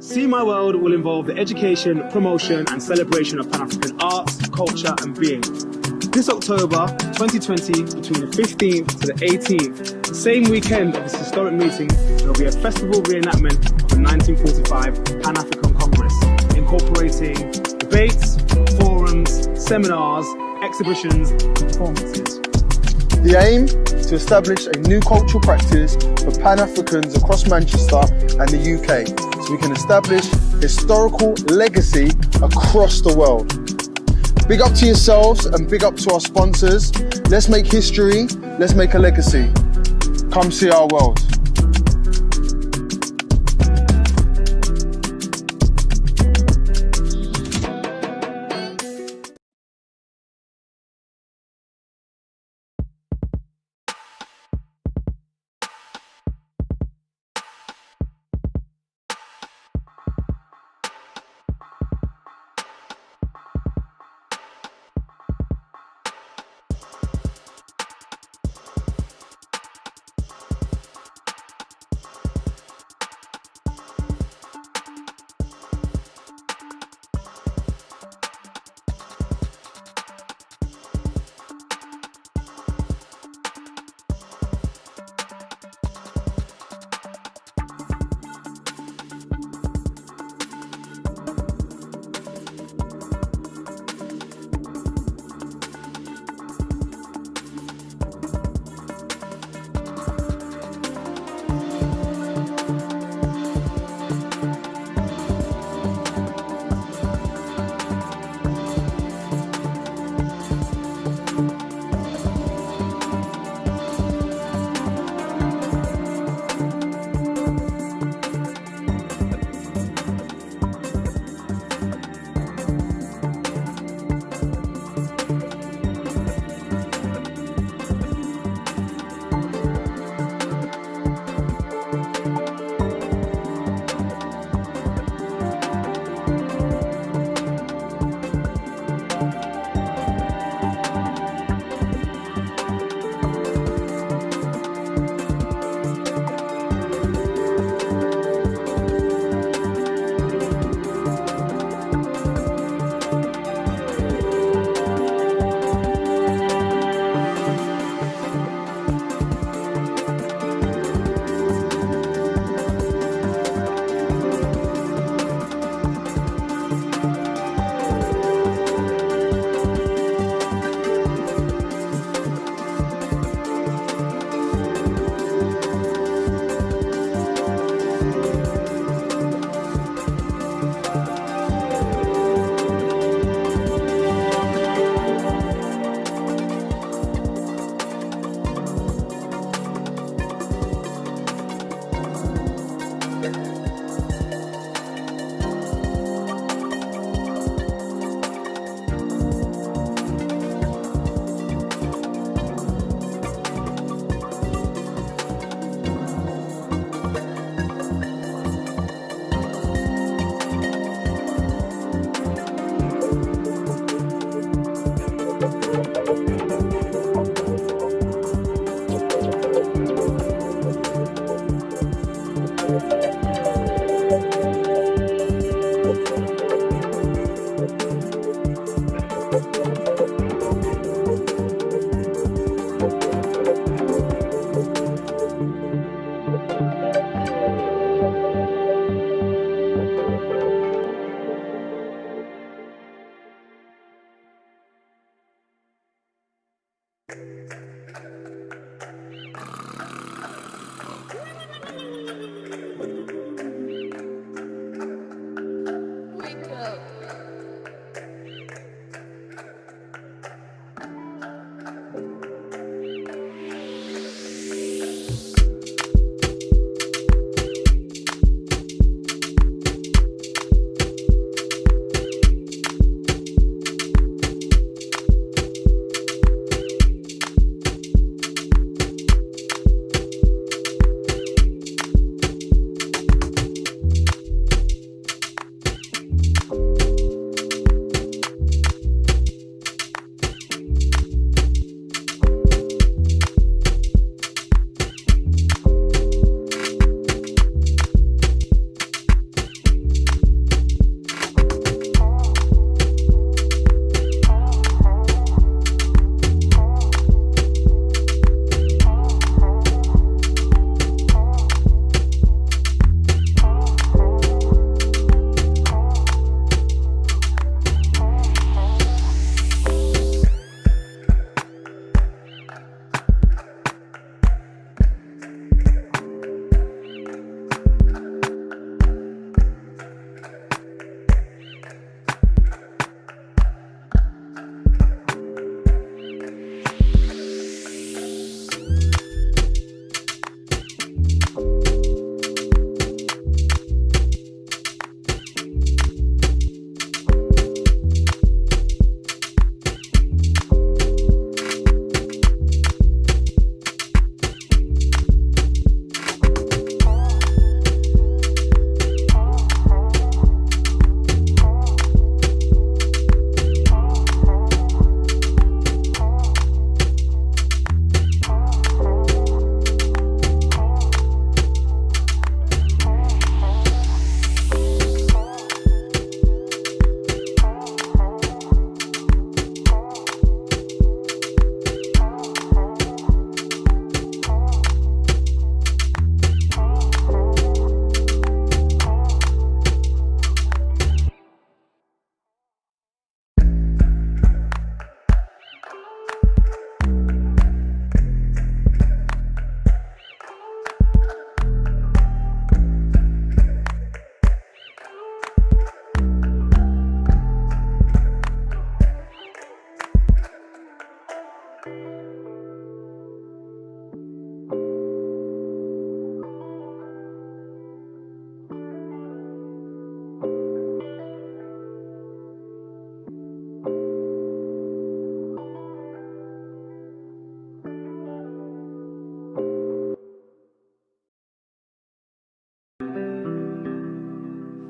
See My World will involve the education, promotion and celebration of Pan-African arts, culture and being. This October 2020, between the 15th to the 18th, the same weekend of this historic meeting, there will be a festival reenactment of the 1945 Pan-African Congress, incorporating debates, forums, seminars, exhibitions and performances. The aim? To establish a new cultural practice for Pan-Africans across Manchester and the UK, so we can establish historical legacy across the world. Big up to yourselves and big up to our sponsors. Let's make history, let's make a legacy. Come see our world.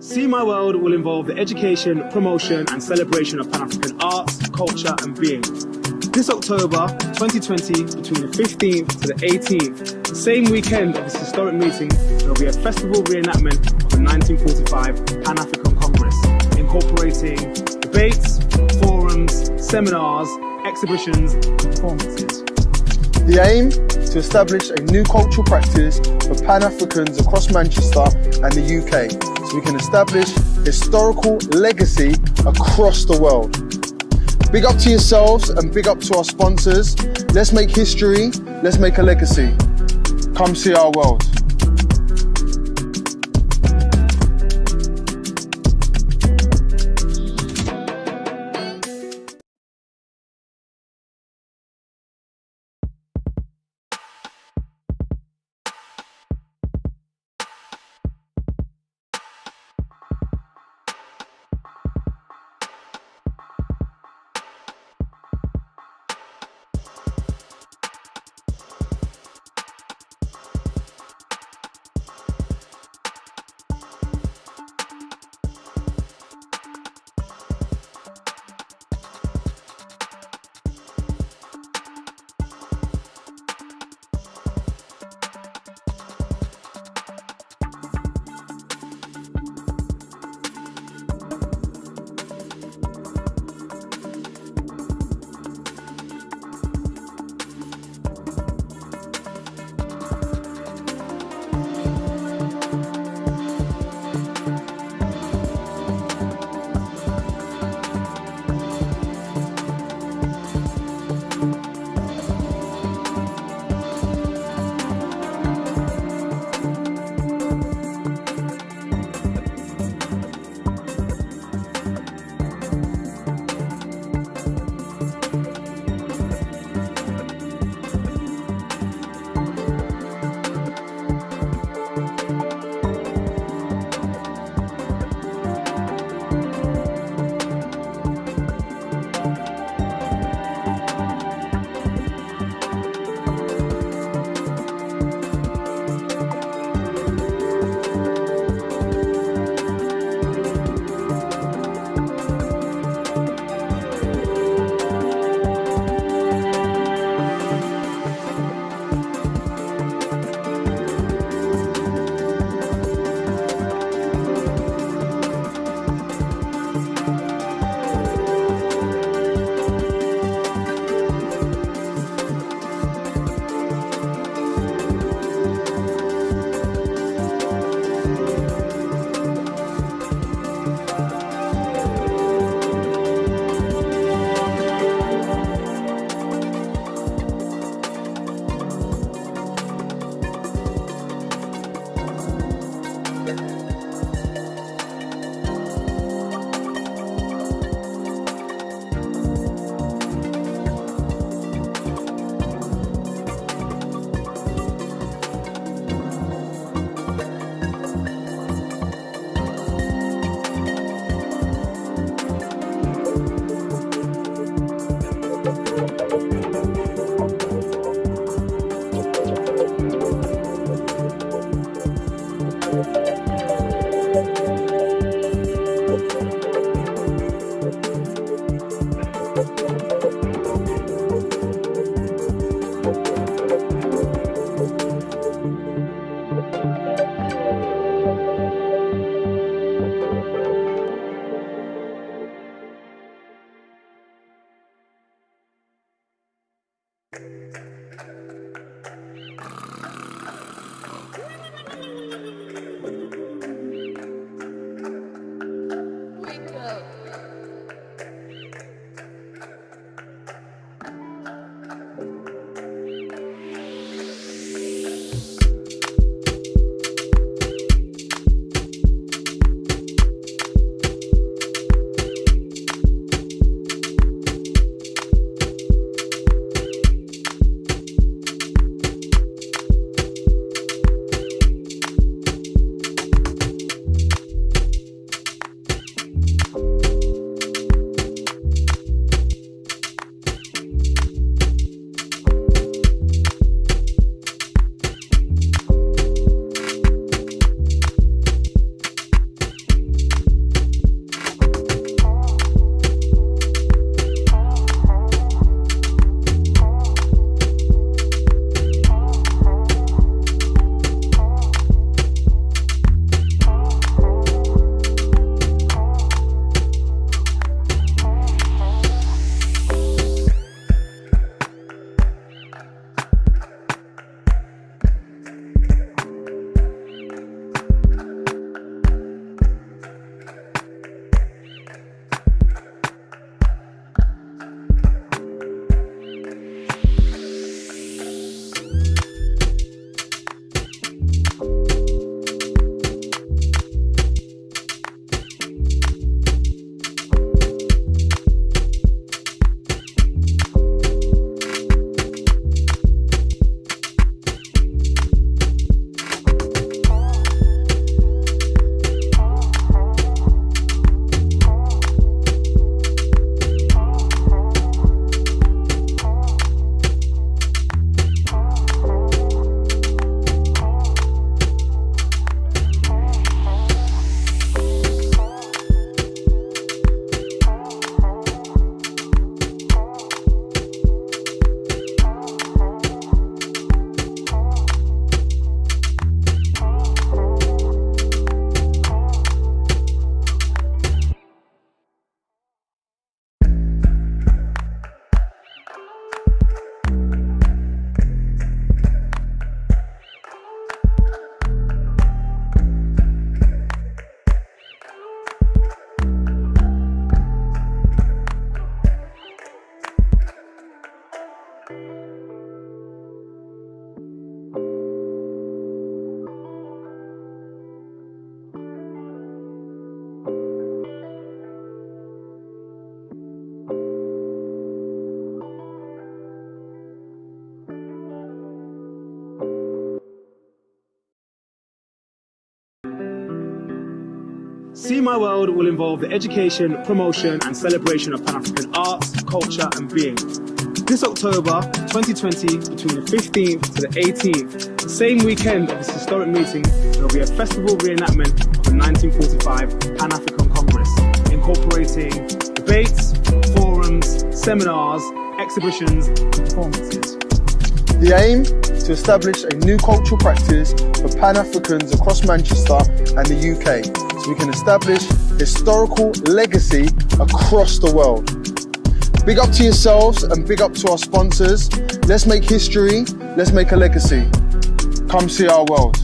See My World will involve the education, promotion and celebration of Pan-African arts, culture and being. This October 2020, between the 15th to the 18th, the same weekend of this historic meeting, there will be a festival reenactment of the 1945 Pan-African Congress, incorporating debates, forums, seminars, exhibitions and performances. The aim to establish a new cultural practice for Pan-Africans across Manchester and the UK, so we can establish historical legacy across the world. Big up to yourselves and big up to our sponsors. Let's make history, let's make a legacy. Come see our world. See My World will involve the education, promotion and celebration of Pan-African arts, culture and being. This October 2020, between the 15th to the 18th, the same weekend of this historic meeting, there will be a festival reenactment of the 1945 Pan-African Congress, incorporating debates, forums, seminars, exhibitions and performances. The aim? To establish a new cultural practice for Pan-Africans across Manchester and the UK, so we can establish historical legacy across the world. Big up to yourselves and big up to our sponsors. Let's make history, let's make a legacy. Come see our world.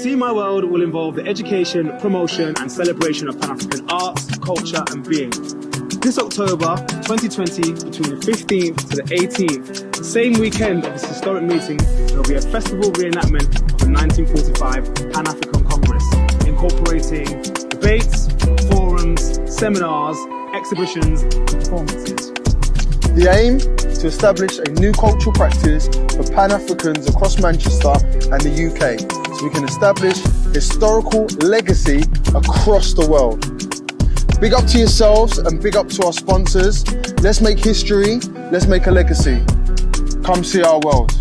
See My World will involve the education, promotion and celebration of Pan-African arts, culture and being. This October 2020, between the 15th to the 18th, the same weekend of this historic meeting, there will be a festival reenactment of the 1945 Pan-African Congress, incorporating debates, forums, seminars, exhibitions and performances. The aim, to establish a new cultural practice for Pan-Africans across Manchester and the UK, so we can establish historical legacy across the world. Big up to yourselves and big up to our sponsors. Let's make history, let's make a legacy. Come see our world.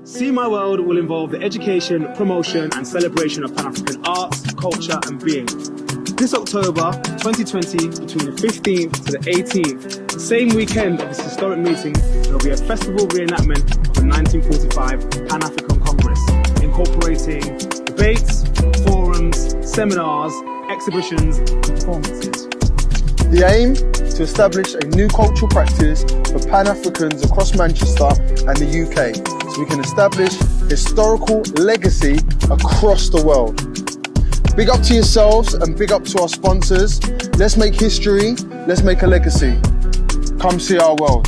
See My World will involve the education, promotion and celebration of Pan-African arts, culture and being. This October 2020, between the 15th to the 18th, the same weekend of this historic meeting, there will be a festival reenactment of the 1945 Pan-African Congress, incorporating debates, forums, seminars, exhibitions and performances. The aim? To establish a new cultural practice for Pan-Africans across Manchester and the UK, so we can establish historical legacy across the world. Big up to yourselves and big up to our sponsors. Let's make history, let's make a legacy. Come see our world.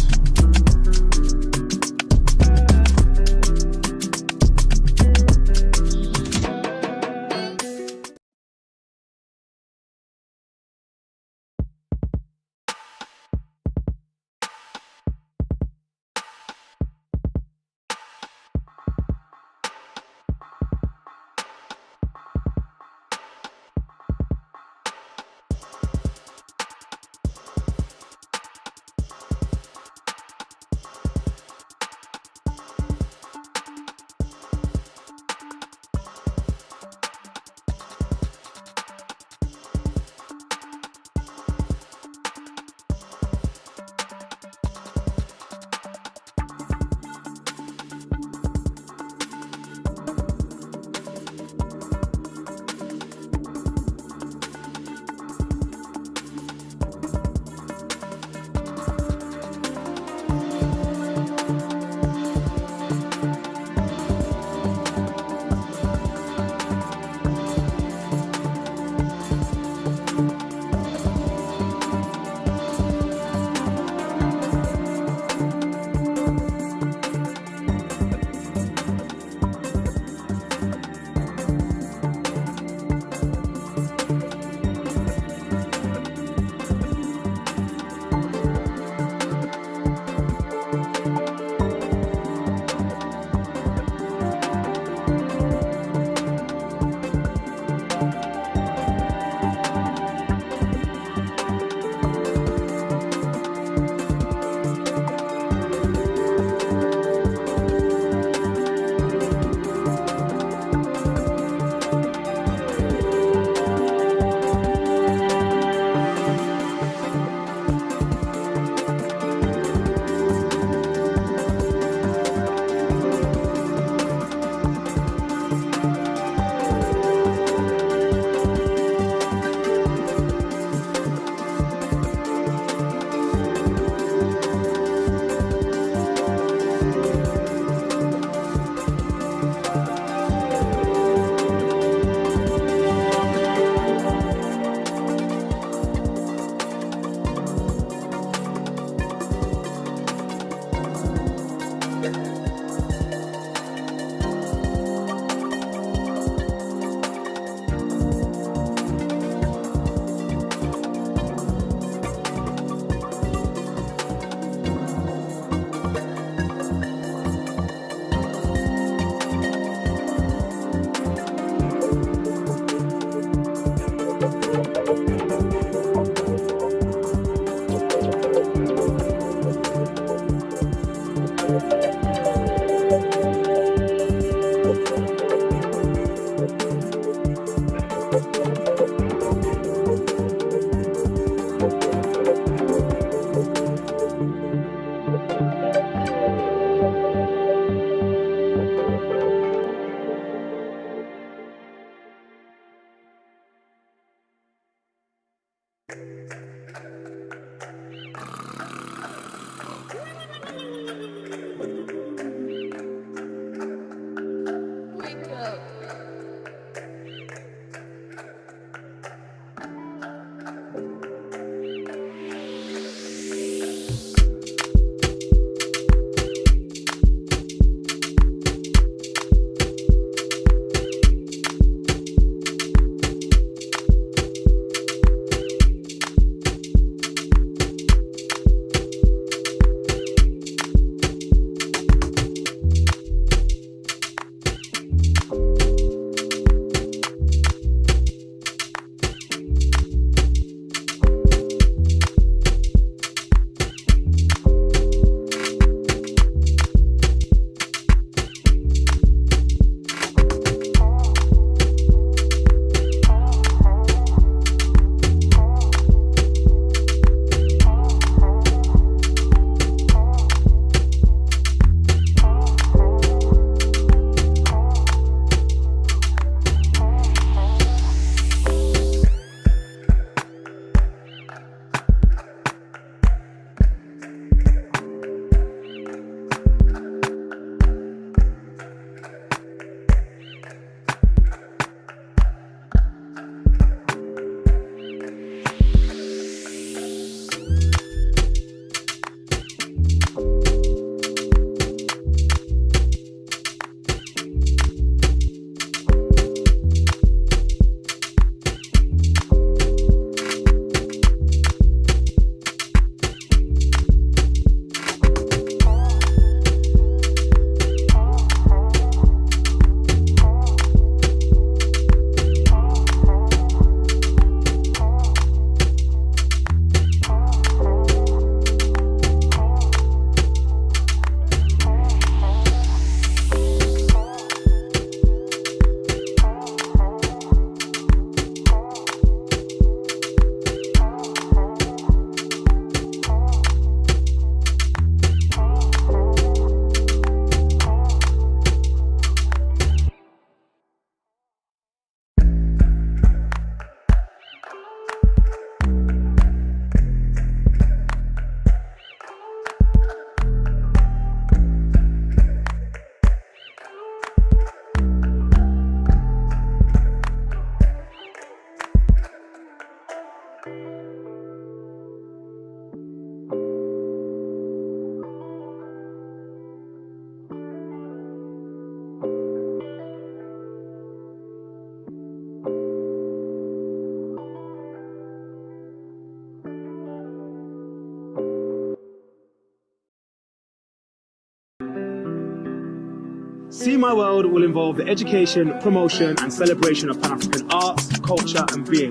See My World will involve the education, promotion and celebration of Pan-African arts, culture and being.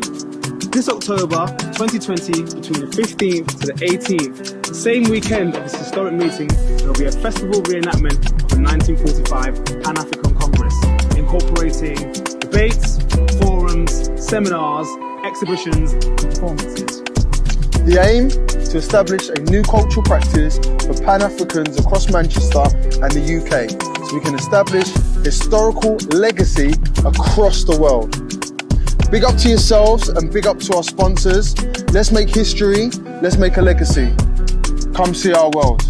This October 2020, between the 15th to the 18th, the same weekend of this historic meeting, there will be a festival reenactment of the 1945 Pan-African Congress, incorporating debates, forums, seminars, exhibitions and performances. The aim? To establish a new cultural practice for Pan-Africans across Manchester and the UK, so we can establish historical legacy across the world. Big up to yourselves and big up to our sponsors. Let's make history, let's make a legacy. Come see our world.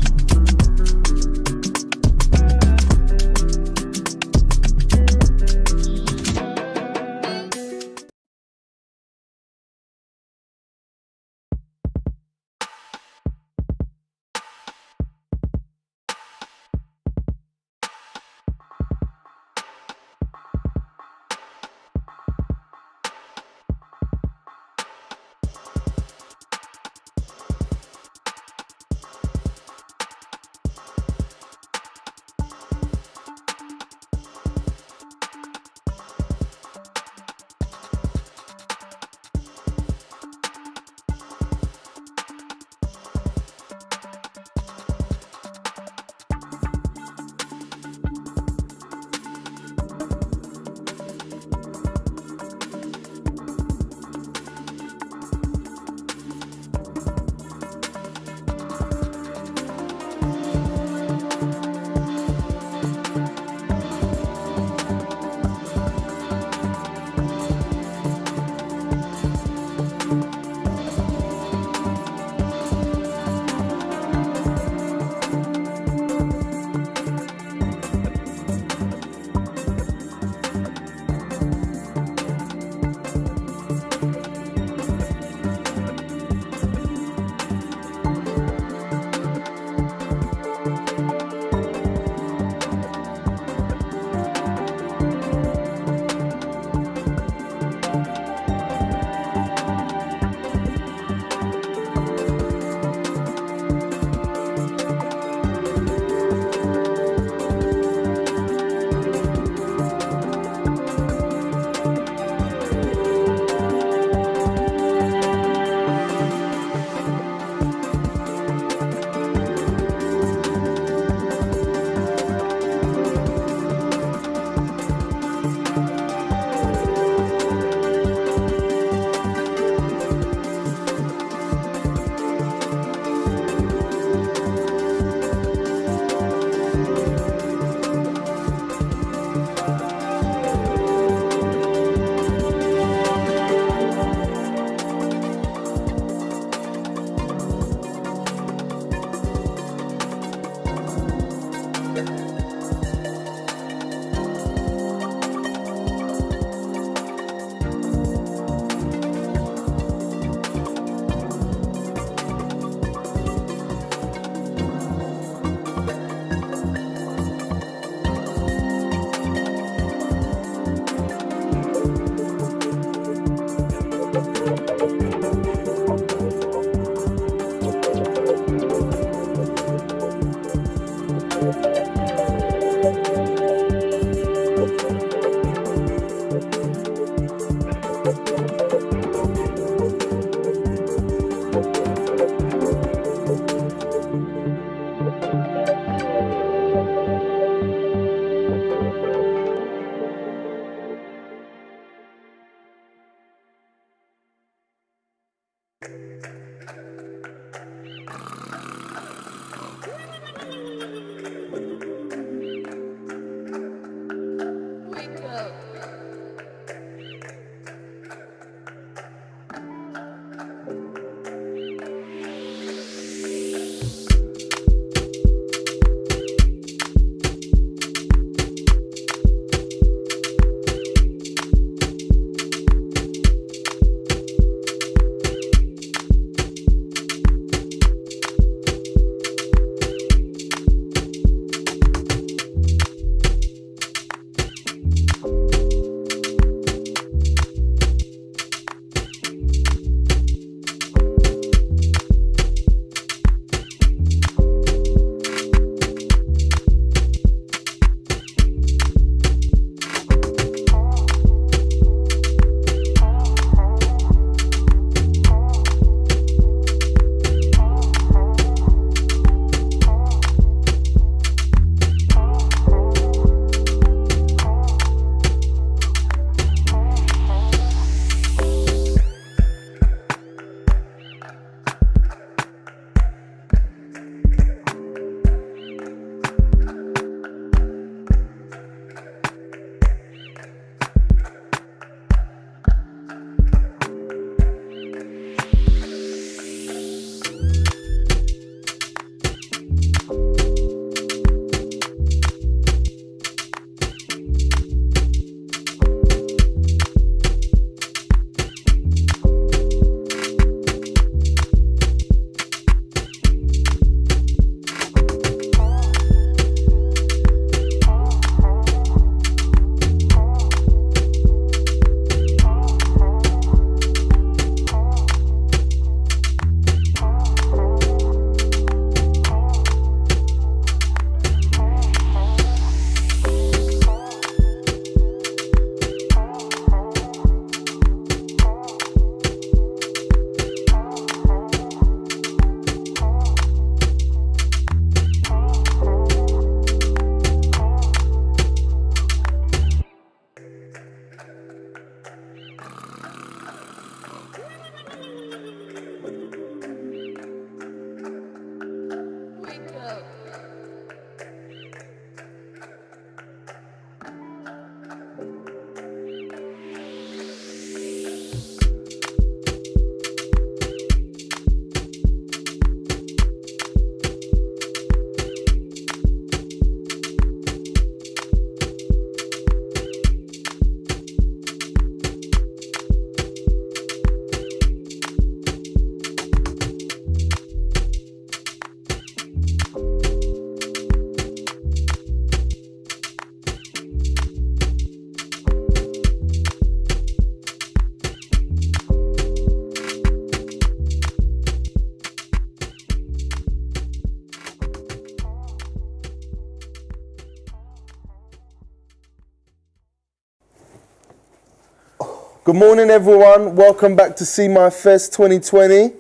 Good morning, everyone. Welcome back to See My Fest 2020.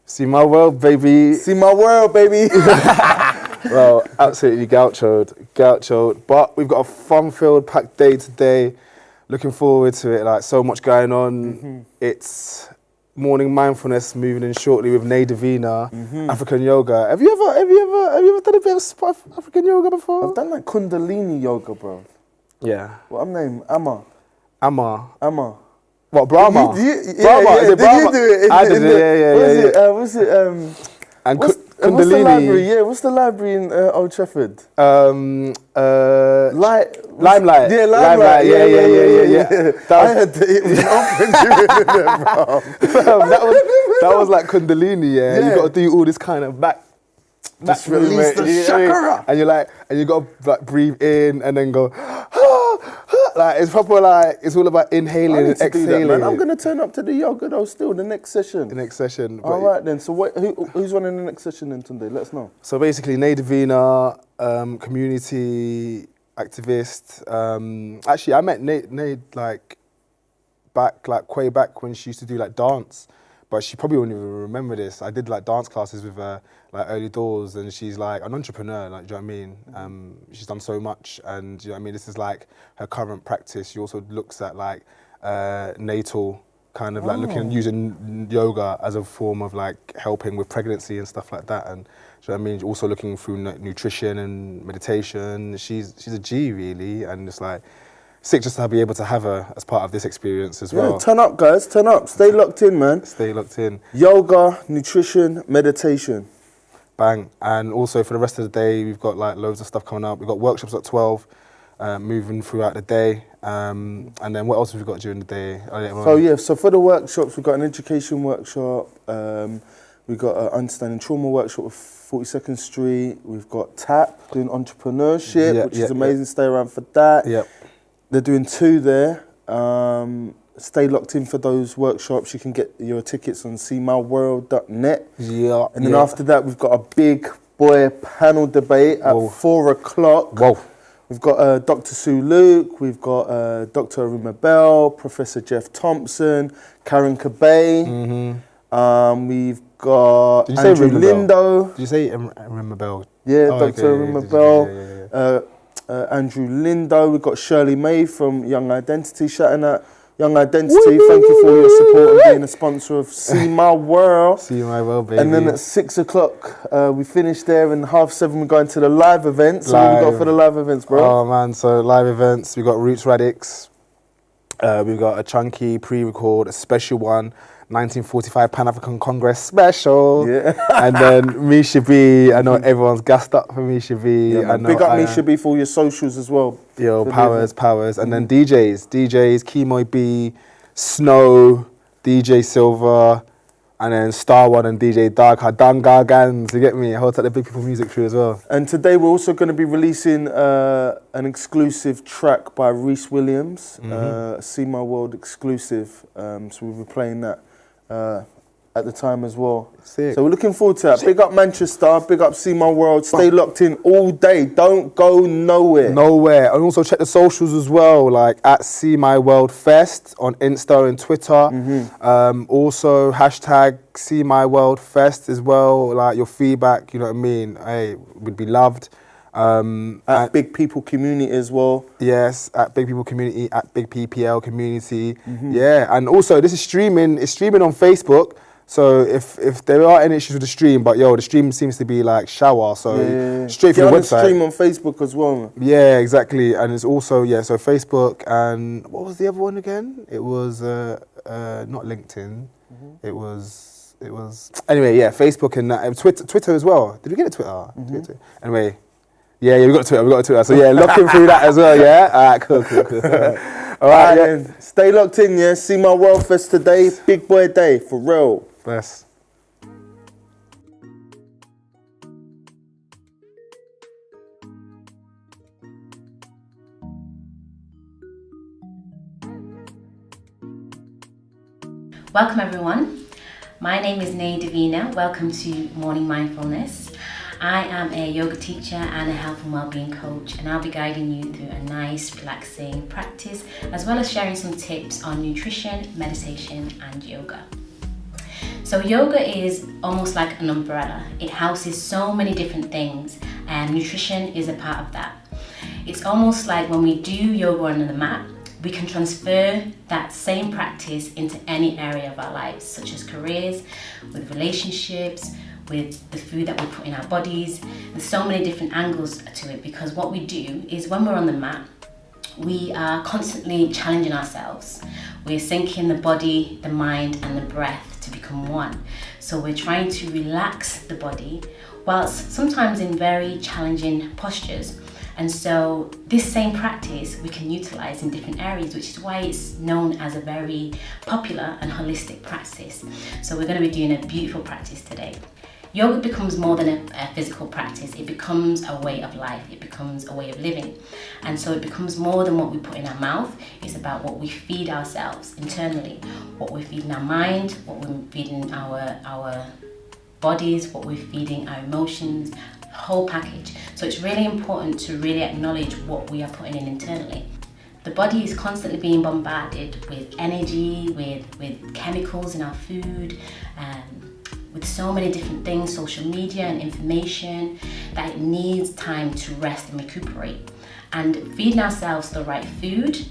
See my world, baby. See my world, baby. Well, absolutely gauchoed. But we've got a fun-filled, packed day today. Looking forward to it. Like, so much going on. It's morning mindfulness moving in shortly with Nay Davina, African yoga. Have you ever done a bit of African yoga before? I've done like Kundalini yoga, bro. Yeah. What I'm named? Amma. What, Brahma? Did you, Brahma? yeah. Is it Did Brahma? you do it? I did it, yeah. What was it? And And what's the Kundalini. library? Yeah, what's the library in Old Trafford? Limelight. Yeah, Limelight. Yeah. I heard that it was open during there, bro. that was like Kundalini, yeah. Yeah. You got to do all this kind of back. Just release the chakra. And you got to like breathe in and then go, like it's proper like, it's all about I inhaling need and to do that, exhaling. man. I'm going to turn up to the yoga though still, the next session. The next session. All right then, so who's running the next session then Tunde? Let us know. So basically, Nate Davina, community activist. Actually, I met Nate like way back when she used to do like dance, but she probably won't even remember this. I did like dance classes with her, like early doors, and she's like an entrepreneur. Like, do you know what I mean? She's done so much, and do you know what I mean? This is like her current practice. She also looks at like natal kind of like looking and using yoga as a form of like helping with pregnancy and stuff like that. And do you know what I mean? Also looking through nutrition and meditation. She's a G really, and it's like sick just to be able to have her as part of this experience as well. Turn up, guys. Turn up. Stay locked in, man. Stay locked in. Yoga, nutrition, meditation. Bang. And also for the rest of the day, we've got like loads of stuff coming up. We've got workshops at 12, moving throughout the day. And then what else have we got during the day? So for the workshops, we've got an education workshop. We've got an understanding trauma workshop with 42nd Street. We've got TAP doing entrepreneurship, which is amazing. Stay around for that. Yep. They're doing 2 there. Stay locked in for those workshops. You can get your tickets on cmyworld.net. Yeah. And then after that, we've got a big boy panel debate at 4 o'clock. Whoa. We've got Dr. Sue Luke, we've got Dr. Arima Bell, Professor Jeff Thompson, Karen Kabay. We've got Andrew Lindo. Did you say Arima Bell? Yeah, Dr. Arima Bell. Andrew Lindo. We've got Shirley May from Young Identity. Shouting out Young Identity. Thank you for your support and being a sponsor of See My World. See My World, baby. And then at 6 o'clock, we finish there, and 7:30 we're going to the live events. So what we got for the live events, bro? Oh man, so live events, we got Roots Radix, we've got a chunky pre-record, a special one, 1945 Pan-African Congress special. Yeah. And then Misha B, I know everyone's gassed up for Misha B. Yeah, big up Misha B for all your socials as well. Yo, powers. And then DJs, Kimoy B, Snow, DJ Silver, and then Star One and DJ Dark, Hadanga Gans, you get me? I hold up the Big People music crew as well. And today we're also going to be releasing an exclusive track by Reese Williams, See My World exclusive. So we'll be playing that at the time as well. Sick. So we're looking forward to that. Big up Manchester, big up See My World. Stay locked in all day. Don't go nowhere. And also check the socials as well, like at See My World Fest on Insta and Twitter. Also hashtag See My World Fest as well. Like your feedback, you know what I mean? Hey, would be loved. At Big People Community as well. Yes, at Big People Community, at Big PPL Community. Yeah, and also this is streaming. It's streaming on Facebook. So if there are any issues with the stream, but the stream seems to be like shower. So straight from the website. Stream on Facebook as well, man. Yeah, exactly. And it's also so Facebook, and what was the other one again? It was not LinkedIn. It was anyway. Yeah, Facebook and Twitter as well. Did we get a Twitter? Anyway. Yeah, we got to Twitter. So yeah, looking through that as well, yeah? All right, cool. All right, then. Stay locked in, yeah? See My World Fest today, big boy day, for real. Bless. Welcome everyone. My name is Nay Davina. Welcome to Morning Mindfulness. I am a yoga teacher and a health and wellbeing coach, and I'll be guiding you through a nice, relaxing practice, as well as sharing some tips on nutrition, meditation, and yoga. So yoga is almost like an umbrella. It houses so many different things, and nutrition is a part of that. It's almost like when we do yoga on the mat, we can transfer that same practice into any area of our lives, such as careers, with relationships, with the food that we put in our bodies. There's so many different angles to it, because what we do is when we're on the mat, we are constantly challenging ourselves. We're syncing the body, the mind, and the breath to become become one. So we're trying to relax the body whilst sometimes in very challenging postures. And so this same practice we can utilize in different areas, which is why it's known as a very popular and holistic practice. So we're going to be doing a beautiful practice today. Yoga becomes more than a physical practice. It becomes a way of life. It becomes a way of living. And so it becomes more than what we put in our mouth. It's about what we feed ourselves internally, what we're feeding our mind, what we're feeding our bodies, what we're feeding our emotions, the whole package. So it's really important to really acknowledge what we are putting in internally. The body is constantly being bombarded with energy, with chemicals in our food, with so many different things, social media and information, that it needs time to rest and recuperate. And feeding ourselves the right food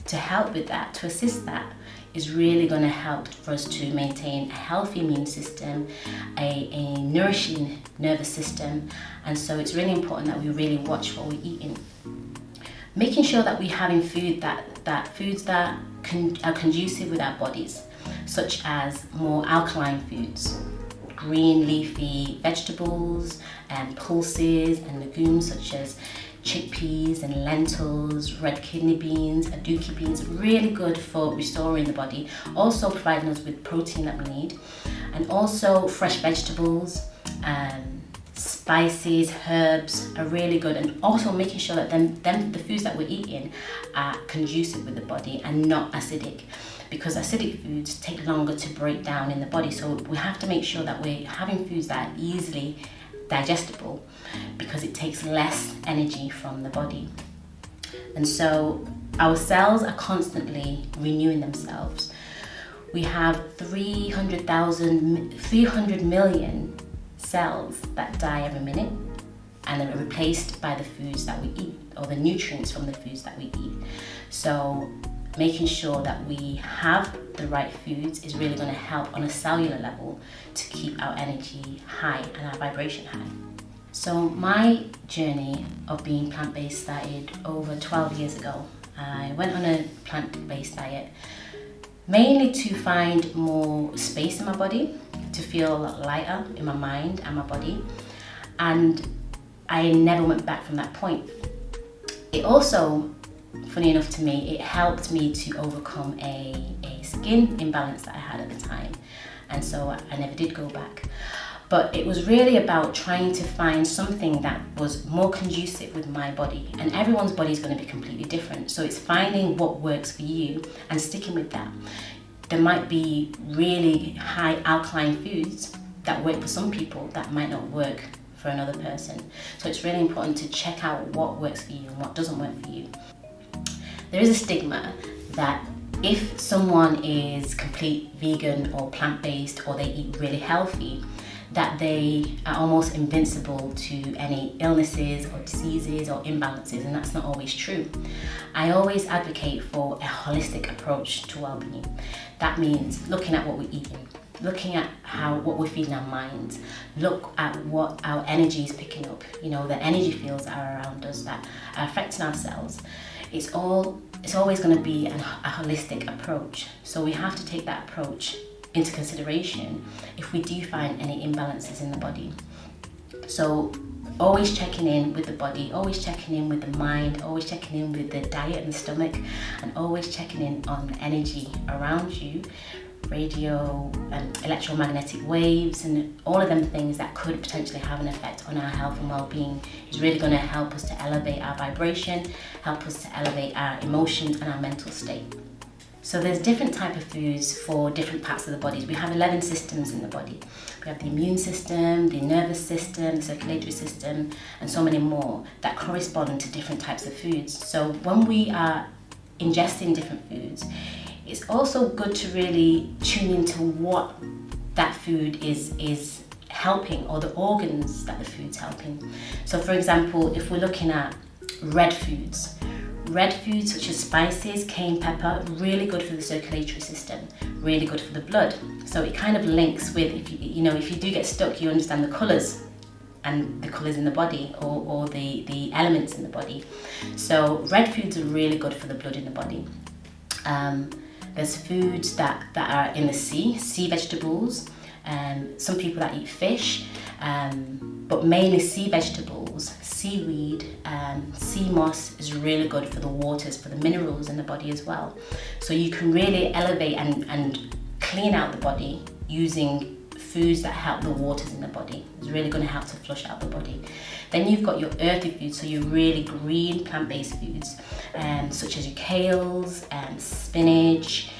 to help with that, to assist that, is really going to help for us to maintain a healthy immune system, a nourishing nervous system. And so it's really important that we really watch what we're eating. Making sure that we're having foods that are conducive with our bodies, such as more alkaline foods, green leafy vegetables and pulses and legumes such as chickpeas and lentils, red kidney beans, aduki beans, really good for restoring the body, also providing us with protein that we need, and also fresh vegetables, spices, herbs are really good, and also making sure that the foods that we're eating are conducive with the body and not acidic, because acidic foods take longer to break down in the body. So we have to make sure that we're having foods that are easily digestible, because it takes less energy from the body. And so our cells are constantly renewing themselves. We have 300 million cells that die every minute, and they're replaced by the foods that we eat, or the nutrients from the foods that we eat. So making sure that we have the right foods is really going to help on a cellular level to keep our energy high and our vibration high. So my journey of being plant-based started over 12 years ago. I went on a plant-based diet mainly to find more space in my body, to feel lighter in my mind and my body, and I never went back from that point. It also, funny enough to me, it helped me to overcome a skin imbalance that I had at the time, and so I never did go back. But it was really about trying to find something that was more conducive with my body, and everyone's body is going to be completely different, so it's finding what works for you and sticking with that. There might be really high alkaline foods that work for some people that might not work for another person, so it's really important to check out what works for you and what doesn't work for you. There is a stigma that if someone is complete vegan or plant-based, or they eat really healthy, that they are almost invincible to any illnesses or diseases or imbalances, and that's not always true. I always advocate for a holistic approach to well-being. That means looking at what we're eating, looking at what we're feeding our minds, look at what our energy is picking up, the energy fields that are around us that are affecting our cells. It's always going to be a holistic approach. So we have to take that approach into consideration if we do find any imbalances in the body. So always checking in with the body, always checking in with the mind, always checking in with the diet and the stomach, and always checking in on the energy around you, radio and electromagnetic waves, and all of them things that could potentially have an effect on our health and well-being is really going to help us to elevate our vibration, help us to elevate our emotions and our mental state. So there's different type of foods for different parts of the body. We have 11 systems in the body. We have the immune system, the nervous system, the circulatory system, and so many more that correspond to different types of foods. So when we are ingesting different foods, it's also good to really tune into what that food is helping, or the organs that the food's helping. So for example, if we're looking at red foods such as spices, cayenne pepper, really good for the circulatory system, really good for the blood. So it kind of links with, if you do get stuck, you understand the colours and the colours in the body, or the elements in the body. So red foods are really good for the blood in the body. There's foods that are in the sea vegetables, some people that eat fish, but mainly sea vegetables, seaweed, sea moss is really good for the waters, for the minerals in the body as well. So you can really elevate and clean out the body using foods that help the waters in the body. It's really going to help to flush out the body. Then you've got your earthy foods, so your really green plant-based foods, such as your kales, spinach,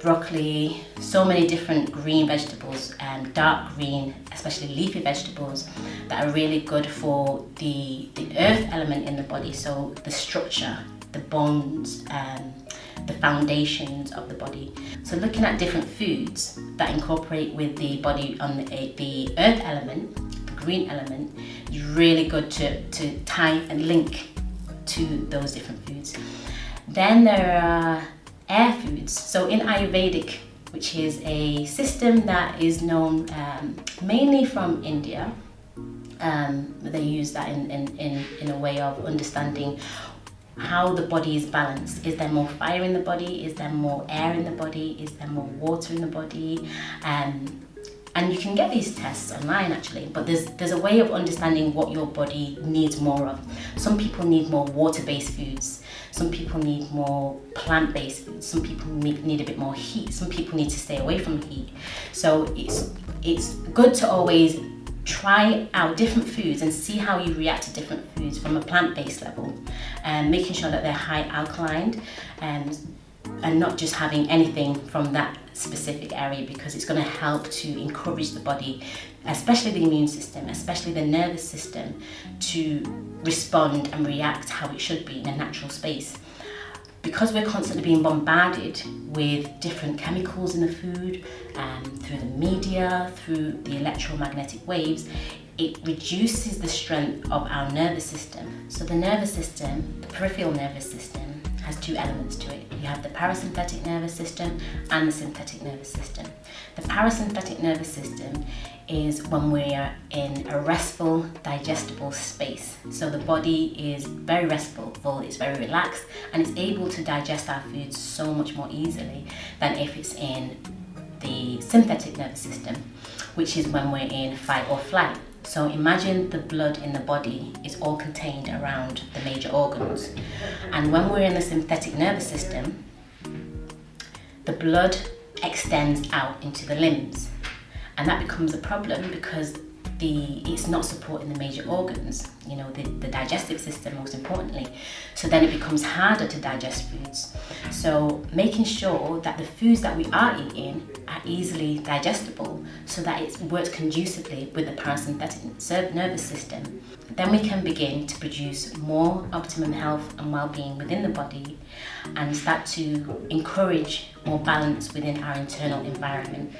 broccoli, so many different green vegetables, dark green, especially leafy vegetables, that are really good for the earth element in the body, so the structure, the bones, the foundations of the body. So looking at different foods that incorporate with the body on the earth element, the green element, is really good to tie and link to those different foods. Then there are air foods. So in Ayurvedic, which is a system that is known mainly from India, they use that in a way of understanding how the body is balanced. Is there more fire in the body? Is there more air in the body? Is there more water in the body? And you can get these tests online actually, but there's a way of understanding what your body needs more of. Some people need more water-based foods. Some people need more plant-based foods. Some people need a bit more heat. Some people need to stay away from heat. So it's good to always try out different foods and see how you react to different foods from a plant-based level, and making sure that they're high alkaline, and not just having anything from that specific area, because it's going to help to encourage the body, especially the immune system, especially the nervous system, to respond and react how it should be in a natural space. Because we're constantly being bombarded with different chemicals in the food, through the media, through the electromagnetic waves, it reduces the strength of our nervous system. So the nervous system, the peripheral nervous system, has two elements to it. You have the parasympathetic nervous system and the sympathetic nervous system. The parasympathetic nervous system is when we are in a restful, digestible space. So the body is very restful, it's very relaxed, and it's able to digest our foods so much more easily than if it's in the sympathetic nervous system, which is when we're in fight or flight. So imagine the blood in the body is all contained around the major organs. And when we're in the sympathetic nervous system, the blood extends out into the limbs. And that becomes a problem because it's not supporting the major organs, the digestive system most importantly. So then it becomes harder to digest foods. So making sure that the foods that we are eating are easily digestible so that it works conducively with the parasympathetic nervous system, then we can begin to produce more optimum health and well-being within the body, and start to encourage more balance within our internal environment,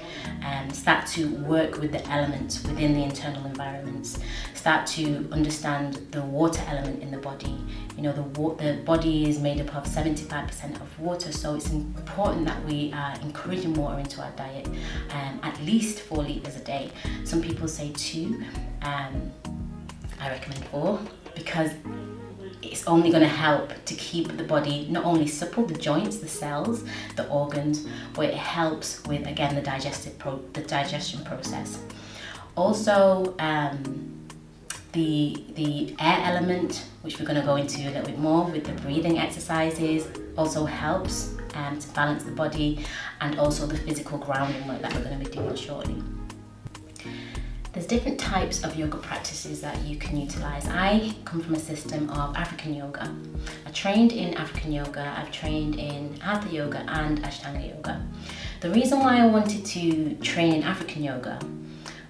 and start to work with the elements within the internal environments, start to understand the water element in the body. The body is made up of 75% of water, so it's important that we are encouraging water into our diet, at least 4 liters a day. Some people say 2, I recommend 4, because it's only going to help to keep the body not only supple, the joints, the cells, the organs, but it helps with, again, the digestion process. Also, the air element, which we're going to go into a little bit more with the breathing exercises, also helps to balance the body, and also the physical grounding work that we're going to be doing shortly. There's different types of yoga practices that you can utilize. I come from a system of African yoga. I trained in African yoga, I've trained in Hatha yoga and Ashtanga yoga. The reason why I wanted to train in African yoga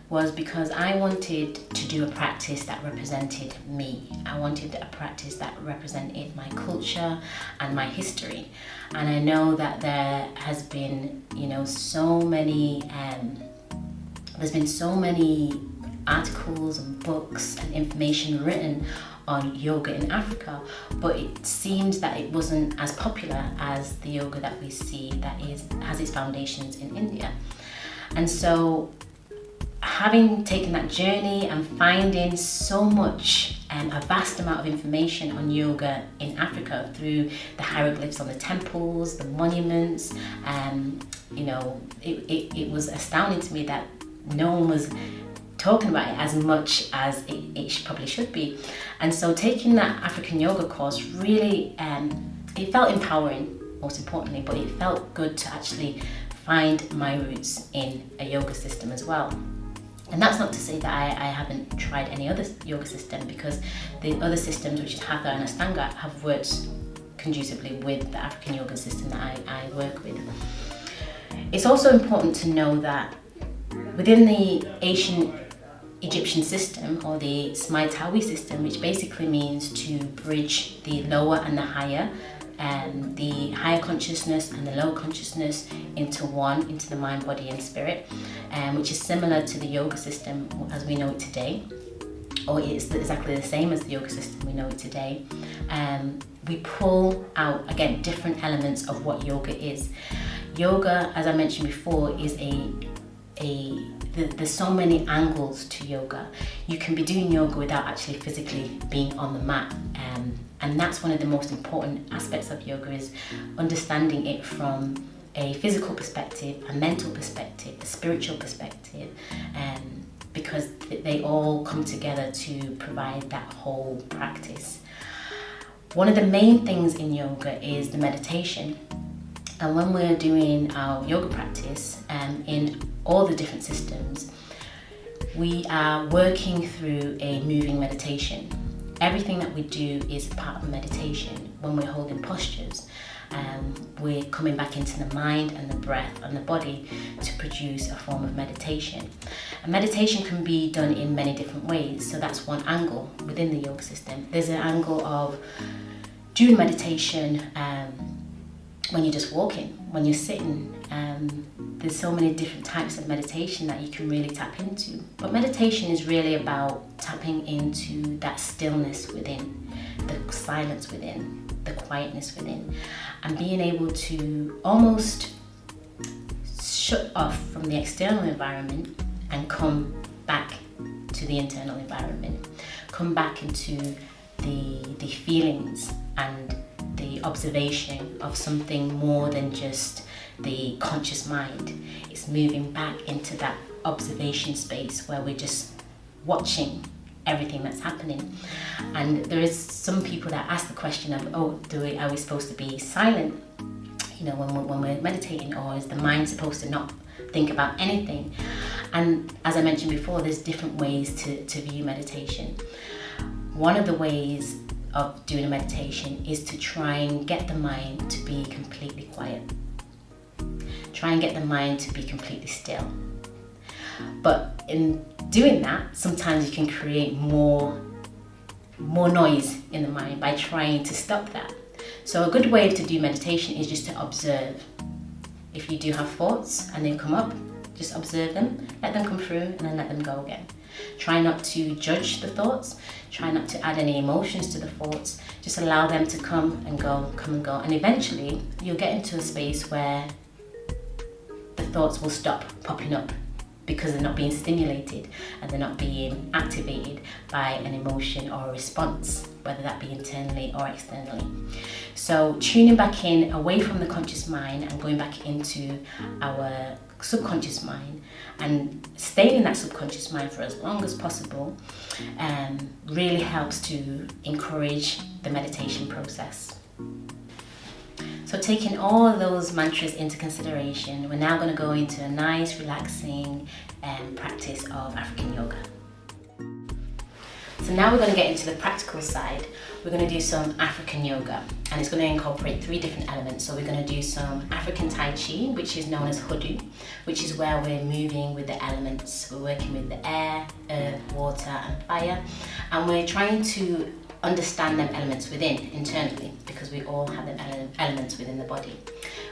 was because I wanted to do a practice that represented me. I wanted a practice that represented my culture and my history. And I know that there has been, there's been so many articles and books and information written on yoga in Africa, but it seems that it wasn't as popular as the yoga that we see that has its foundations in India. And so having taken that journey and finding so much, a vast amount of information on yoga in Africa through the hieroglyphs on the temples, the monuments, it was astounding to me that no one was talking about it as much as it probably should be. And so taking that African yoga course really, it felt empowering, most importantly, but it felt good to actually find my roots in a yoga system as well. And that's not to say that I haven't tried any other yoga system, because the other systems, which is Hatha and Ashtanga, have worked conducively with the African yoga system that I work with. It's also important to know that within the ancient Egyptian system, or the Smaitawi system, which basically means to bridge the lower and the higher consciousness and the lower consciousness into one, into the mind, body and spirit, which is similar to the yoga system as we know it today, or it's exactly the same as the yoga system we know it today. We pull out, again, different elements of what yoga is. Yoga, as I mentioned before, is there's so many angles to yoga. You can be doing yoga without actually physically being on the mat. And that's one of the most important aspects of yoga, is understanding it from a physical perspective, a mental perspective, a spiritual perspective, because they all come together to provide that whole practice. One of the main things in yoga is the meditation. And when we're doing our yoga practice, in all the different systems, we are working through a moving meditation. Everything that we do is part of meditation. When we're holding postures, we're coming back into the mind and the breath and the body to produce a form of meditation. And meditation can be done in many different ways. So that's one angle within the yoga system. There's an angle of doing meditation when you're just walking, when you're sitting. There's so many different types of meditation that you can really tap into. But meditation is really about tapping into that stillness within, the silence within, the quietness within, and being able to almost shut off from the external environment and come back to the internal environment, come back into the feelings and the observation of something more than just the conscious mind. It's moving back into that observation space where we're just watching everything that's happening. And there is some people that ask the question of, are we supposed to be silent, when we're meditating, or is the mind supposed to not think about anything? And as I mentioned before, there's different ways to view meditation. One of the ways of doing a meditation is to try and get the mind to be completely quiet. Try and get the mind to be completely still. But in doing that, sometimes you can create more noise in the mind by trying to stop that. So a good way to do meditation is just to observe. If you do have thoughts and they come up, just observe them, let them come through, and then let them go again. Try not to judge the thoughts, try not to add any emotions to the thoughts, just allow them to come and go, and eventually you'll get into a space where the thoughts will stop popping up, because they're not being stimulated and they're not being activated by an emotion or a response, whether that be internally or externally. So tuning back in, away from the conscious mind and going back into our subconscious mind, and staying in that subconscious mind for as long as possible, really helps to encourage the meditation process. So taking all of those mantras into consideration, we're now going to go into a nice, relaxing practice of African yoga. So now we're going to get into the practical side. We're going to do some African yoga, and it's going to incorporate 3 different elements. So we're going to do some African Tai Chi, which is known as Hoodoo, which is where we're moving with the elements. We're working with the air, earth, water and fire, and we're trying to understand them elements within, internally, because we all have them elements within the body.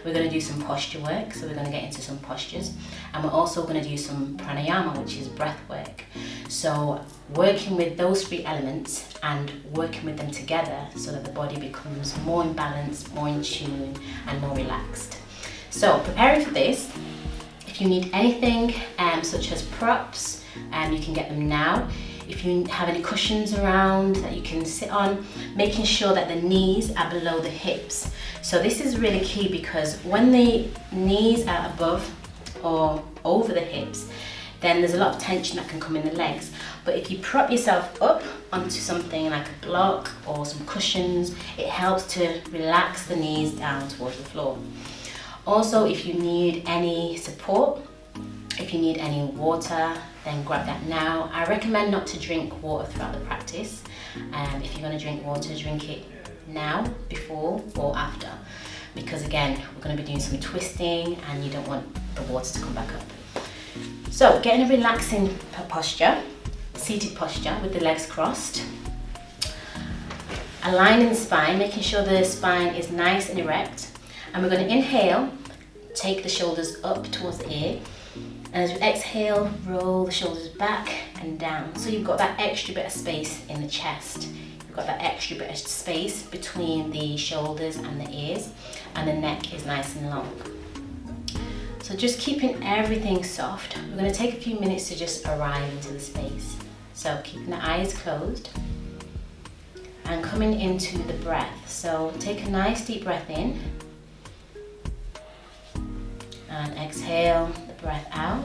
We're going to do some posture work, so we're going to get into some postures, and we're also going to do some pranayama, which is breath work. So working with those 3 elements and working with them together so that the body becomes more in balance, more in tune and more relaxed. So preparing for this, If you need anything such as props, you can get them now. If you have any cushions around that you can sit on, making sure that the knees are below the hips. So this is really key, because when the knees are above or over the hips, then there's a lot of tension that can come in the legs. But if you prop yourself up onto something like a block or some cushions, it helps to relax the knees down towards the floor. Also, if you need any support, if you need any water, then grab that now. I recommend not to drink water throughout the practice. If you're going to drink water, drink it now, before or after, because again, we're going to be doing some twisting and you don't want the water to come back up. So get in a relaxing posture, seated posture with the legs crossed. Aligning the spine, making sure the spine is nice and erect. And we're going to inhale, take the shoulders up towards the ear. And as we exhale, roll the shoulders back and down. So you've got that extra bit of space in the chest. You've got that extra bit of space between the shoulders and the ears. And the neck is nice and long. So just keeping everything soft. We're going to take a few minutes to just arrive into the space. So keeping the eyes closed and coming into the breath. So take a nice deep breath in and exhale the breath out.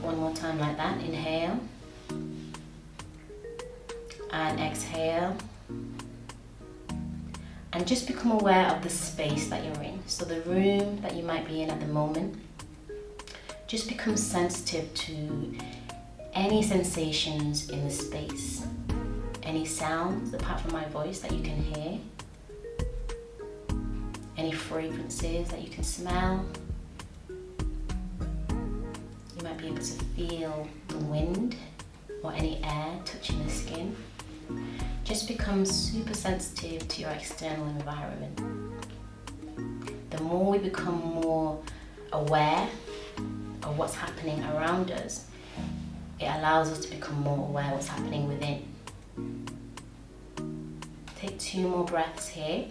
One more time like that. Inhale and exhale. And just become aware of the space that you're in. So the room that you might be in at the moment. Just become sensitive to any sensations in the space. Any sounds apart from my voice that you can hear. Any fragrances that you can smell. You might be able to feel the wind or any air touching the skin. Just become super sensitive to your external environment. The more we become more aware of what's happening around us, it allows us to become more aware of what's happening within. Take 2 more breaths here.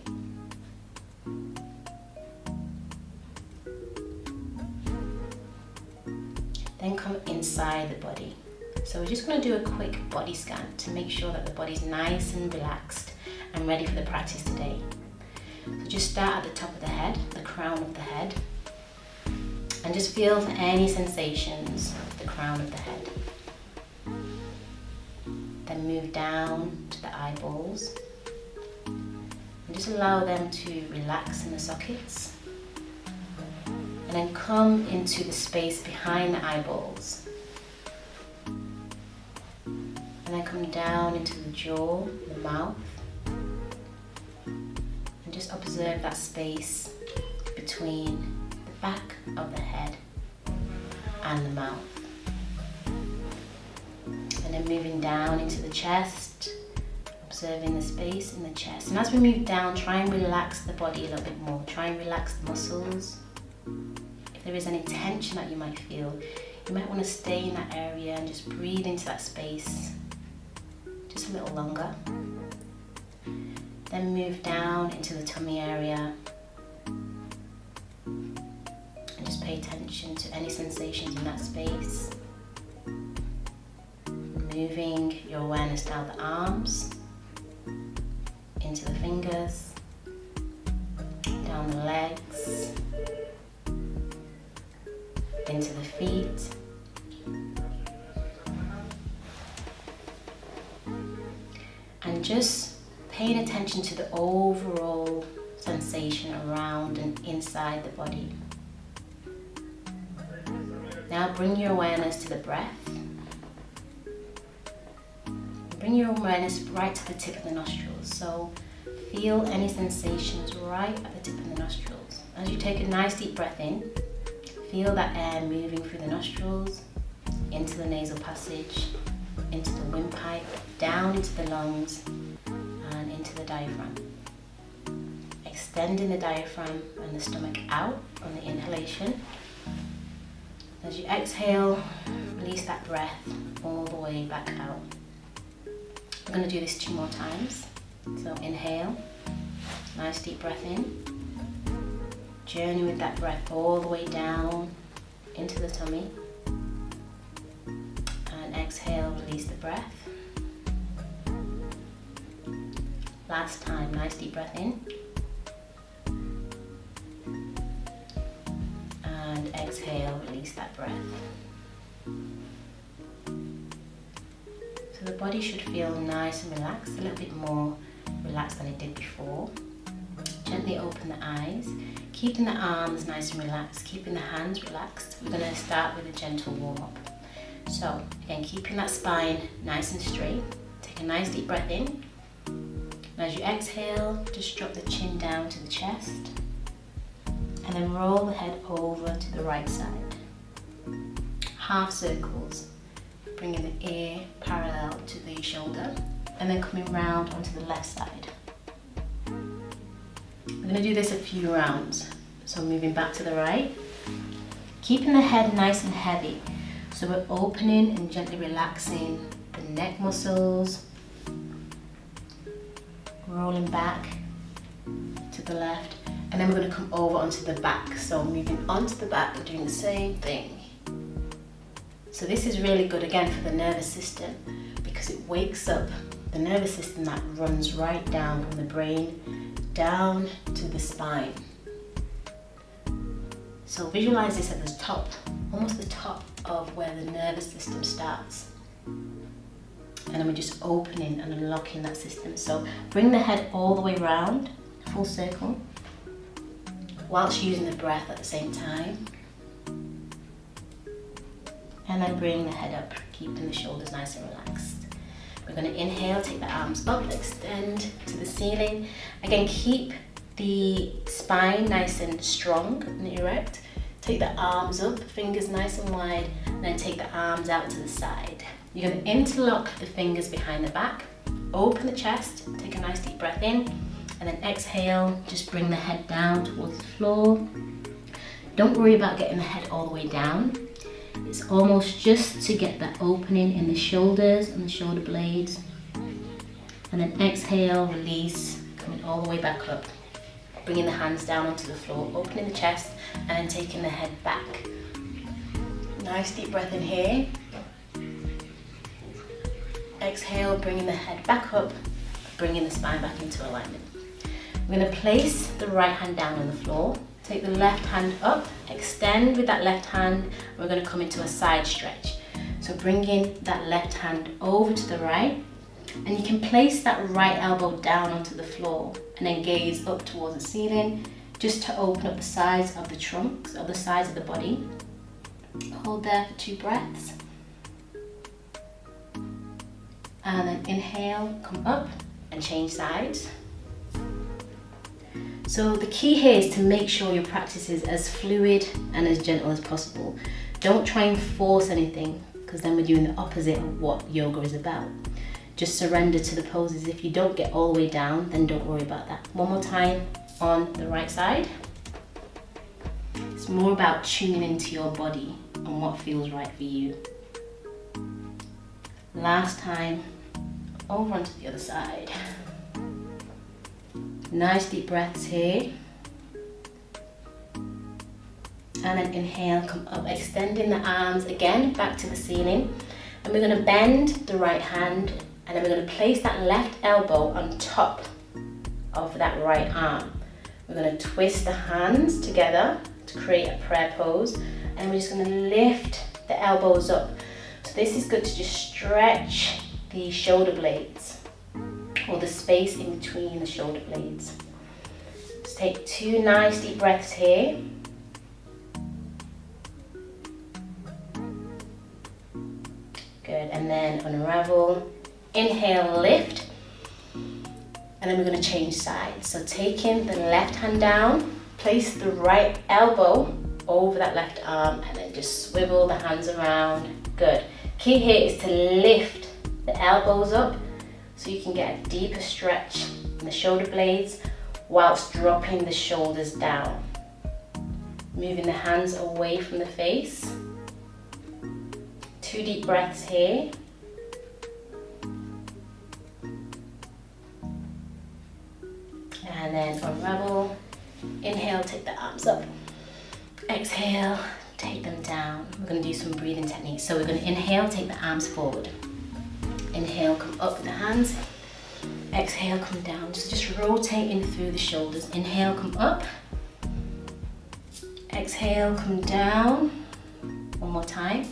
Then come inside the body. So we're just going to do a quick body scan to make sure that the body's nice and relaxed and ready for the practice today. So just start at the top of the head, the crown of the head, and just feel for any sensations of the crown of the head. Then move down to the eyeballs and just allow them to relax in the sockets. And then come into the space behind the eyeballs. And then come down into the jaw, the mouth. And just observe that space between the back of the head and the mouth. And then moving down into the chest, observing the space in the chest. And as we move down, try and relax the body a little bit more. Try and relax the muscles. If there is any tension that you might feel, you might want to stay in that area and just breathe into that space just a little longer. Then move down into the tummy area and just pay attention to any sensations in that space. Moving your awareness down the arms, into the fingers, down the legs, into the feet. And just paying attention to the overall sensation around and inside the body. Now bring your awareness to the breath. Bring your awareness right to the tip of the nostrils. So feel any sensations right at the tip of the nostrils. As you take a nice deep breath in, feel that air moving through the nostrils, into the nasal passage, into the windpipe, down into the lungs, and into the diaphragm. Extending the diaphragm and the stomach out on the inhalation. As you exhale, release that breath all the way back out. We're going to do this 2 more times. So inhale, nice deep breath in. Journey with that breath all the way down into the tummy. And exhale, release the breath. Last time, nice deep breath in. And exhale, release that breath. So the body should feel nice and relaxed, a little bit more relaxed than it did before. Gently open the eyes, keeping the arms nice and relaxed, keeping the hands relaxed. We're going to start with a gentle warm-up. So again, keeping that spine nice and straight. Take a nice deep breath in. And as you exhale, just drop the chin down to the chest. And then roll the head over to the right side. Half circles, bringing the ear parallel to the shoulder. And then coming round onto the left side. We're going to do this a few rounds. So moving back to the right. Keeping the head nice and heavy. So we're opening and gently relaxing the neck muscles. Rolling back to the left. And then we're going to come over onto the back. So moving onto the back and doing the same thing. So this is really good again for the nervous system because it wakes up the nervous system that runs right down from the brain down to the spine. So visualize this at the top, almost the top of where the nervous system starts. And then we're just opening and unlocking that system. So bring the head all the way around, full circle, whilst using the breath at the same time. And then bring the head up, keeping the shoulders nice and relaxed. We're going to inhale, take the arms up, extend to the ceiling. Again, keep the spine nice and strong and erect. Take the arms up, fingers nice and wide, and then take the arms out to the side. You're going to interlock the fingers behind the back, open the chest, take a nice deep breath in, and then exhale, just bring the head down towards the floor. Don't worry about getting the head all the way down. It's almost just to get that opening in the shoulders and the shoulder blades. And then exhale, release, coming all the way back up. Bringing the hands down onto the floor, opening the chest, and then taking the head back. Nice deep breath in here. Exhale, bringing the head back up, bringing the spine back into alignment. We're going to place the right hand down on the floor. Take the left hand up, extend with that left hand. We're going to come into a side stretch. So bringing that left hand over to the right, and you can place that right elbow down onto the floor and then gaze up towards the ceiling just to open up the sides of the trunks, or the sides of the body. Hold there for 2 breaths. And then inhale, come up and change sides. So the key here is to make sure your practice is as fluid and as gentle as possible. Don't try and force anything, because then we're doing the opposite of what yoga is about. Just surrender to the poses. If you don't get all the way down, then don't worry about that. One more time on the right side. It's more about tuning into your body and what feels right for you. Last time, over onto the other side. Nice deep breaths here. And then inhale, come up, extending the arms again back to the ceiling. And we're going to bend the right hand, and then we're going to place that left elbow on top of that right arm. We're going to twist the hands together to create a prayer pose, and we're just going to lift the elbows up. So this is good to just stretch the shoulder blades, or the space in between the shoulder blades. Just take 2 nice deep breaths here. Good, and then unravel. Inhale, lift. And then we're going to change sides. So taking the left hand down, place the right elbow over that left arm, and then just swivel the hands around. Good. Key here is to lift the elbows up so you can get a deeper stretch in the shoulder blades whilst dropping the shoulders down. Moving the hands away from the face. 2 deep breaths here. And then unravel. Inhale, take the arms up. Exhale, take them down. We're going to do some breathing techniques. So we're going to inhale, take the arms forward. Inhale, come up with the hands. Exhale, come down. So just rotating through the shoulders. Inhale, come up. Exhale, come down. One more time.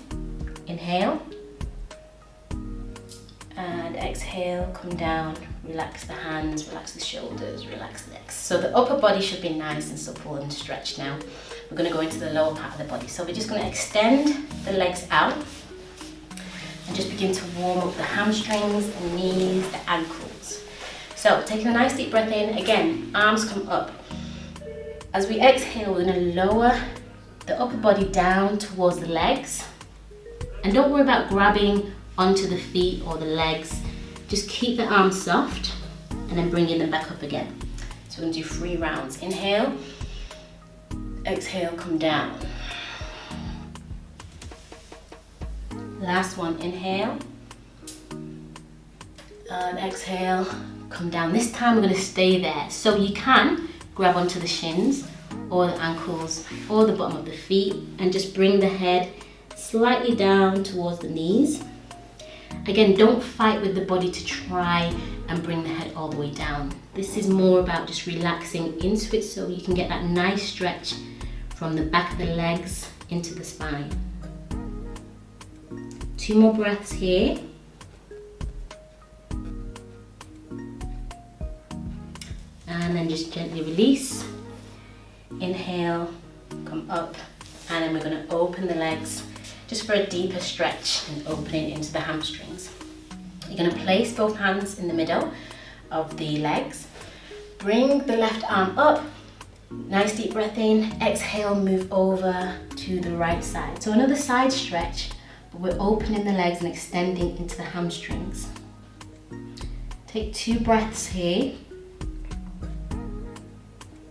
Inhale. And exhale, come down. Relax the hands, relax the shoulders, relax the legs. So the upper body should be nice and supple and stretched now. We're going to go into the lower part of the body. So we're just going to extend the legs out and just begin to warm up the hamstrings, the knees, the ankles. So taking a nice deep breath in, again, arms come up. As we exhale, we're going to lower the upper body down towards the legs. And don't worry about grabbing onto the feet or the legs. Just keep the arms soft and then bringing them back up again. So we're going to do 3 rounds. Inhale, exhale, come down. Last one, inhale, and exhale, come down. This time we're going to stay there. So you can grab onto the shins or the ankles or the bottom of the feet and just bring the head slightly down towards the knees. Again, don't fight with the body to try and bring the head all the way down. This is more about just relaxing into it so you can get that nice stretch from the back of the legs into the spine. 2 more breaths here. And then just gently release. Inhale, come up, and then we're going to open the legs just for a deeper stretch and opening into the hamstrings. You're going to place both hands in the middle of the legs. Bring the left arm up. Nice deep breath in. Exhale, move over to the right side. So another side stretch, but we're opening the legs and extending into the hamstrings. Take 2 breaths here.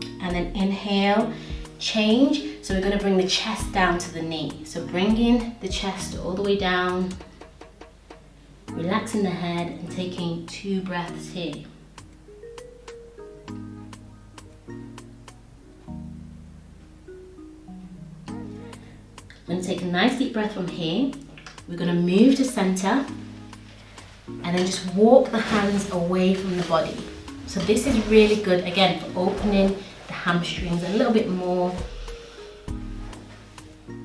And then inhale, change. So we're going to bring the chest down to the knee. So bringing the chest all the way down, relaxing the head and taking 2 breaths here. I'm going to take a nice deep breath from here. We're going to move to center and then just walk the hands away from the body. So this is really good, again, for opening the hamstrings a little bit more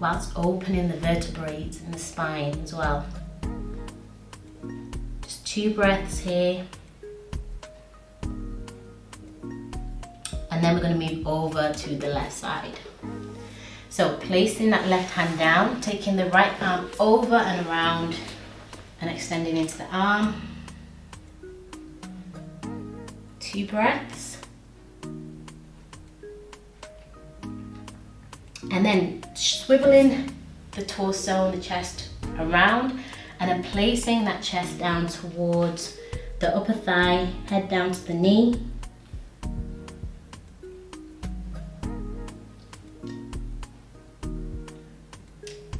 whilst opening the vertebrae and the spine as well. Just 2 breaths here. And then we're going to move over to the left side. So placing that left hand down, taking the right arm over and around and extending into the arm. 2 breaths. And then swiveling the torso and the chest around and then placing that chest down towards the upper thigh, head down to the knee.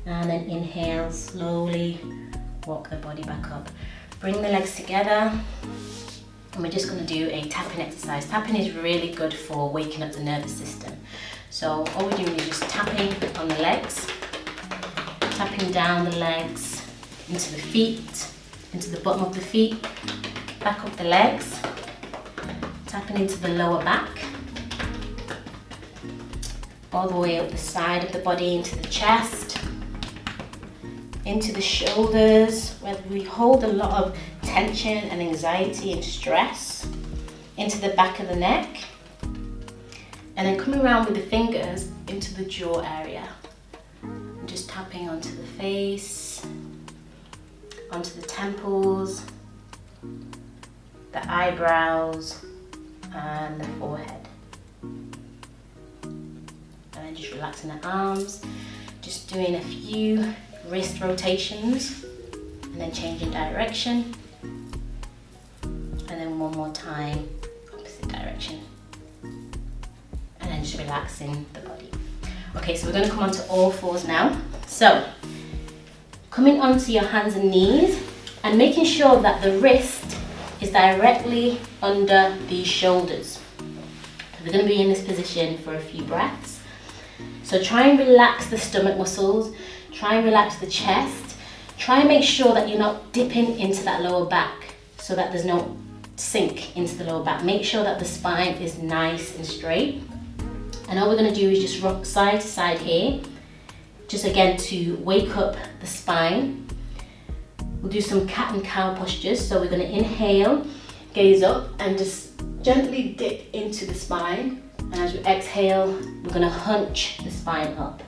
And then inhale, slowly walk the body back up. Bring the legs together. And we're just going to do a tapping exercise. Tapping is really good for waking up the nervous system. So all we're doing is just tapping on the legs, tapping down the legs, into the feet, into the bottom of the feet, back up the legs, tapping into the lower back, all the way up the side of the body into the chest, into the shoulders, where we hold a lot of tension and anxiety and stress, into the back of the neck, and then coming around with the fingers into the jaw area. And just tapping onto the face, onto the temples, the eyebrows, and the forehead. And then just relaxing the arms, just doing a few wrist rotations, and then changing direction. And then one more time, opposite direction. And then just relaxing the body. Okay, so we're going to come onto all fours now. So, coming onto your hands and knees and making sure that the wrist is directly under the shoulders. We're going to be in this position for a few breaths. So try and relax the stomach muscles, try and relax the chest, try and make sure that you're not dipping into that lower back so that there's no sink into the lower back. Make sure that the spine is nice and straight. And all we're going to do is just rock side to side here, just again to wake up the spine. We'll do some cat and cow postures. So we're going to inhale, gaze up and just gently dip into the spine. And as we exhale, we're going to hunch the spine up.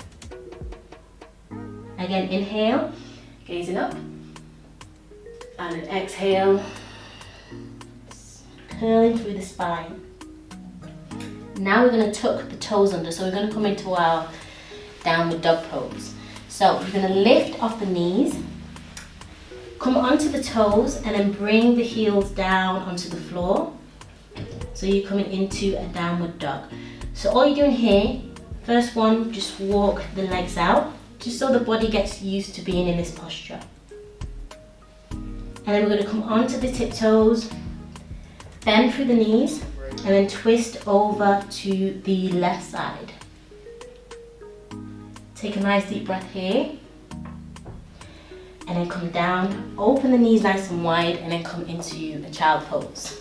Again, inhale, gazing up. And then exhale, curling through the spine. Now we're going to tuck the toes under. So we're going to come into our downward dog pose. So we're going to lift off the knees, come onto the toes and then bring the heels down onto the floor. So you're coming into a downward dog. So all you're doing here, first one, just walk the legs out, just so the body gets used to being in this posture. And then we're going to come onto the tiptoes, bend through the knees, and then twist over to the left side. Take a nice deep breath here. And then come down, open the knees nice and wide, and then come into a child pose.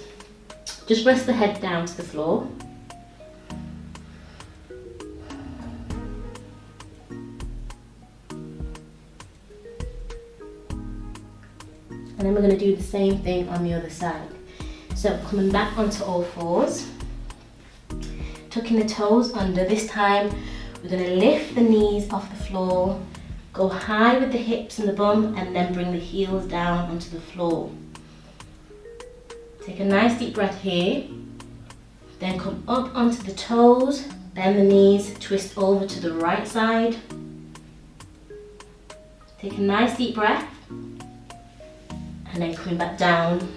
Just rest the head down to the floor. And then we're going to do the same thing on the other side. So coming back onto all fours, tucking the toes under. This time we're going to lift the knees off the floor, go high with the hips and the bum, and then bring the heels down onto the floor. Take a nice deep breath here, then come up onto the toes, bend the knees, twist over to the right side. Take a nice deep breath, and then coming back down,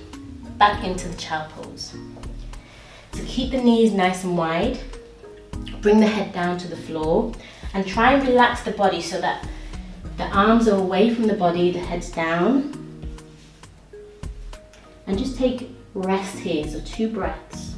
back into the child pose. So keep the knees nice and wide, bring the head down to the floor, and try and relax the body so that the arms are away from the body, the head's down. And just take rest here, so 2 breaths.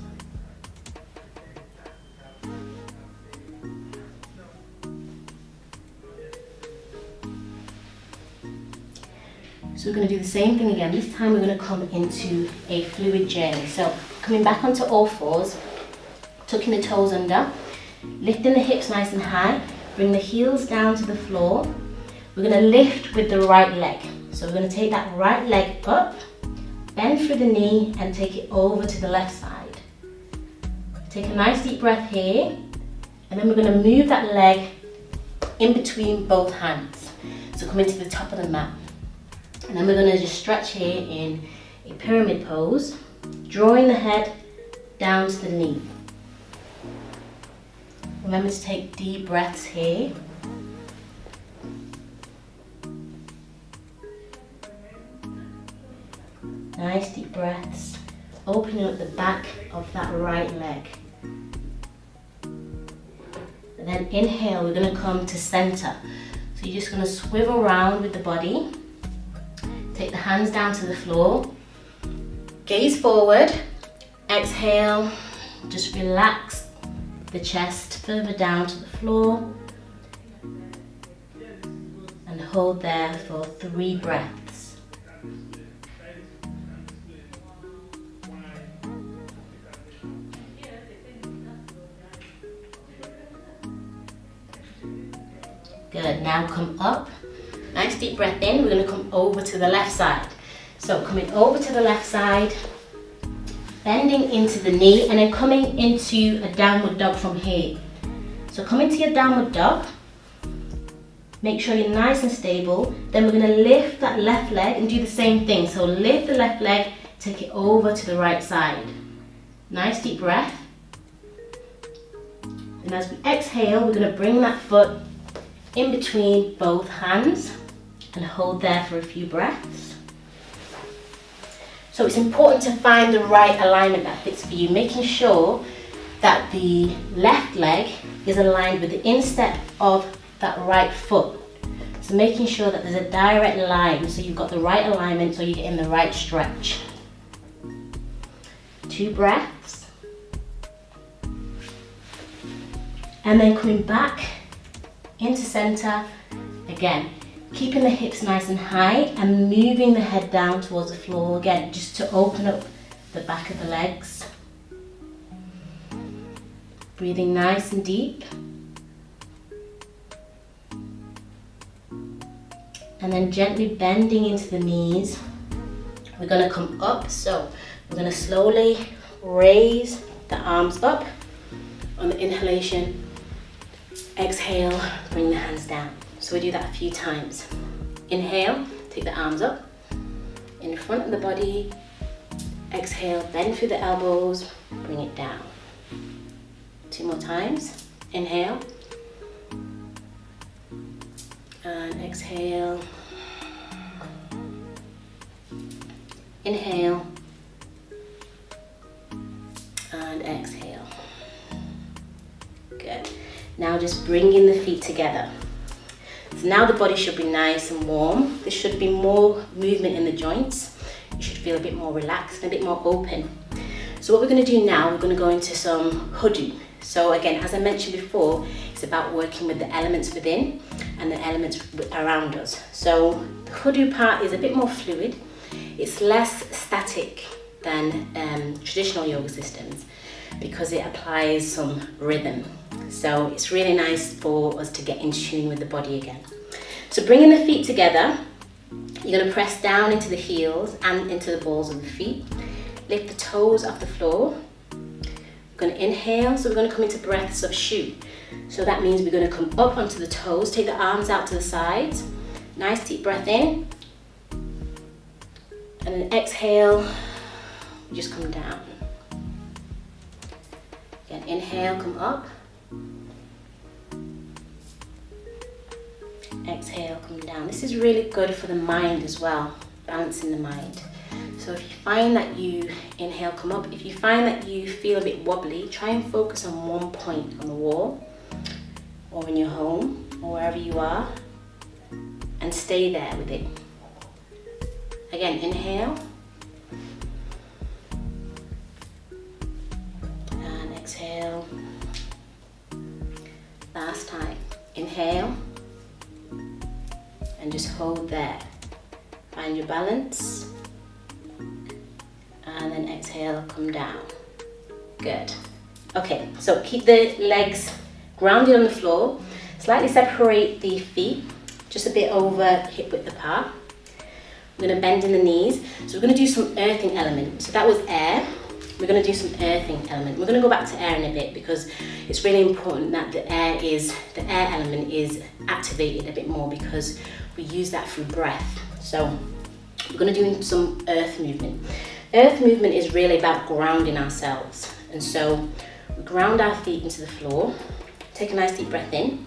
So we're going to do the same thing again. This time we're going to come into a fluid journey. So coming back onto all fours, tucking the toes under, lifting the hips nice and high, bring the heels down to the floor. We're going to lift with the right leg. So we're going to take that right leg up, bend through the knee and take it over to the left side. Take a nice deep breath here, and then we're going to move that leg in between both hands. So come into the top of the mat. And then we're going to just stretch here in a pyramid pose, drawing the head down to the knee. Remember to take deep breaths here. Nice deep breaths, opening up the back of that right leg. And then inhale, we're going to come to center. So you're just going to swivel around with the body. Take the hands down to the floor. Gaze forward. Exhale. Just relax the chest further down to the floor. And hold there for 3 breaths. Good, now come up. Nice deep breath in. We're going to come over to the left side. So coming over to the left side, bending into the knee, and then coming into a downward dog from here. So come into your downward dog. Make sure you're nice and stable. Then we're going to lift that left leg and do the same thing. So lift the left leg, take it over to the right side. Nice deep breath. And as we exhale, we're going to bring that foot in between both hands and hold there for a few breaths. So it's important to find the right alignment that fits for you, making sure that the left leg is aligned with the instep of that right foot. So making sure that there's a direct line, so you've got the right alignment, so you're getting the right stretch. 2 breaths. And then coming back into center again, keeping the hips nice and high and moving the head down towards the floor again, just to open up the back of the legs. Breathing nice and deep. And then gently bending into the knees. We're going to come up, so we're going to slowly raise the arms up on the inhalation. Exhale, bring the hands down. So we do that a few times. Inhale, take the arms up in front of the body. Exhale, bend through the elbows, bring it down. 2 more times. Inhale. And exhale. Inhale. And exhale. Good. Now just bringing the feet together. So now the body should be nice and warm. There should be more movement in the joints. You should feel a bit more relaxed and a bit more open. So what we're going to do now, we're going to go into some hoodoo. So again, as I mentioned before, it's about working with the elements within and the elements around us. So the hoodoo part is a bit more fluid. It's less static than traditional yoga systems because it applies some rhythm. So it's really nice for us to get in tune with the body again. So bringing the feet together, you're going to press down into the heels and into the balls of the feet. Lift the toes off the floor. We're going to inhale, so we're going to come into breaths of shu. So that means we're going to come up onto the toes, take the arms out to the sides. Nice deep breath in. And then exhale, just come down. Again, inhale, come up. Exhale, come down. This is really good for the mind as well, balancing the mind. So if you find that you inhale, come up. If you find that you feel a bit wobbly, try and focus on one point on the wall or in your home or wherever you are and stay there with it. Again, inhale. And exhale. Last time. Inhale. And just hold there. Find your balance. And then exhale, come down. Good. Okay, so keep the legs grounded on the floor. Slightly separate the feet, just a bit over hip width apart. We're going to bend in the knees. So we're going to do some earthing element. So that was air. We're going to do some earthing element. We're going to go back to air in a bit because it's really important that the air element is activated a bit more because we use that through breath. So we're going to do some earth movement. Earth movement is really about grounding ourselves. And so we ground our feet into the floor. Take a nice deep breath in.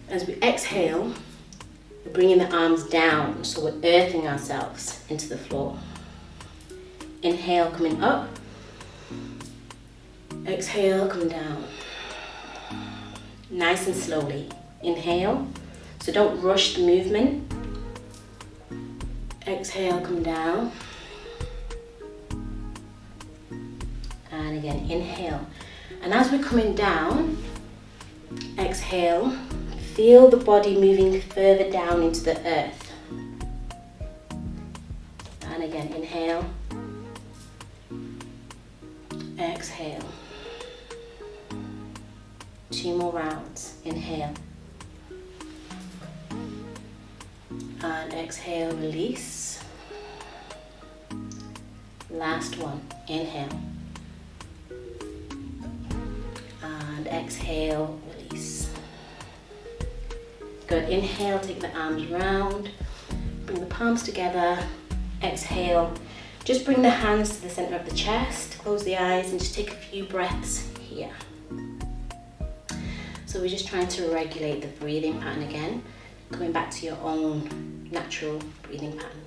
As we exhale, we're bringing the arms down. So we're earthing ourselves into the floor. Inhale, coming up. Exhale, come down. Nice and slowly. Inhale. So don't rush the movement. Exhale, come down. And again, inhale. And as we're coming down, exhale, feel the body moving further down into the earth. And again, inhale. Exhale. 2 more rounds. Inhale. And exhale, release. Last one. Inhale. And exhale, release. Good. Inhale, take the arms round. Bring the palms together. Exhale. Just bring the hands to the center of the chest. Close the eyes and just take a few breaths here. So we're just trying to regulate the breathing pattern again. Coming back to your own natural breathing pattern.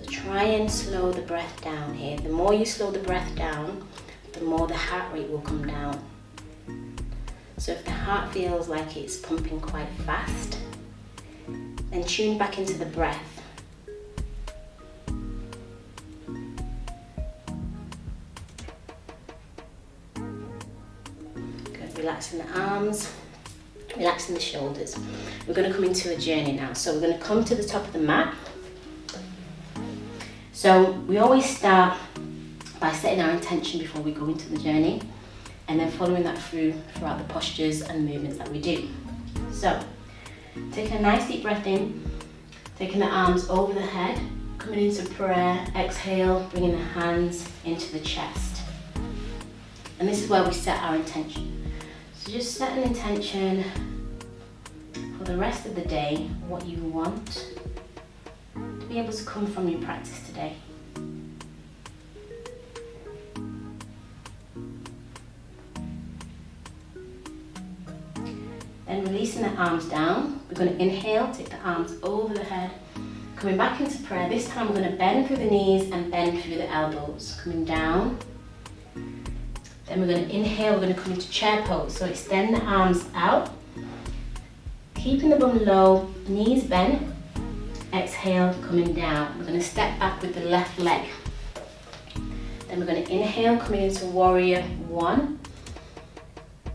Try and slow the breath down here. The more you slow the breath down, the more the heart rate will come down. So if the heart feels like it's pumping quite fast, then tune back into the breath. Good, relaxing the arms, relaxing the shoulders. We're going to come into a journey now. So we're going to come to the top of the mat. So we always start by setting our intention before we go into the journey, and then following that throughout the postures and movements that we do. So, taking a nice deep breath in, taking the arms over the head, coming into prayer, exhale, bringing the hands into the chest. And this is where we set our intention. So just set an intention for the rest of the day, what you want to be able to come from your practice today. Then releasing the arms down, we're going to inhale, take the arms over the head, coming back into prayer. This time we're going to bend through the knees and bend through the elbows, coming down. Then we're going to inhale, we're going to come into chair pose. So extend the arms out, keeping the bum low, knees bent. Exhale, coming down. We're going to step back with the left leg. Then we're going to inhale, coming into warrior one.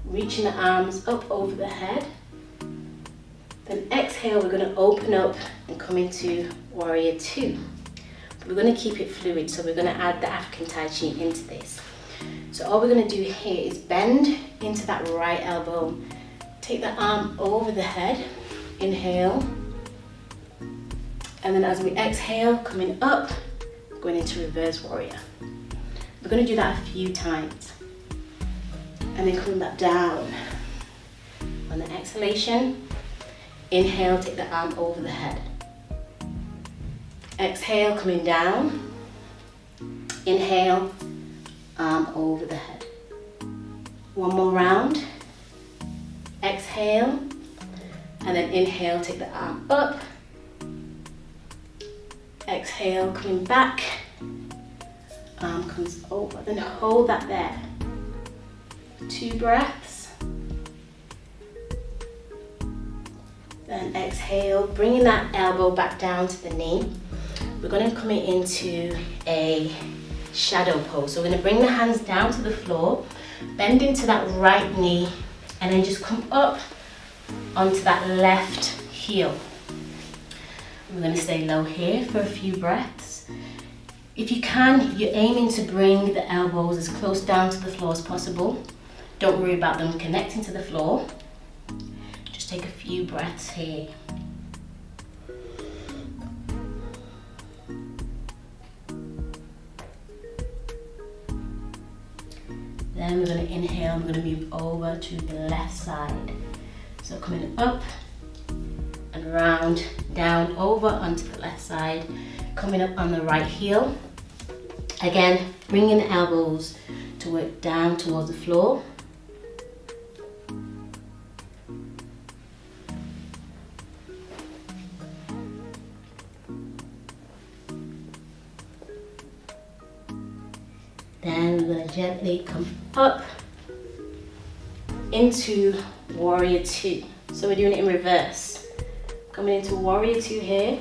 Reaching the arms up over the head. Then exhale, we're going to open up and come into warrior two. But we're going to keep it fluid, so we're going to add the African Tai Chi into this. So all we're going to do here is bend into that right elbow. Take the arm over the head. Inhale. And then as we exhale, coming up, going into reverse warrior. We're going to do that a few times. And then coming back down. On the exhalation, inhale, take the arm over the head. Exhale, coming down. Inhale, arm over the head. One more round. Exhale, and then inhale, take the arm up. Exhale, coming back. Arm comes over, then hold that there. 2 breaths. Then exhale, bringing that elbow back down to the knee. We're going to come into a shadow pose. So we're going to bring the hands down to the floor, bend into that right knee, and then just come up onto that left heel. We're going to stay low here for a few breaths. If you can, you're aiming to bring the elbows as close down to the floor as possible. Don't worry about them connecting to the floor. Just take a few breaths here. Then we're going to inhale, we're going to move over to the left side. So coming up and round, down, over onto the left side, coming up on the right heel. Again, bringing the elbows to work down towards the floor. Then we're going to gently come up into warrior two. So we're doing it in reverse. Coming into warrior two here.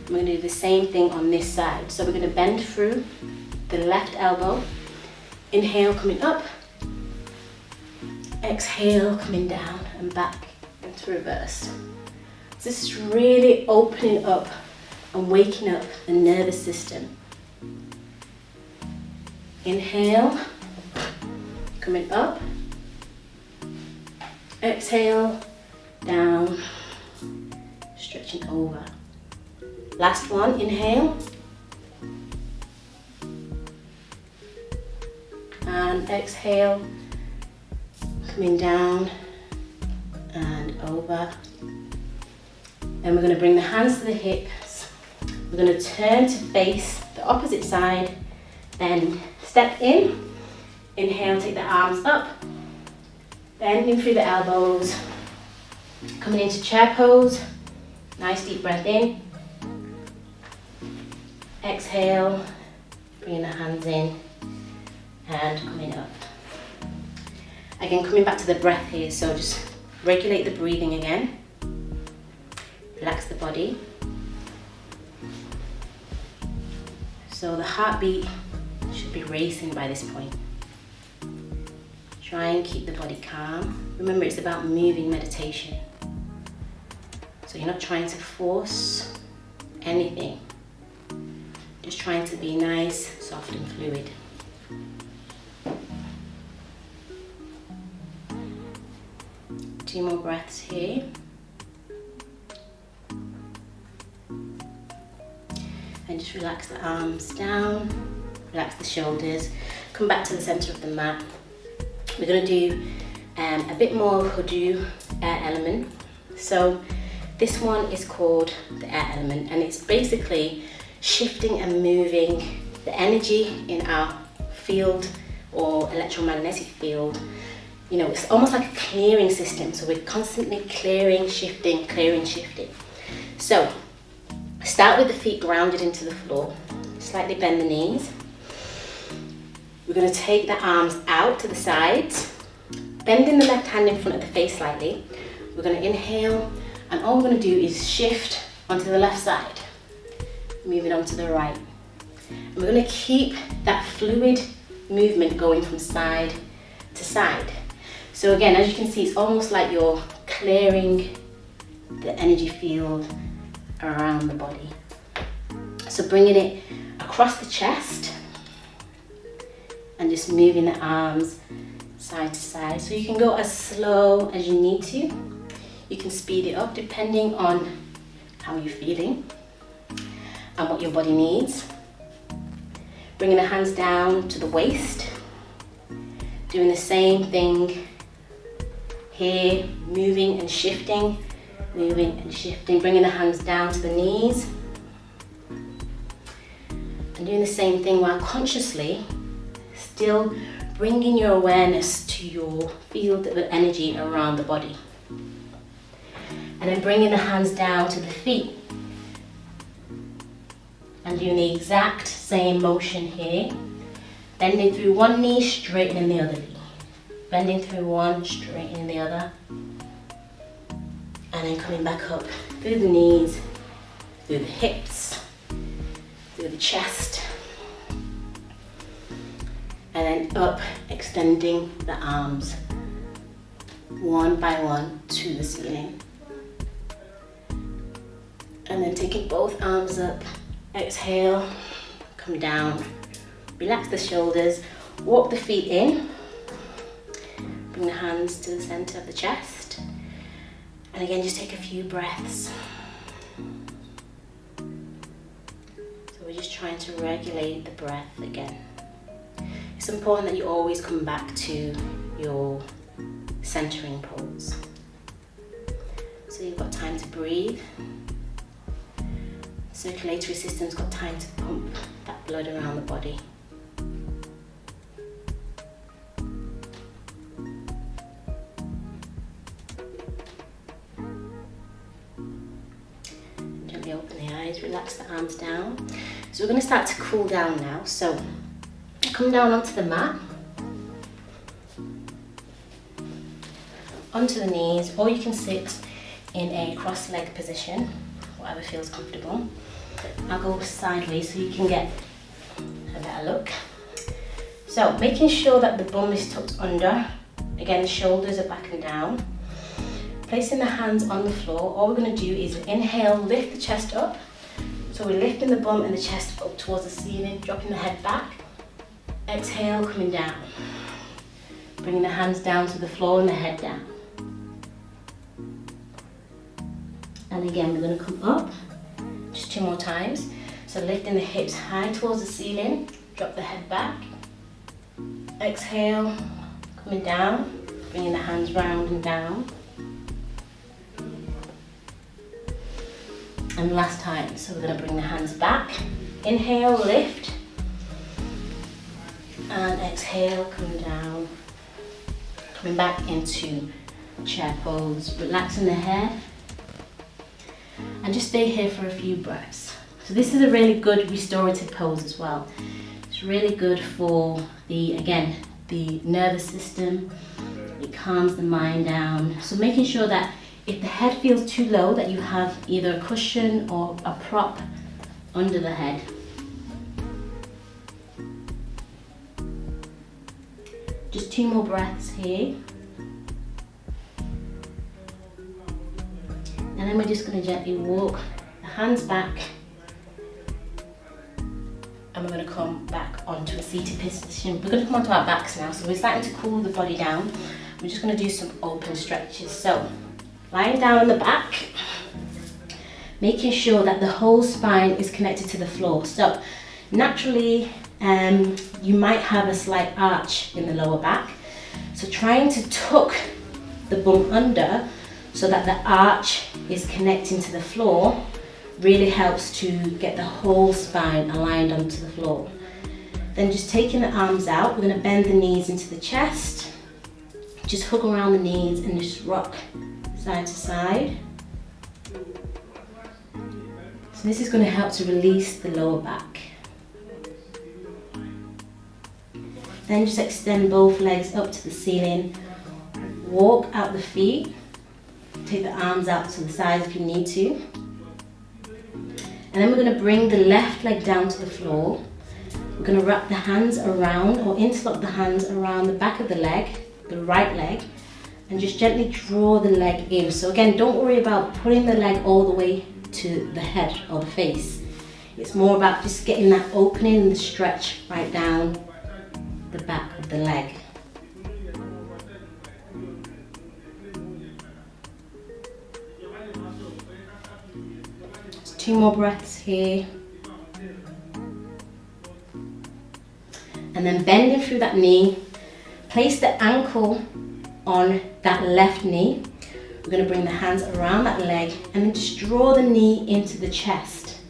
We're going to do the same thing on this side. So we're going to bend through the left elbow. Inhale, coming up. Exhale, coming down and back into reverse. So this is really opening up and waking up the nervous system. Inhale, coming up. Exhale, down, stretching over. Last one, inhale. And exhale, coming down and over. Then we're going to bring the hands to the hips. We're going to turn to face the opposite side. Then step in. Inhale, take the arms up. Bending through the elbows. Coming into chair pose. Nice deep breath in. Exhale, bringing the hands in and coming up. Again, coming back to the breath here, so just regulate the breathing again. Relax the body. So the heartbeat should be racing by this point. Try and keep the body calm. Remember, it's about moving meditation. So you're not trying to force anything. Just trying to be nice, soft and fluid. Two more breaths here. And just relax the arms down, relax the shoulders, come back to the center of the mat. We're going to do a bit more Hoodoo air element. So this one is called the air element, and it's basically shifting and moving the energy in our field or electromagnetic field. You know, it's almost like a clearing system. So we're constantly clearing, shifting, clearing, shifting. So start with the feet grounded into the floor. Slightly bend the knees. We're going to take the arms out to the sides, bending the left hand in front of the face slightly. We're going to inhale, and all we're going to do is shift onto the left side, moving on to the right. And we're going to keep that fluid movement going from side to side. So again, as you can see, it's almost like you're clearing the energy field around the body. So bringing it across the chest and just moving the arms side to side. So you can go as slow as you need to. You can speed it up depending on how you're feeling and what your body needs. Bringing the hands down to the waist. Doing the same thing here, moving and shifting, moving and shifting. Bringing the hands down to the knees. And doing the same thing while consciously still bringing your awareness to your field of energy around the body. And then bringing the hands down to the feet. And doing the exact same motion here. Bending through one knee, straightening the other knee. Bending through one, straightening the other. And then coming back up through the knees, through the hips, through the chest. And then up, extending the arms one by one to the ceiling. And then taking both arms up, exhale, come down, relax the shoulders, walk the feet in, bring the hands to the center of the chest, and again just take a few breaths. So we're just trying to regulate the breath again. It's important that you always come back to your centering pose. So you've got time to breathe. Circulatory system's got time to pump that blood around the body. Gently open the eyes, relax the arms down. So we're going to start to cool down now. So come down onto the mat, onto the knees, or you can sit in a cross-legged position, whatever feels comfortable. I'll go sideways so you can get a better look. So making sure that the bum is tucked under. Again, the shoulders are back and down. Placing the hands on the floor. All we're going to do is inhale, lift the chest up. So we're lifting the bum and the chest up towards the ceiling, dropping the head back. Exhale, coming down. Bringing the hands down to the floor and the head down. And again, we're going to come up. Just two more times. So lifting the hips high towards the ceiling, drop the head back. Exhale, coming down, bringing the hands round and down. And last time, so we're going to bring the hands back. Inhale, lift. And exhale, come down. Coming back into chair pose, relaxing the head. And just stay here for a few breaths. So this is a really good restorative pose as well. It's really good for the, again, the nervous system, it calms the mind down. So making sure that if the head feels too low, that you have either a cushion or a prop under the head. Just 2 more breaths here. And then we're just going to gently walk the hands back, and we're going to come back onto a seated position. We're going to come onto our backs now, so we're starting to cool the body down. We're just going to do some open stretches. So lying down on the back, making sure that the whole spine is connected to the floor. So naturally you might have a slight arch in the lower back, so trying to tuck the bum under so that the arch is connecting to the floor really helps to get the whole spine aligned onto the floor. Then just taking the arms out, we're going to bend the knees into the chest, just hug around the knees and just rock side to side. So this is going to help to release the lower back. Then just extend both legs up to the ceiling, walk out the feet, take the arms out to the sides if you need to. And then we're going to bring the left leg down to the floor. We're going to wrap the hands around or interlock the hands around the back of the leg, the right leg, and just gently draw the leg in. So again, don't worry about pulling the leg all the way to the head or the face. It's more about just getting that opening and the stretch right down the back of the leg. Just 2 more breaths here. And then bending through that knee, place the ankle on that left knee. We're going to bring the hands around that leg and then just draw the knee into the chest.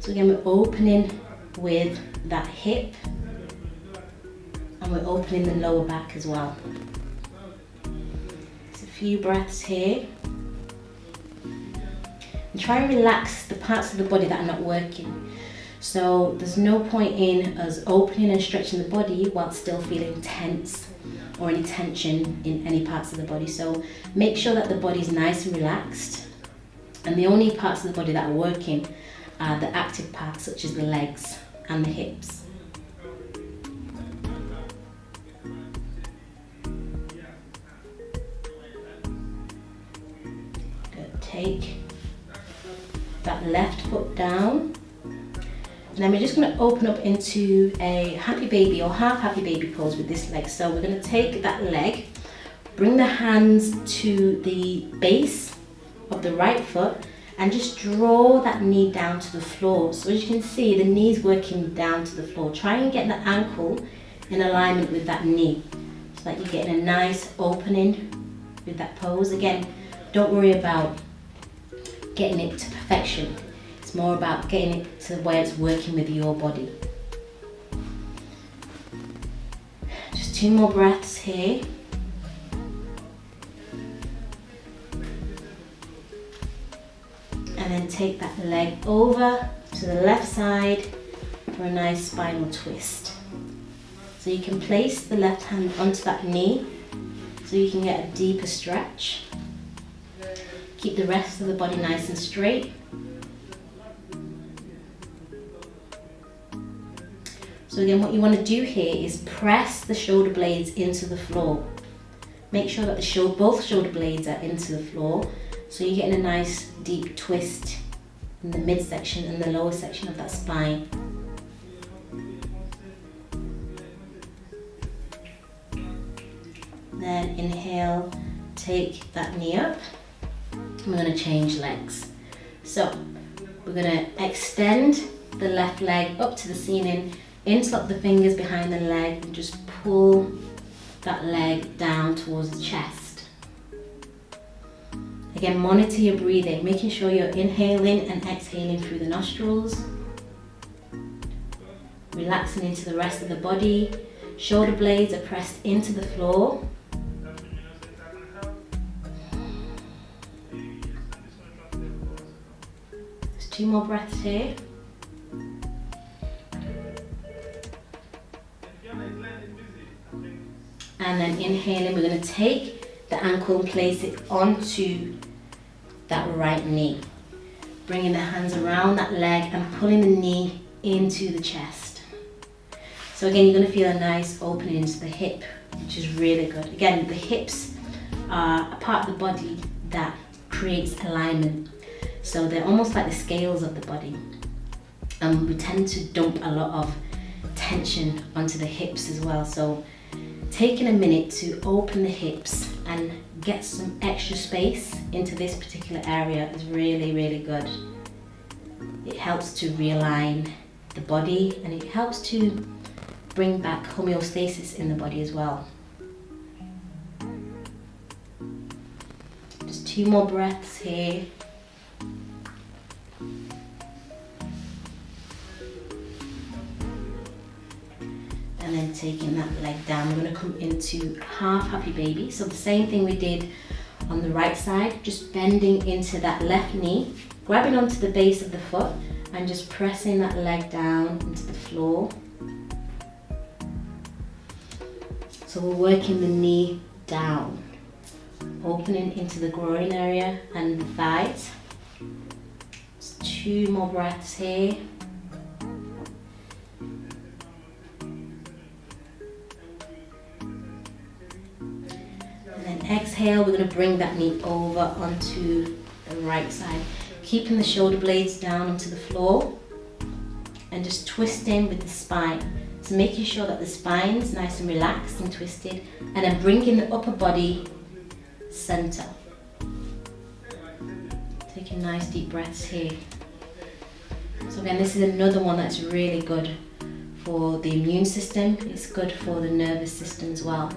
So again, we're opening with that hip and we're opening the lower back as well. Just a few breaths here. And try and relax the parts of the body that are not working. So there's no point in us opening and stretching the body while still feeling tense or any tension in any parts of the body. So make sure that the body is nice and relaxed, and the only parts of the body that are working are the active parts such as the legs and the hips. Good. Take that left foot down. And then we're just going to open up into a happy baby or half happy baby pose with this leg. So we're going to take that leg, bring the hands to the base of the right foot and just draw that knee down to the floor. So as you can see, the knee's working down to the floor. Try and get the ankle in alignment with that knee so that you're getting a nice opening with that pose. Again, don't worry about getting it to perfection. It's more about getting it to where it's working with your body. Just 2 more breaths here. And then take that leg over to the left side for a nice spinal twist. So you can place the left hand onto that knee so you can get a deeper stretch. Keep the rest of the body nice and straight. So again, what you want to do here is press the shoulder blades into the floor. Make sure that both shoulder blades are into the floor, so you're getting a nice deep twist in the midsection and the lower section of that spine. Then inhale, take that knee up. We're going to change legs. So we're going to extend the left leg up to the ceiling, interlock the fingers behind the leg and just pull that leg down towards the chest. Again, monitor your breathing, making sure you're inhaling and exhaling through the nostrils. Relaxing into the rest of the body. Shoulder blades are pressed into the floor. Just 2 more breaths here. And then inhaling, we're going to take the ankle and place it onto that right knee. Bringing the hands around that leg and pulling the knee into the chest. So again, you're going to feel a nice opening into the hip, which is really good. Again, the hips are a part of the body that creates alignment. So they're almost like the scales of the body. And we tend to dump a lot of tension onto the hips as well. So taking a minute to open the hips and get some extra space into this particular area is really, really good. It helps to realign the body and it helps to bring back homeostasis in the body as well. Just 2 more breaths here. And then taking that leg down, we're going to come into half happy baby. So the same thing we did on the right side, just bending into that left knee, grabbing onto the base of the foot and just pressing that leg down into the floor. So we're working the knee down, opening into the groin area and the thighs. Just 2 more breaths here. Exhale, we're going to bring that knee over onto the right side, keeping the shoulder blades down onto the floor and just twisting with the spine. So making sure that the spine's nice and relaxed and twisted, and then bringing the upper body center. Taking nice deep breaths here. So again, this is another one that's really good for the immune system. It's good for the nervous system as well.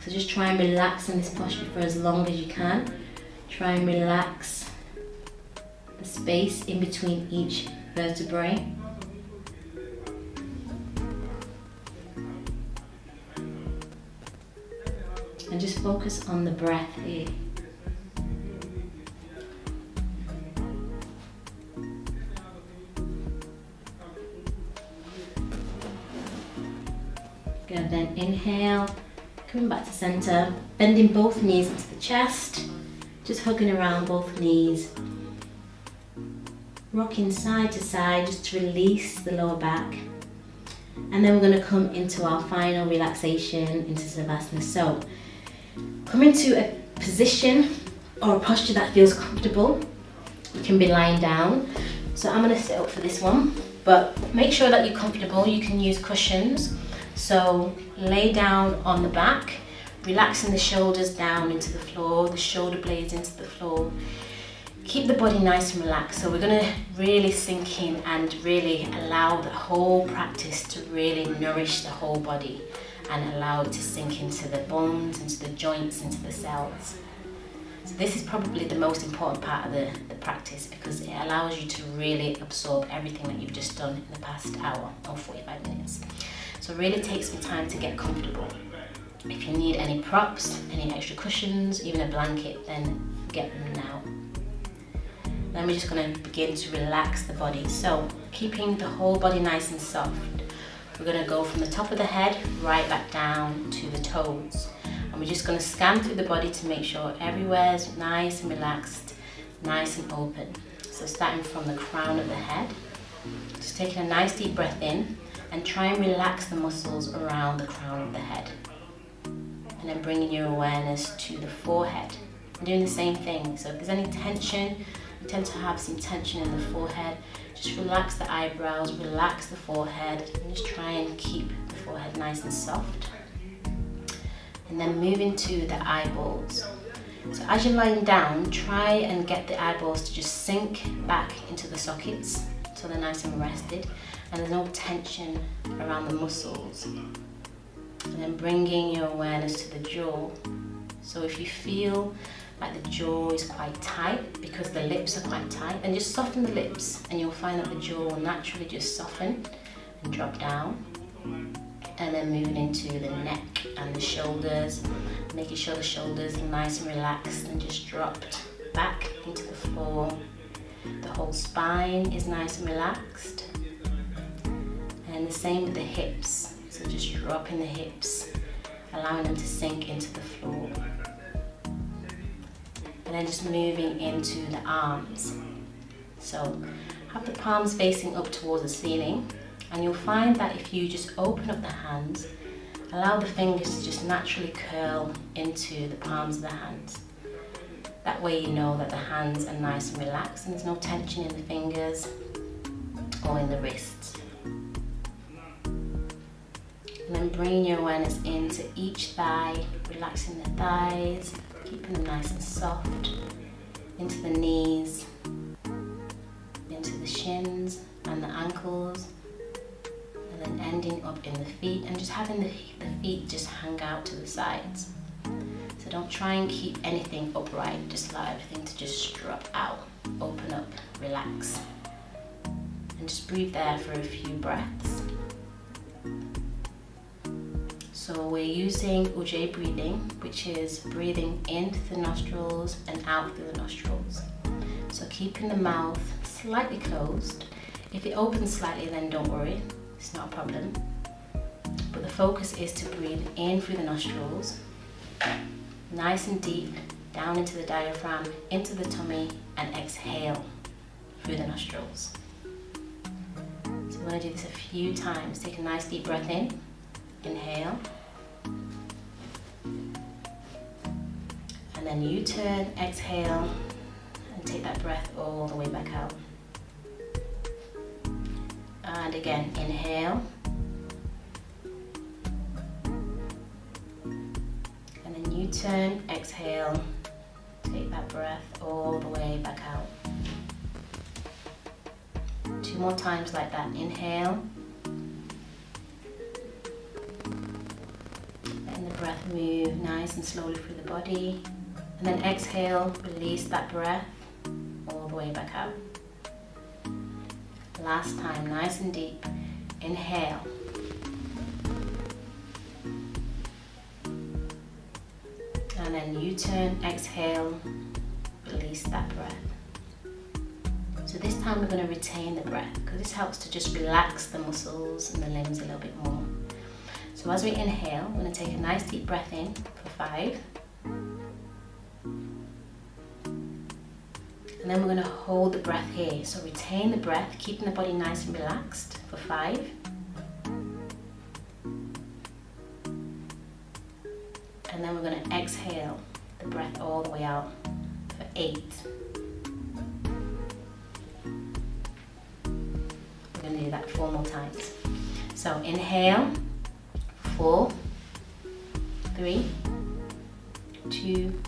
So just try and relax in this posture for as long as you can. Try and relax the space in between each vertebrae. And just focus on the breath here. Good, then inhale. Coming back to center, bending both knees into the chest, just hugging around both knees, rocking side to side just to release the lower back. And then we're going to come into our final relaxation into Savasana. So come into a position or a posture that feels comfortable. You can be lying down. So I'm going to sit up for this one, but make sure that you're comfortable. You can use cushions. So lay down on the back, relaxing the shoulders down into the floor, the shoulder blades into the floor. Keep the body nice and relaxed. So we're going to really sink in and really allow the whole practice to really nourish the whole body and allow it to sink into the bones, into the joints, into the cells. So this is probably the most important part of the practice because it allows you to really absorb everything that you've just done in the past hour or 45 minutes. So really take some time to get comfortable. If you need any props, any extra cushions, even a blanket, then get them now. Then we're just going to begin to relax the body. So keeping the whole body nice and soft. We're going to go from the top of the head right back down to the toes. And we're just going to scan through the body to make sure everywhere's nice and relaxed, nice and open. So starting from the crown of the head, just taking a nice deep breath in and try and relax the muscles around the crown of the head. And then bringing your awareness to the forehead. And doing the same thing. So if there's any tension, you tend to have some tension in the forehead, just relax the eyebrows, relax the forehead, and just try and keep the forehead nice and soft. And then move into the eyeballs. So as you're lying down, try and get the eyeballs to just sink back into the sockets so they're nice and rested and there's no tension around the muscles. And then bringing your awareness to the jaw. So if you feel like the jaw is quite tight because the lips are quite tight, then just soften the lips and you'll find that the jaw will naturally just soften and drop down. And then moving into the neck and the shoulders, making sure the shoulders are nice and relaxed and just dropped back into the floor. The whole spine is nice and relaxed. And the same with the hips. So just dropping the hips, allowing them to sink into the floor. And then just moving into the arms. So have the palms facing up towards the ceiling, and you'll find that if you just open up the hands, allow the fingers to just naturally curl into the palms of the hands. That way you know that the hands are nice and relaxed and there's no tension in the fingers or in the wrists. And then bring your awareness into each thigh, relaxing the thighs, keeping them nice and soft, into the knees, into the shins and the ankles, and then ending up in the feet, and just having the feet just hang out to the sides. So don't try and keep anything upright, just allow everything to just drop out, open up, relax. And just breathe there for a few breaths. So we're using Ujjayi breathing, which is breathing in through the nostrils and out through the nostrils. So keeping the mouth slightly closed. If it opens slightly, then don't worry, it's not a problem. But the focus is to breathe in through the nostrils, nice and deep, down into the diaphragm, into the tummy, and exhale through the nostrils. So we're going to do this a few times. Take a nice deep breath in, inhale. And then U-turn, exhale, and take that breath all the way back out. And again, inhale. And then U-turn, exhale, take that breath all the way back out. 2 more times like that. Inhale. Letting the breath move nice and slowly through the body. And then exhale, release that breath all the way back out. Last time, nice and deep. Inhale. And then U-turn, exhale, release that breath. So this time we're going to retain the breath, because this helps to just relax the muscles and the limbs a little bit more. So as we inhale, we're going to take a nice deep breath in for 5. And then we're going to hold the breath here. So retain the breath, keeping the body nice and relaxed for 5. And then we're going to exhale the breath all the way out for 8. We're going to do that 4 more times. So inhale, 4, 3, 2,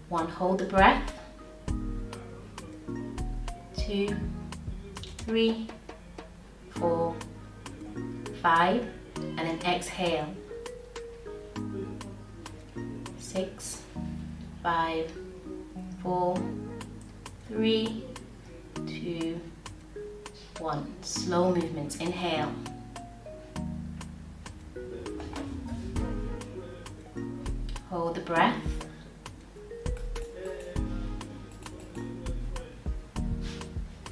1. Hold the breath. 2, 3, 4, 5, and then exhale. 6, 5, 4, 3, 2, 1. Slow movements. Inhale. Hold the breath.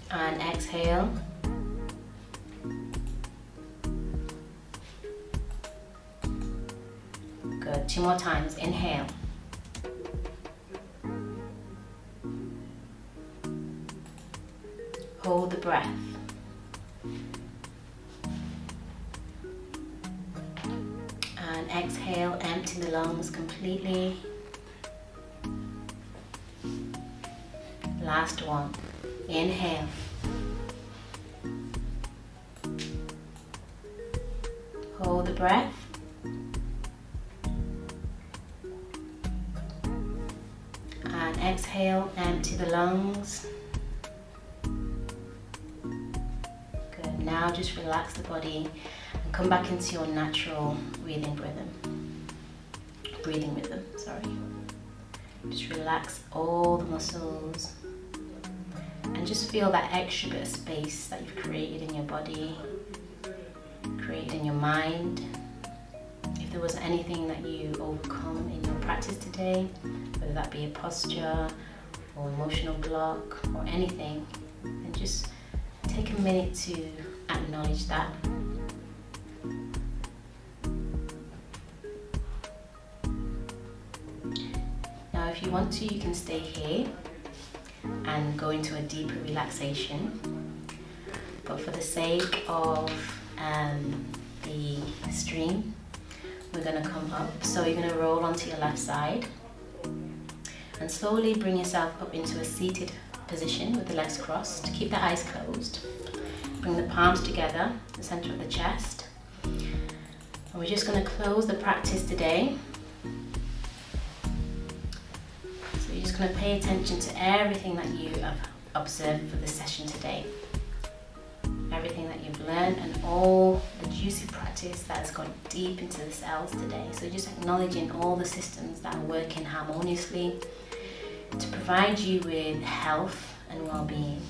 And exhale. Good. 2 more times. Inhale. Hold the breath. And exhale, empty the lungs completely. Last one. Inhale. Hold the breath. And exhale, empty the lungs. Good. Now just relax the body and come back into your natural breathing rhythm. Just relax all the muscles. And just feel that extra bit of space that you've created in your body, created in your mind. If there was anything that you overcome in your practice today, whether that be a posture or emotional block or anything, then just take a minute to acknowledge that. Now if you want to, you can stay here and go into a deeper relaxation. But for the sake of the stream, we're going to come up. So you're going to roll onto your left side and slowly bring yourself up into a seated position with the legs crossed. Keep the eyes closed. Bring the palms together, the center of the chest. And we're just going to close the practice today. So you're just going to pay attention to everything that you have observed for this session today. Everything that you've learned and all the juicy practice that has gone deep into the cells today. So just acknowledging all the systems that are working harmoniously to provide you with health and well-being.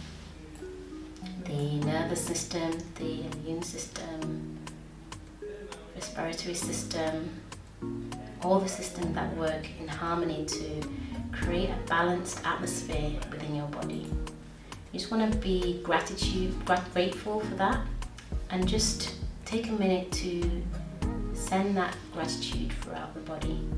The nervous system, the immune system, respiratory system, all the systems that work in harmony to create a balanced atmosphere within your body. You just want to be grateful for that, and just take a minute to send that gratitude throughout the body.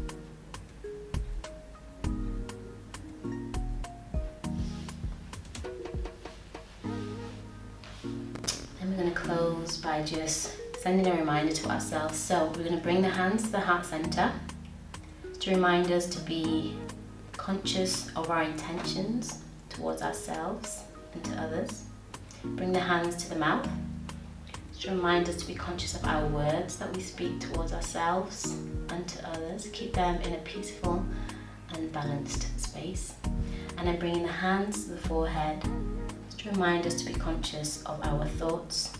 And we're going to close by just sending a reminder to ourselves. So we're going to bring the hands to the heart center to remind us to be conscious of our intentions towards ourselves and to others. Bring the hands to the mouth to remind us to be conscious of our words that we speak towards ourselves and to others. Keep them in a peaceful and balanced space. And then bringing the hands to the forehead to remind us to be conscious of our thoughts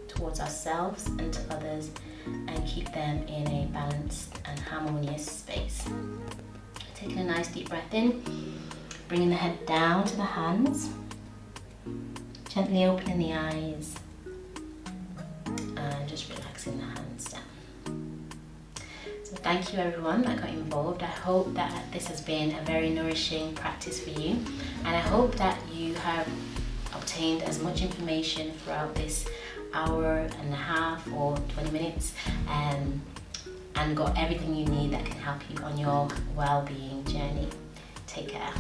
towards ourselves and to others, and keep them in a balanced and harmonious space. Taking a nice deep breath in, bringing the head down to the hands, gently opening the eyes and just relaxing the hands down. So thank you everyone that got involved. I hope that this has been a very nourishing practice for you, and I hope that you have obtained as much information throughout this hour and a half or 20 minutes and got everything you need that can help you on your well-being journey. Take care.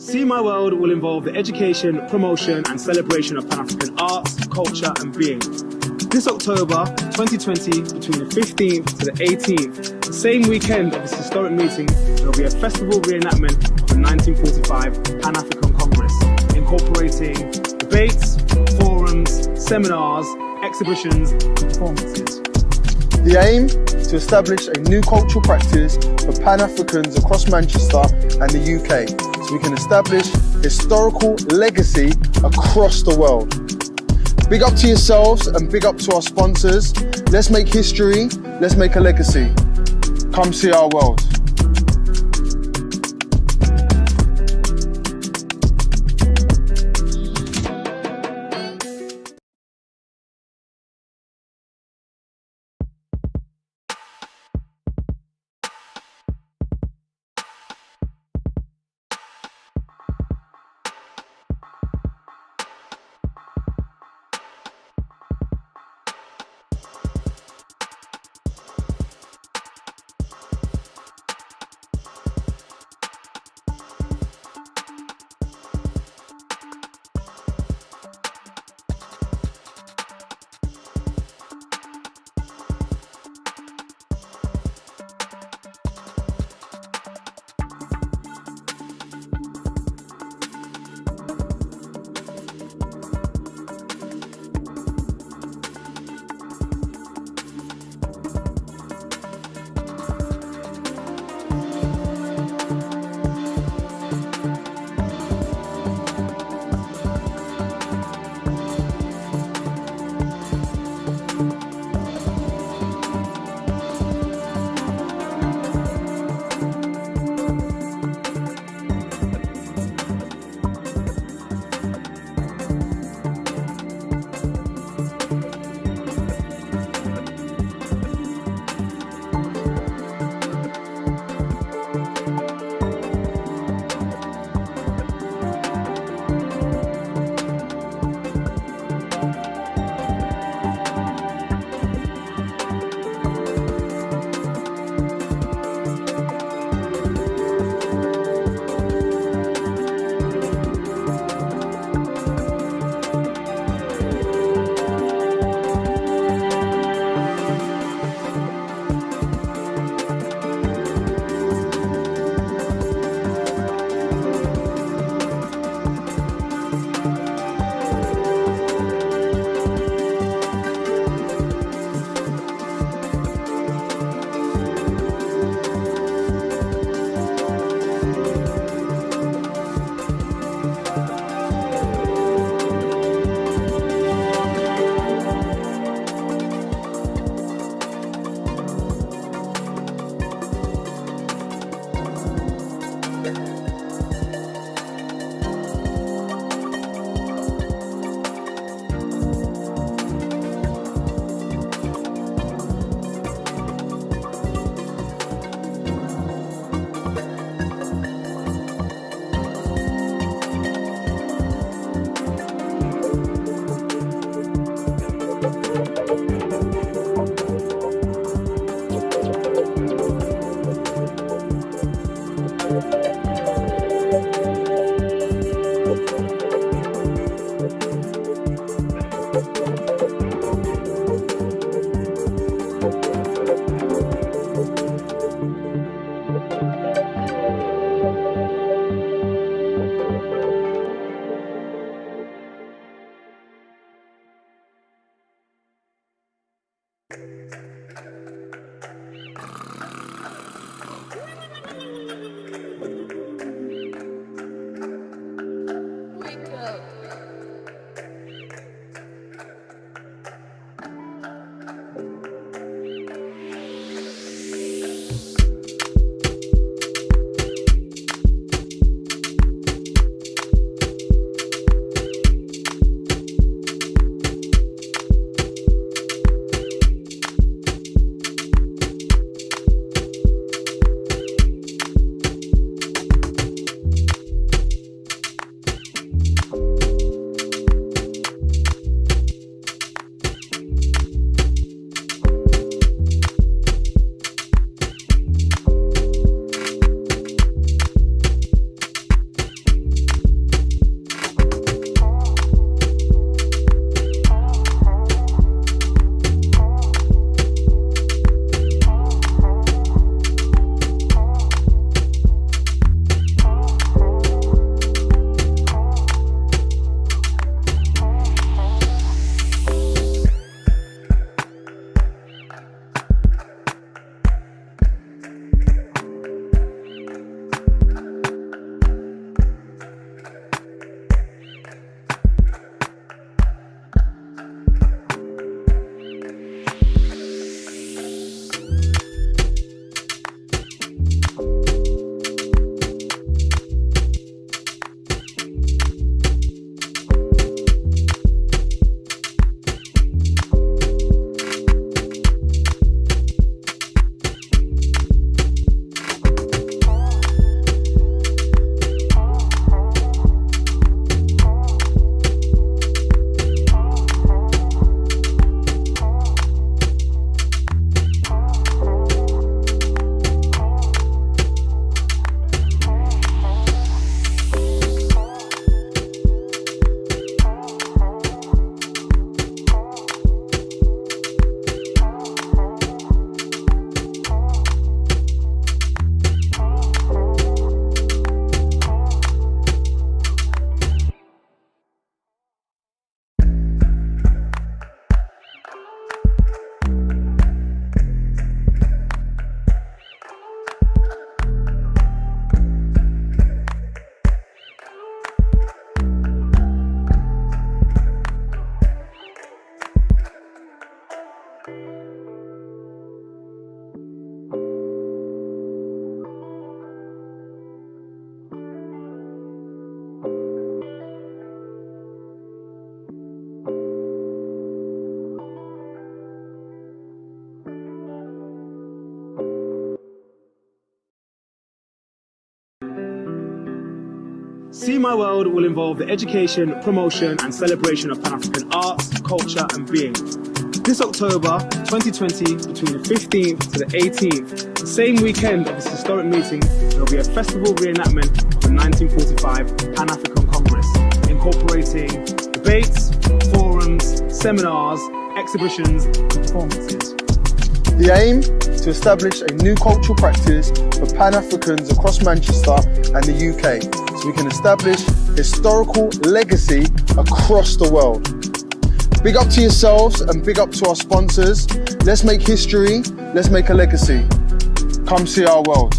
See My World will involve the education, promotion and celebration of Pan-African arts, culture and being. This October 2020, between the 15th to the 18th, the same weekend of this historic meeting, there will be a festival reenactment of the 1945 Pan-African Congress, incorporating debates, forums, seminars, exhibitions and performances. The aim, to establish a new cultural practice for Pan-Africans across Manchester and the UK, so we can establish historical legacy across the world. Big up to yourselves and big up to our sponsors. Let's make history, let's make a legacy. Come see our world. See My World will involve the education, promotion, and celebration of Pan-African arts, culture, and being. This October 2020, between the 15th to the 18th, the same weekend of this historic meeting, there will be a festival reenactment of the 1945 Pan-African Congress, incorporating debates, forums, seminars, exhibitions, and performances. The aim to establish a new cultural practice for Pan-Africans across Manchester and the UK, so we can establish historical legacy across the world. Big up to yourselves and big up to our sponsors. Let's make history, let's make a legacy. Come see our world.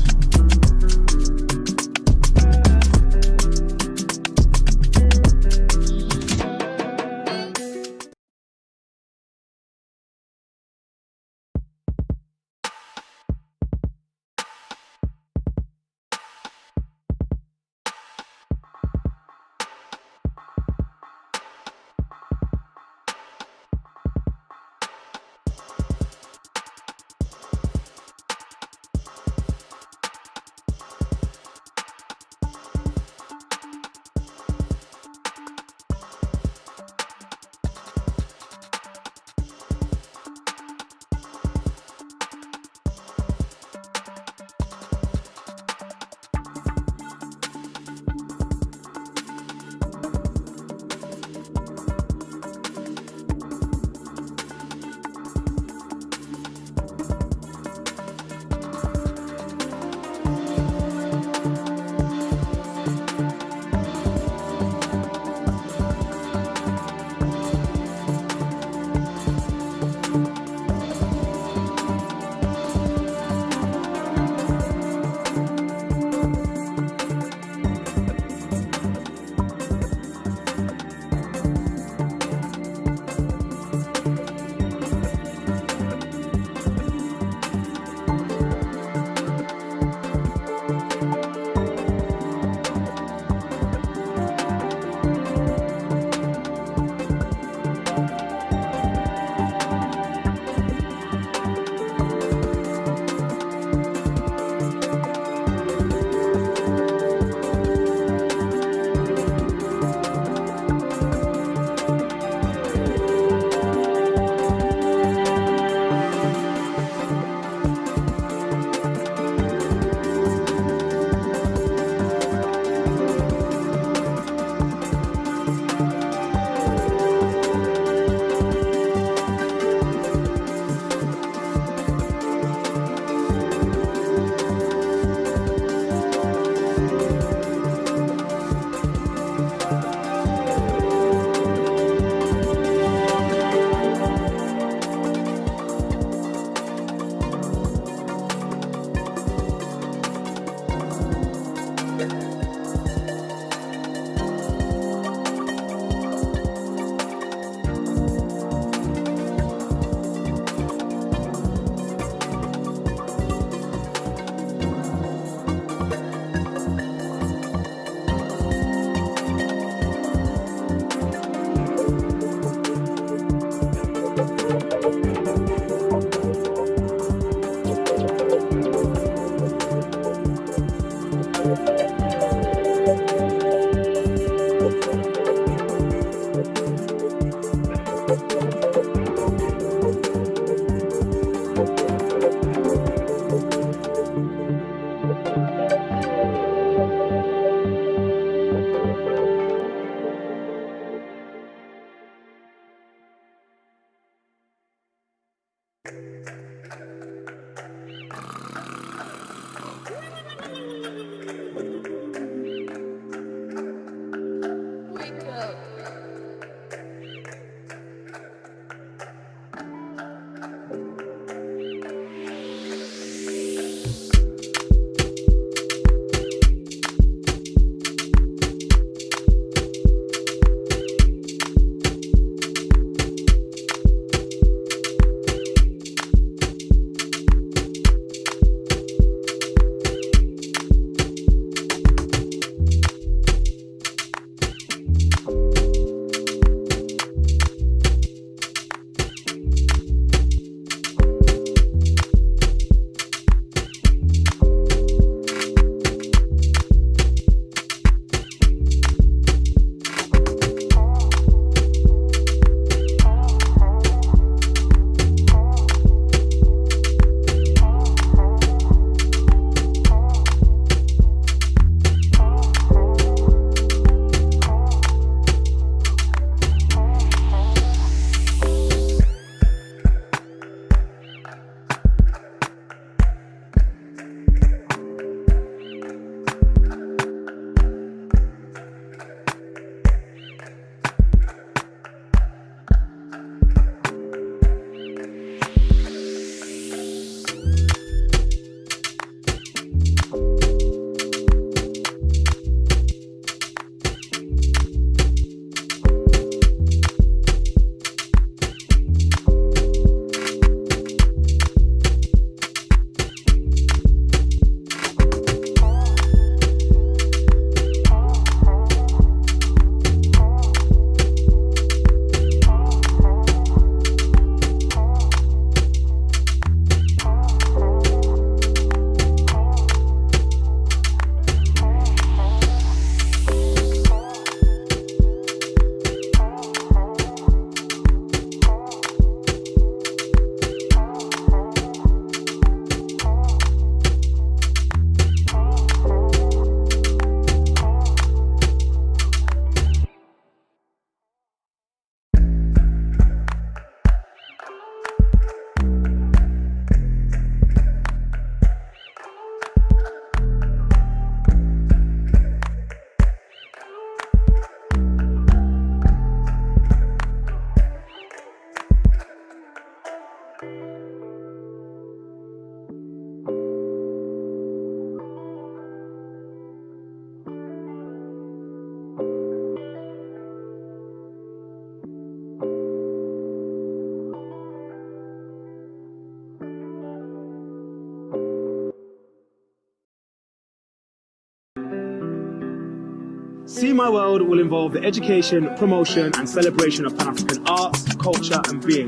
See My World will involve the education, promotion, and celebration of Pan-African arts, culture, and being.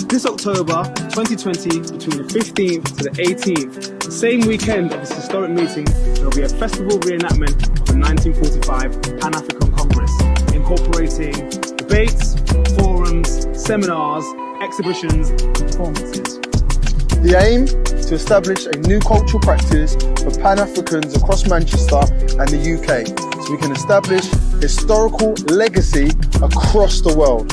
This October 2020, between the 15th to the 18th, the same weekend of this historic meeting, there will be a festival reenactment of the 1945 Pan-African Congress, incorporating debates, forums, seminars, exhibitions, and performances. The aim? To establish a new cultural practice for Pan-Africans across Manchester and the UK, so we can establish historical legacy across the world.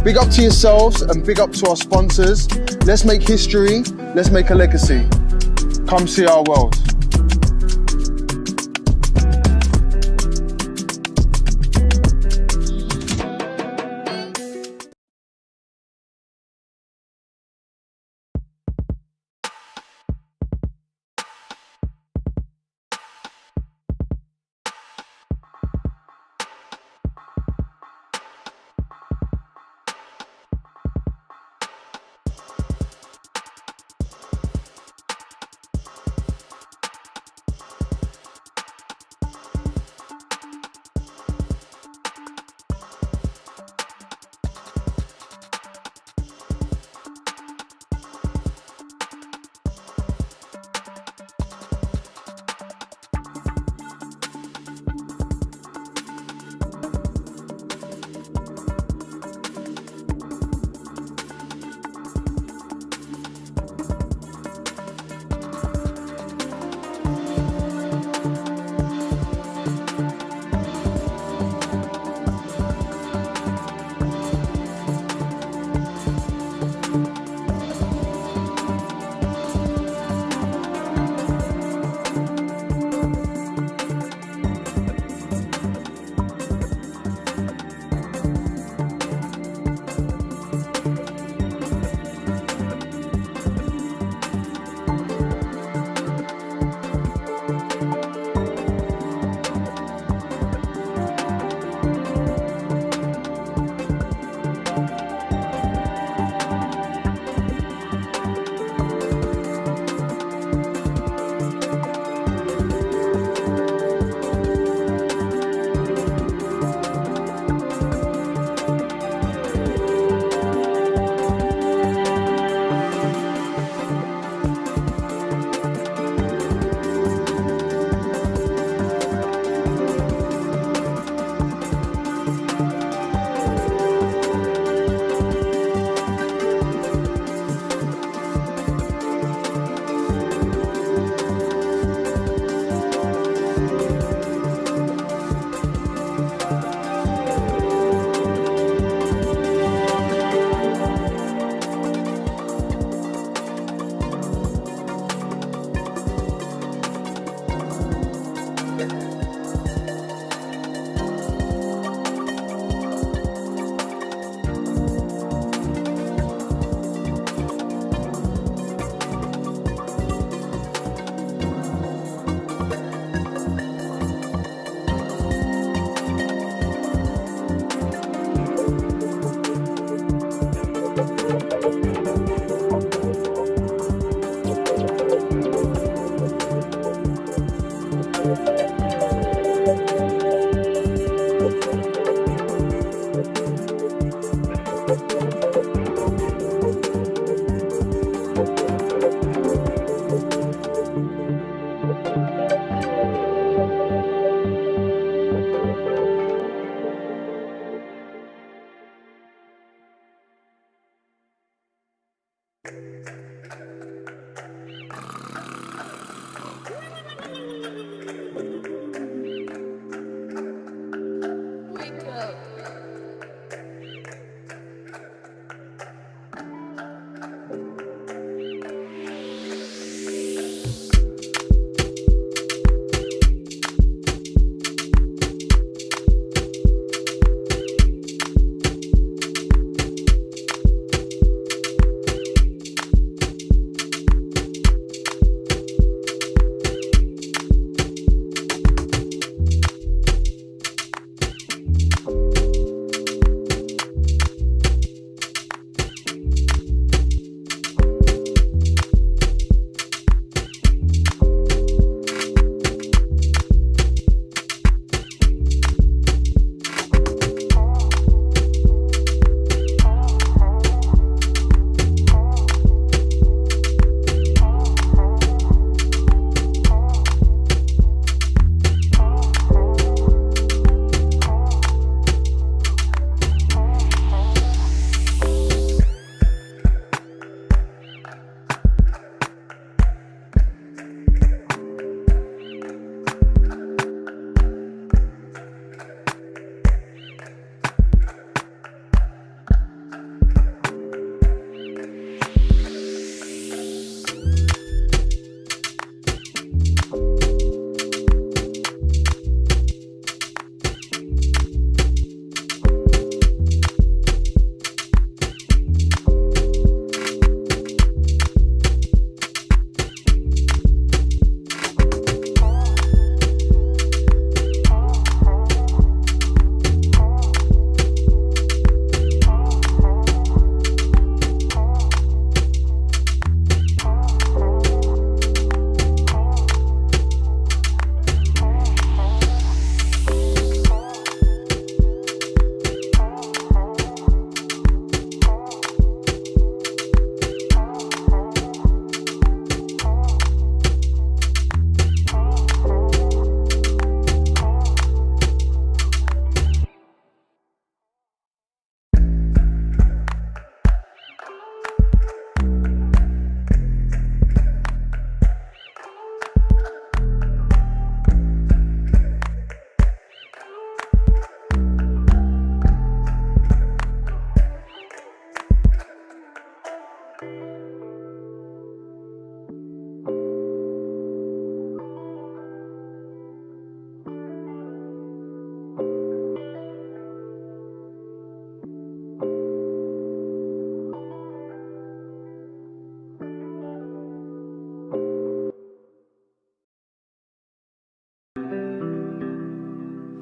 Big up to yourselves and big up to our sponsors. Let's make history, let's make a legacy. Come see our world.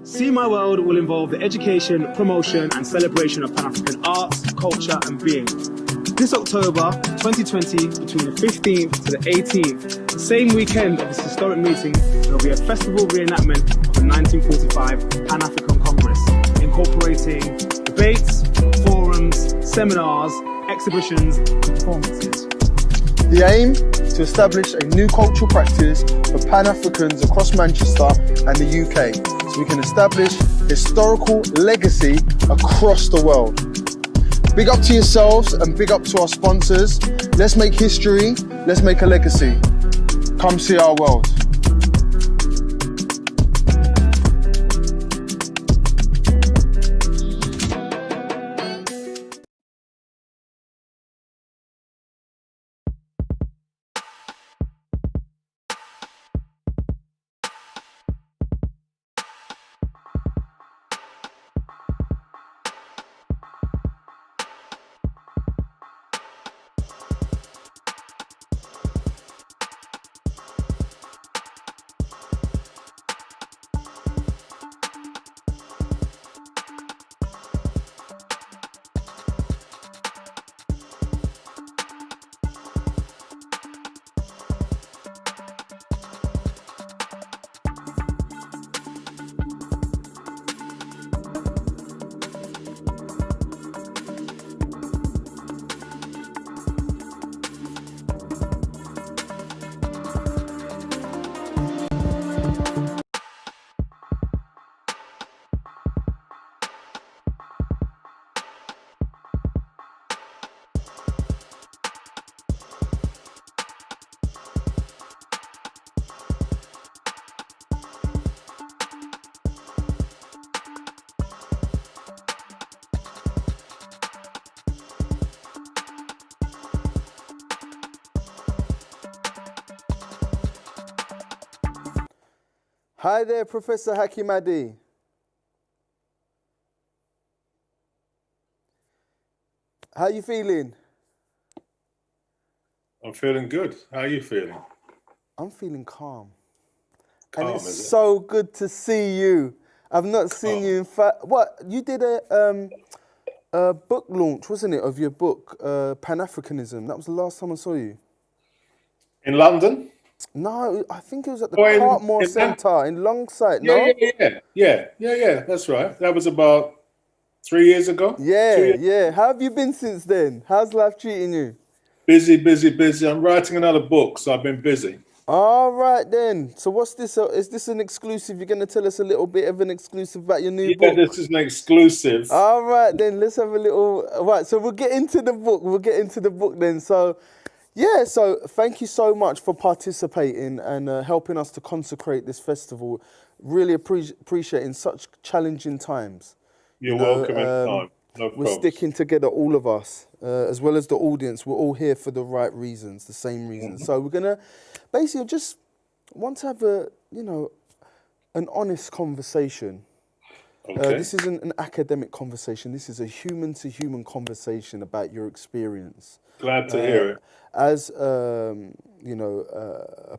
See My World will involve the education, promotion, and celebration of Pan-African arts, culture, and being. This October 2020, between the 15th to the 18th, the same weekend of this historic meeting, there will be a festival reenactment of the 1945 Pan-African Congress, incorporating debates, forums, seminars, exhibitions, and performances. The aim, to establish a new cultural practice for Pan-Africans across Manchester and the UK, so we can establish historical legacy across the world. Big up to yourselves and big up to our sponsors. Let's make history, let's make a legacy. Come see our world. Hi there, Professor Hakimadi. How you feeling? I'm feeling good. How are you feeling? I'm feeling calm. Calm, And it's is it? so good to see you. I've not seen you in fact. What, you did a book launch, wasn't it, of your book, Pan-Africanism. That was the last time I saw you. In London? No, I think it was at the Oh, in- Cartmore in Lon- Centre in Longside, Yeah, no? yeah. That's right. That was about 3 years ago. 2 Yeah, years. yeah. How have you been since then? How's life treating you? Busy. I'm writing another book, so I've been busy. All right then. So what's this? Is this an exclusive? You're going to tell us a little bit of an exclusive about your new Yeah, book? this is an exclusive. All right then. Let's have a little. Right. So we'll get into the book. Then. So, yeah. So thank you so much for participating and helping us to consecrate this festival. Really appreciate in such challenging times. You're welcome anytime. No We're problem. sticking together, all of us, as well as the audience. We're all here for the right reasons, the same reasons. So we're gonna basically just want to have an honest conversation. Okay. This isn't an academic conversation. This is a human-to-human conversation about your experience Glad to hear it. as a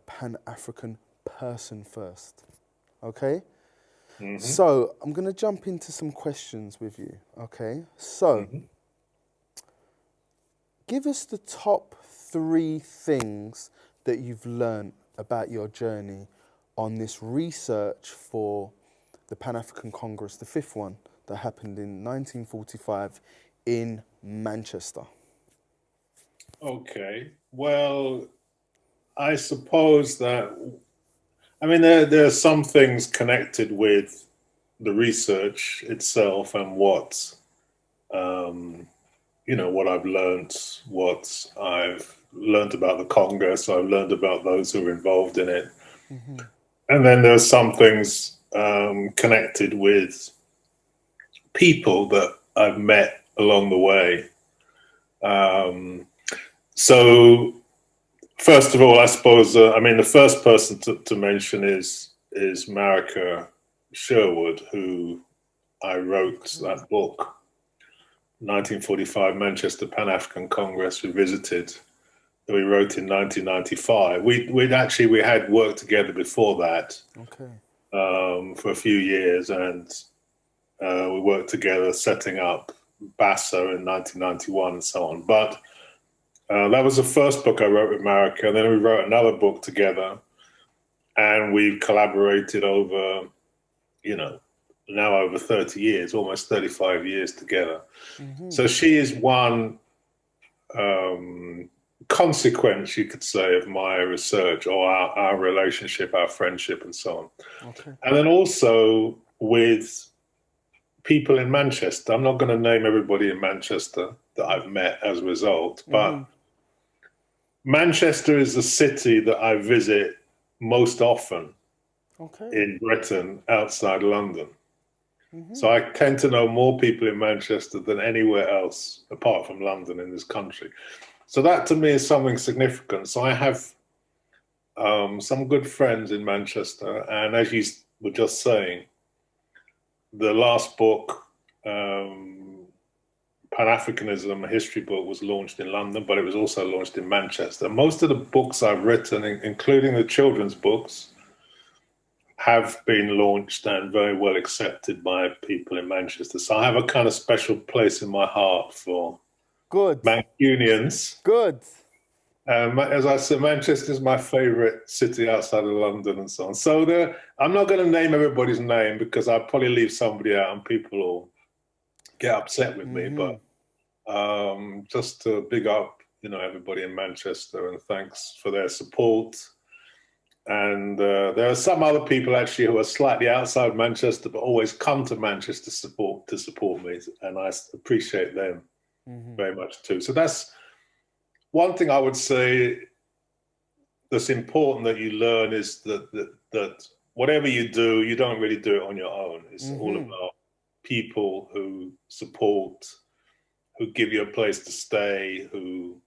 Pan-African person first. Okay. So I'm going to jump into some questions with you, okay? So, give us the top 3 things that you've learned about your journey on this research for the Pan-African Congress, the 5th one that happened in 1945 in Manchester. Okay. Well, I suppose that, there are some things connected with the research itself and what I've learned about the Congress. I've learned about those who are involved in it. And then there's some things connected with people that I've met along the way. So first of all, I suppose, the first person to mention is Marika Sherwood, who I wrote that book, 1945 Manchester Pan-African Congress Revisited, that we wrote in 1995. We had worked together before that. Okay. for a few years, and we worked together setting up BASA in 1991 and so on. But that was the first book I wrote with Marika, and then we wrote another book together, and we've collaborated over, now over 30 years, almost 35 years together. So she is one consequence, you could say, of my research, or our relationship, our friendship, and so on. Okay. And then also with people in Manchester. I'm not going to name everybody in Manchester that I've met as a result, but Manchester is the city that I visit most often in Britain outside London. So I tend to know more people in Manchester than anywhere else apart from London in this country. So that to me is something significant. So I have some good friends in Manchester. And as you were just saying, the last book, Pan-Africanism, a history book, was launched in London, but it was also launched in Manchester. Most of the books I've written, including the children's books, have been launched and very well accepted by people in Manchester. So I have a kind of special place in my heart for Mancunians. Good. As I said, Manchester is my favourite city outside of London and so on. So I'm not going to name everybody's name because I'll probably leave somebody out and people will get upset with me. But just to big up, everybody in Manchester, and thanks for their support. And there are some other people actually who are slightly outside Manchester, but always come to Manchester to support me, and I appreciate them very much too. So that's one thing I would say that's important that you learn, is that whatever you do, you don't really do it on your own. It's all about people who support, who give you a place to stay, who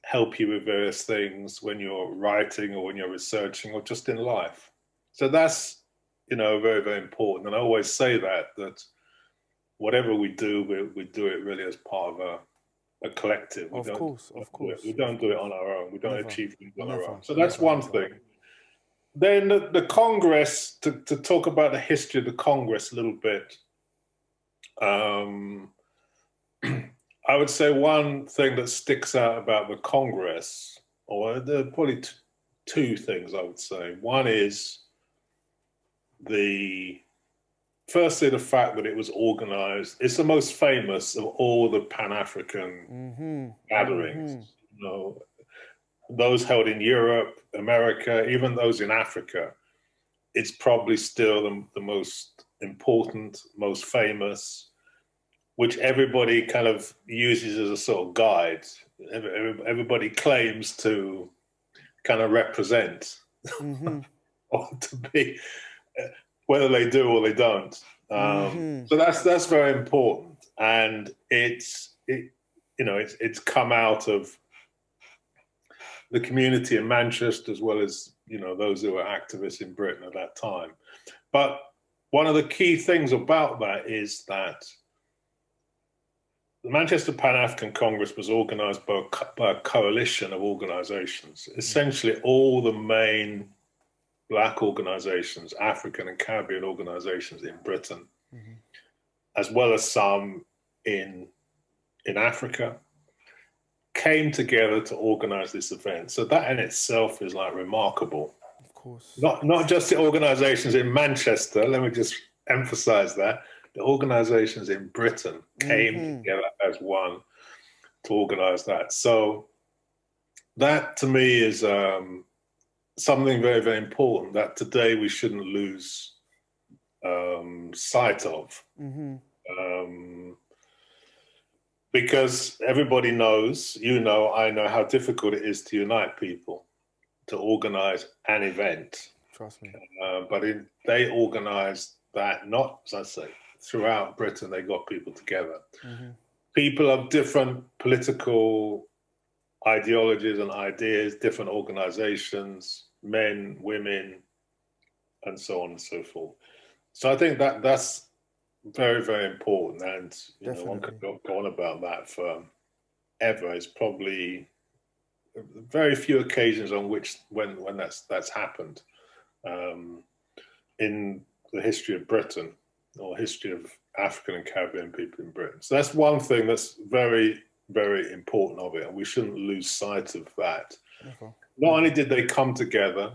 help you with various things when you're writing or when you're researching or just in life. So that's, very, very important. And I always say that whatever we do, we do it really as part of a collective. Of course. We don't do it on our own. We don't achieve things on our own. So Never, that's one thing. Then the Congress, to talk about the history of the Congress a little bit, I would say one thing that sticks out about the Congress, or there are probably two things I would say. One is firstly, the fact that it was organized. It's the most famous of all the Pan-African gatherings. Those held in Europe, America, even those in Africa. It's probably still the most important, most famous, which everybody kind of uses as a sort of guide. Everybody claims to kind of represent or to be, whether they do or they don't. So that's very important, and it's come out of the community in Manchester as well as those who were activists in Britain at that time. But one of the key things about that is that the Manchester Pan-African Congress was organised by a coalition of organisations, essentially all the main Black organisations, African and Caribbean organisations in Britain, as well as some in Africa, came together to organise this event. So that in itself is remarkable. Of course. Not just the organisations in Manchester, let me just emphasise that. The organisations in Britain came together as one to organise that. So that to me is something very, very important that today we shouldn't lose sight of. Because everybody knows, I know how difficult it is to unite people, to organise an event. Trust me. But they organised that, not, as I say, throughout Britain, they got people together. People of different political ideologies and ideas, different organizations, men, women, and so on and so forth. So I think that's very, very important. And one could go on about that forever. It's probably very few occasions on when that's happened. In the history of Britain, or history of African and Caribbean people in Britain. So that's one thing that's very, very important of it, and we shouldn't lose sight of that. Okay. Not only did they come together,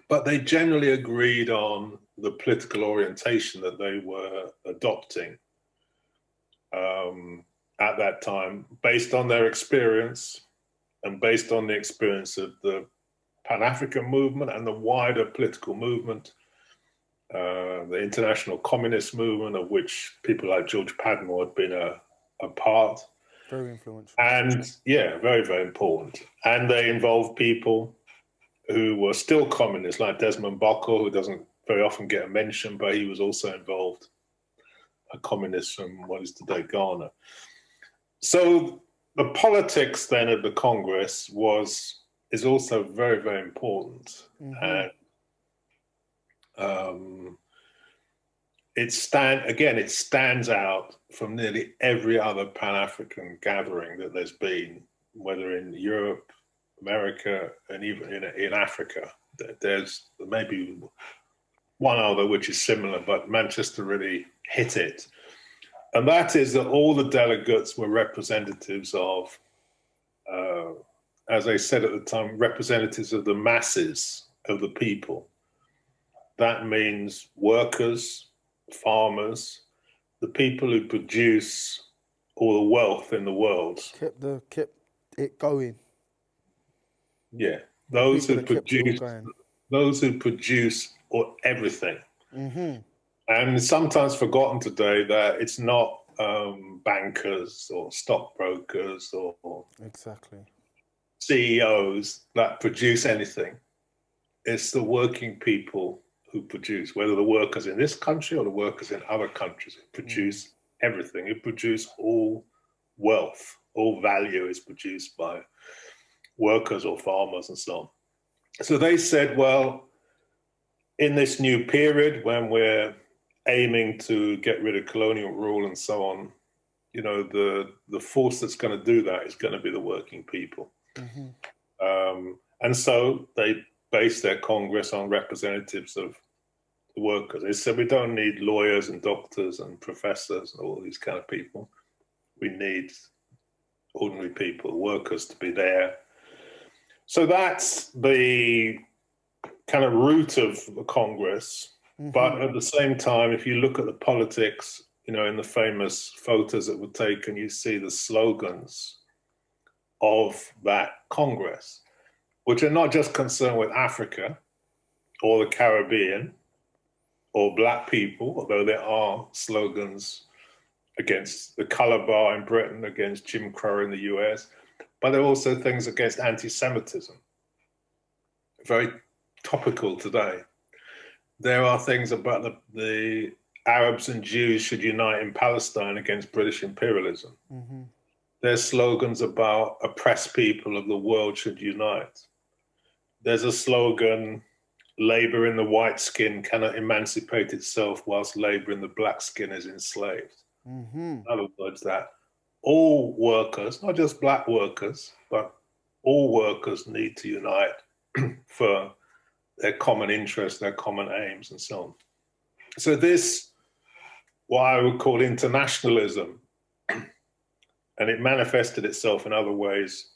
but they generally agreed on the political orientation that they were adopting at that time, based on their experience and based on the experience of the Pan-African movement and the wider political movement, the international communist movement, of which people like George Padmore had been a part. Very influential. And yeah, very, very important. And they involved people who were still communists, like Desmond Buckle, who doesn't very often get a mention, but he was also involved, a communist from what is today Ghana. So the politics then of the Congress is also very, very important. And it stands out from nearly every other Pan-African gathering that there's been, whether in Europe, America, and even in Africa. There's maybe one other which is similar, but Manchester really hit it. And that is that all the delegates were representatives of, as I said at the time, representatives of the masses of the people. That means workers, farmers, the people who produce all the wealth in the world. Kept it going. Yeah, those who produce everything. And it's sometimes forgotten today that it's not bankers or stockbrokers or Exactly. CEOs that produce anything. It's the working people who produce, whether the workers in this country or the workers in other countries, who produce everything, who produce all wealth, all value is produced by workers or farmers and so on. So they said, well, in this new period when we're aiming to get rid of colonial rule and so on, you know, the force that's going to do that is going to be the working people. And so they based their Congress on representatives of the workers. They said, we don't need lawyers and doctors and professors and all these kind of people. We need ordinary people, workers, to be there. So that's the kind of root of the Congress. But at the same time, if you look at the politics, you know, in the famous photos that were taken, you see the slogans of that Congress, which are not just concerned with Africa or the Caribbean or Black people, although there are slogans against the color bar in Britain, against Jim Crow in the US, but there are also things against anti-Semitism, very topical today. There are things about the Arabs and Jews should unite in Palestine against British imperialism. There's slogans about oppressed people of the world should unite. There's a slogan, labor in the white skin cannot emancipate itself whilst labor in the black skin is enslaved. In other words, that all workers, not just Black workers, but all workers need to unite for their common interests, their common aims, and so on. So this, what I would call internationalism, and it manifested itself in other ways,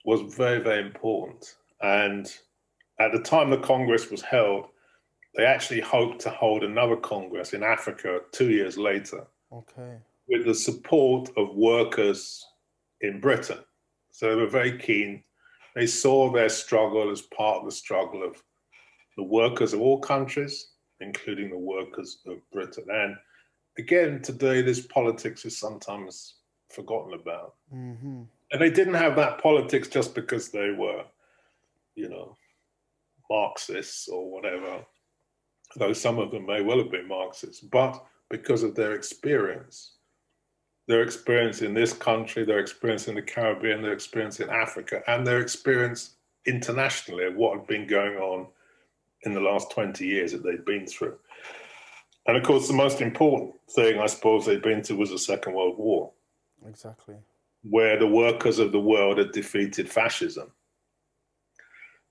was very, very important. And at the time the Congress was held, they actually hoped to hold another Congress in Africa 2 years later. Okay. With the support of workers in Britain. So they were very keen. They saw their struggle as part of the struggle of the workers of all countries, including the workers of Britain. And again, today, this politics is sometimes forgotten about. And they didn't have that politics just because they were, you know, Marxists or whatever, though some of them may well have been Marxists, but because of their experience in this country, their experience in the Caribbean, their experience in Africa, and their experience internationally of what had been going on in the last 20 years that they'd been through. And of course, the most important thing, I suppose, they'd been to was the Second World War. Exactly. Where the workers of the world had defeated fascism.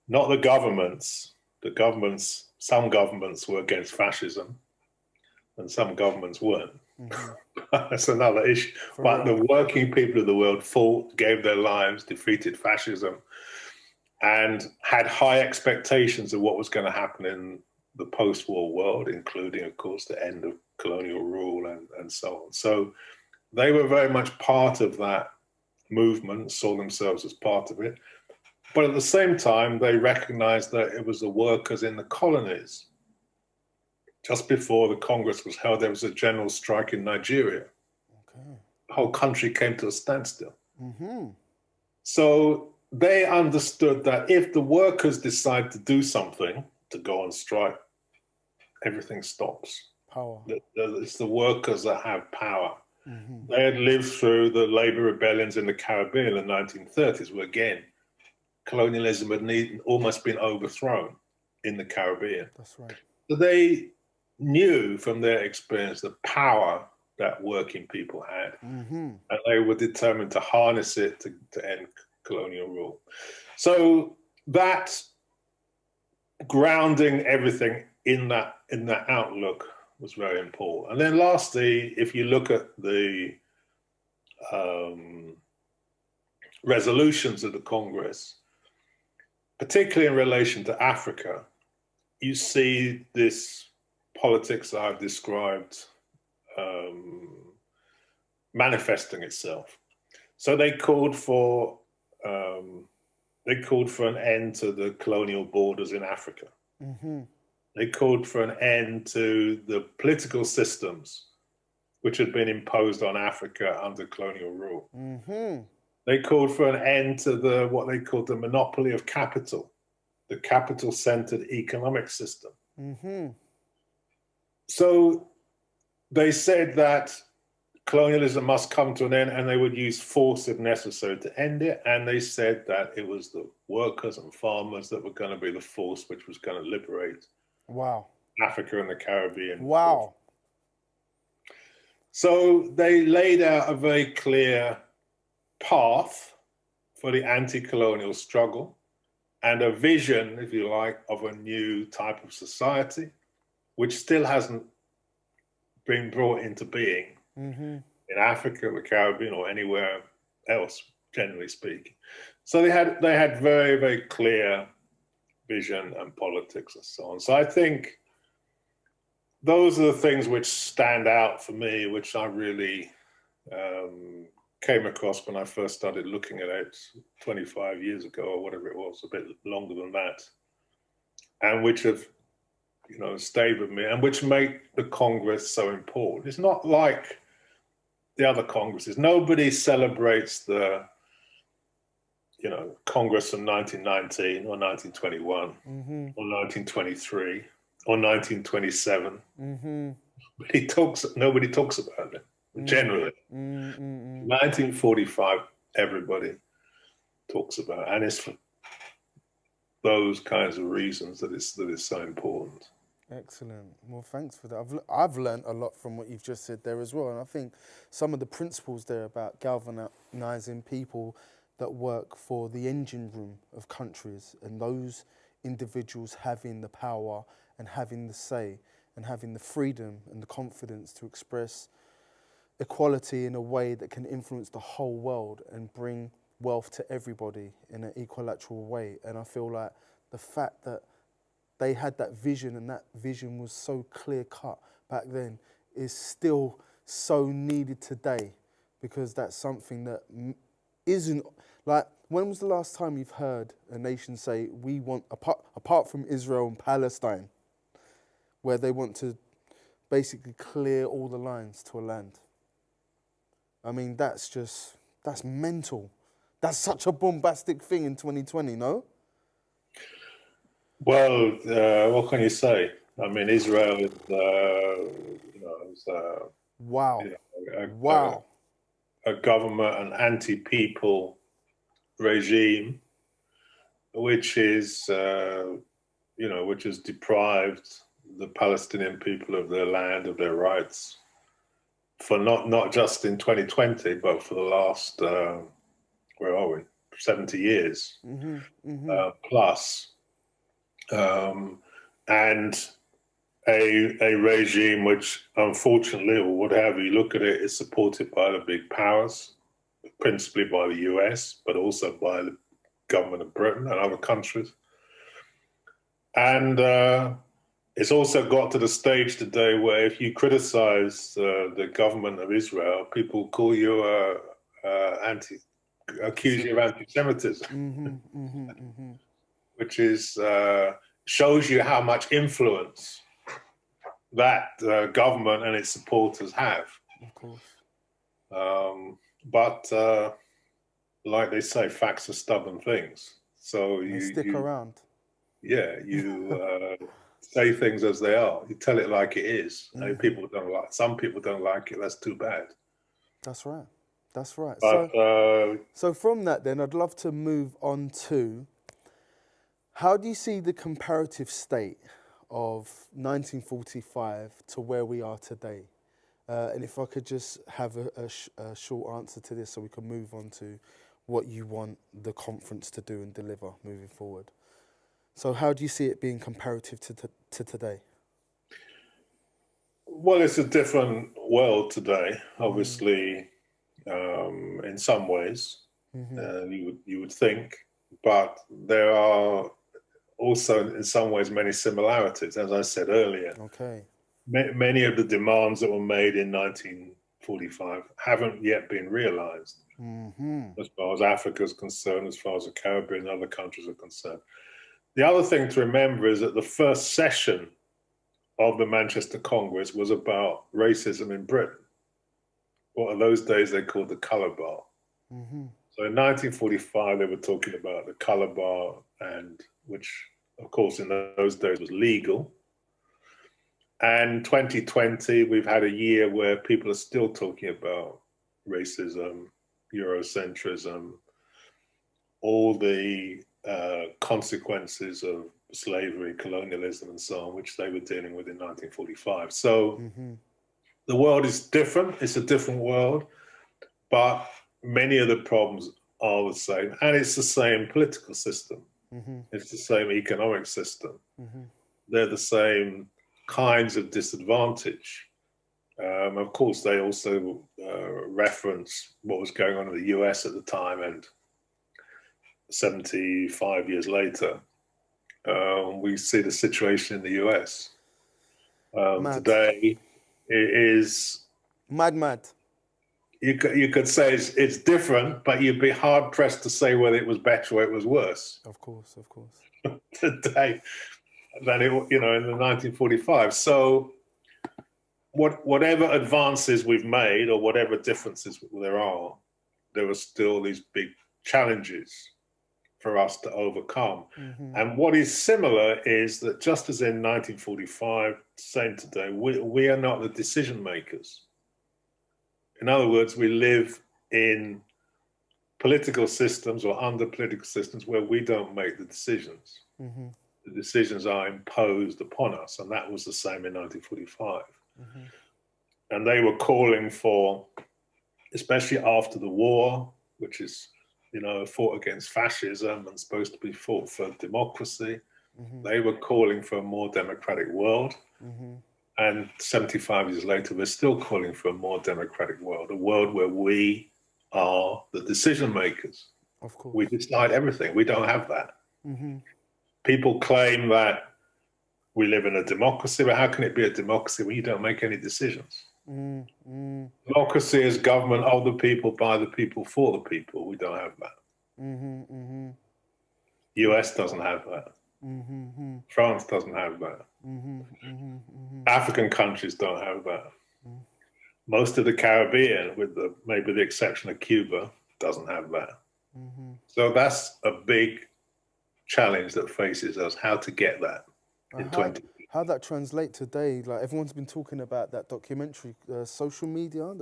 Not the governments. The governments some governments were against fascism and some governments weren't. That's another issue. But the working people of the world fought, gave their lives, defeated fascism, and had high expectations of what was going to happen in the post-war world, including, of course, the end of colonial rule and so on. So they were very much part of that movement, saw themselves as part of it. But at the same time, they recognized that it was the workers in the colonies. Just before the Congress was held, there was a general strike in Nigeria. Okay. The whole country came to a standstill. So they understood that if the workers decide to do something, to go on strike, everything stops. Power. It's the workers that have power. They had lived through the labor rebellions in the Caribbean in the 1930s, where again, colonialism had almost been overthrown in the Caribbean. That's right. So they knew from their experience the power that working people had. And they were determined to harness it to end colonial rule. So that grounding everything in that outlook was very important. And then lastly, if you look at the resolutions of the Congress, particularly in relation to Africa, you see this politics I've described manifesting itself. So they called for an end to the colonial borders in Africa. They called for an end to the political systems which had been imposed on Africa under colonial rule. They called for an end to what they called the monopoly of capital, the capital-centered economic system. So they said that colonialism must come to an end and they would use force if necessary to end it. And they said that it was the workers and farmers that were going to be the force which was going to liberate Africa and the Caribbean. So they laid out a very clear path for the anti-colonial struggle and a vision, if you like, of a new type of society, which still hasn't been brought into being in Africa, the Caribbean, or anywhere else, generally speaking. So they had very, very clear vision and politics and so on. So I think those are the things which stand out for me, which I really came across when I first started looking at it 25 years ago or whatever it was, a bit longer than that, and which have stayed with me and which make the Congress so important. It's not like the other Congresses. Nobody celebrates the Congress from 1919 or 1921 or 1923 or 1927. Nobody talks about it generally. 1945, everybody talks about it, and it's for those kinds of reasons that it's so important. Excellent. Well, thanks for that. I've learned a lot from what you've just said there as well, and I think some of the principles there about galvanizing people that work for the engine room of countries, and those individuals having the power and having the say and having the freedom and the confidence to express equality in a way that can influence the whole world and bring wealth to everybody in an equilateral way. And I feel like the fact that they had that vision and that vision was so clear cut back then is still so needed today, because that's something that isn't, like, when was the last time you've heard a nation say, we want, apart from Israel and Palestine, where they want to basically clear all the lines to a land? I mean, that's mental. That's such a bombastic thing in 2020, no? Well, what can you say? I mean, Israel is, a government, an anti-people regime, which is, which has deprived the Palestinian people of their land, of their rights, for not just in 2020, but for the last, 70 years plus. and a regime which, unfortunately, or whatever you look at it, is supported by the big powers, principally by the US, but also by the government of Britain and other countries. And it's also got to the stage today where if you criticize the government of Israel, people call you accuse you of anti-Semitism, which is shows you how much influence that government and its supporters have. Of course. But like they say, facts are stubborn things. So They you stick around. Yeah, you say things as they are. You tell it like it is. People don't like. Some people don't like it. That's too bad. That's right. That's right. But So from that, then, I'd love to move on to how do you see the comparative state of 1945 to where we are today? And if I could just have a short answer to this so we can move on to what you want the conference to do and deliver moving forward. So how do you see it being comparative to today? well, it's a different world today. Obviously, in some ways, you would think, but there are also, in some ways, many similarities. As I said earlier, Okay. many of the demands that were made in 1945 haven't yet been realized, as far as Africa is concerned, as far as the Caribbean and other countries are concerned. The other thing to remember is that the first session of the Manchester Congress was about racism in Britain. What in those days they called the colour bar. So in 1945 they were talking about the colour bar, and which of course in those days was legal. And 2020 we've had a year where people are still talking about racism, Eurocentrism, all the consequences of slavery, colonialism, and so on, which they were dealing with in 1945. So the world is different. It's a different world, but many of the problems are the same. And it's the same political system. It's the same economic system. They're the same kinds of disadvantage. Of course, they also reference what was going on in the US at the time, and 75 years later, we see the situation in the US. Today, it is Mad. you could say it's different, but you'd be hard pressed to say whether it was better or it was worse Of course. today than it, in the 1945. So whatever advances we've made or whatever differences there are still these big challenges for us to overcome. And what is similar is that just as in 1945, same today, we are not the decision makers. In other words, we live in political systems or under political systems where we don't make the decisions. The decisions are imposed upon us, and that was the same in 1945. And they were calling for, especially after the war, which is, fought against fascism and supposed to be fought for democracy, they were calling for a more democratic world. And 75 years later, we're still calling for a more democratic world, a world where we are the decision makers. Of course. We decide everything. We don't have that. People claim that we live in a democracy, but how can it be a democracy when you don't make any decisions? Democracy is government of the people, by the people, for the people. We don't have that. US doesn't have that. France doesn't have that. African countries don't have that. Most of the Caribbean, with maybe the exception of Cuba, doesn't have that. So that's a big challenge that faces us, how to get that in 20. How that translate today? Like everyone's been talking about that documentary, social media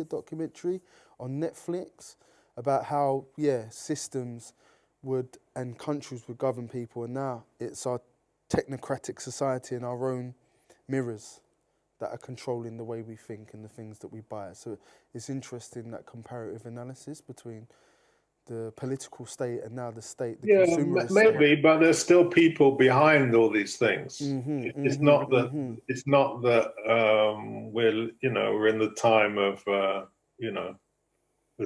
documentary on Netflix about how systems would and countries would govern people, and now it's our technocratic society and our own mirrors that are controlling the way we think and the things that we buy. So it's interesting, that comparative analysis between the political state and now the state, the Yeah, consumerist state. maybe, but there's still people behind all these things. It's not that. It's not that we're in the time of the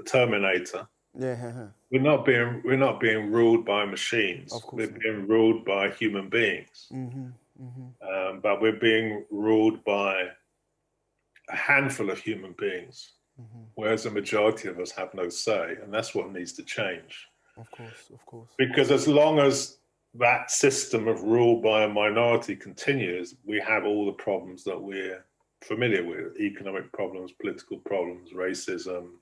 Terminator. Yeah, We're not being ruled by machines. Of course We're not. being ruled by human beings. But we're being ruled by a handful of human beings, whereas the majority of us have no say, and that's what needs to change. of course. Because as long as that system of rule by a minority continues, we have all the problems that we're familiar with: economic problems, political problems, racism,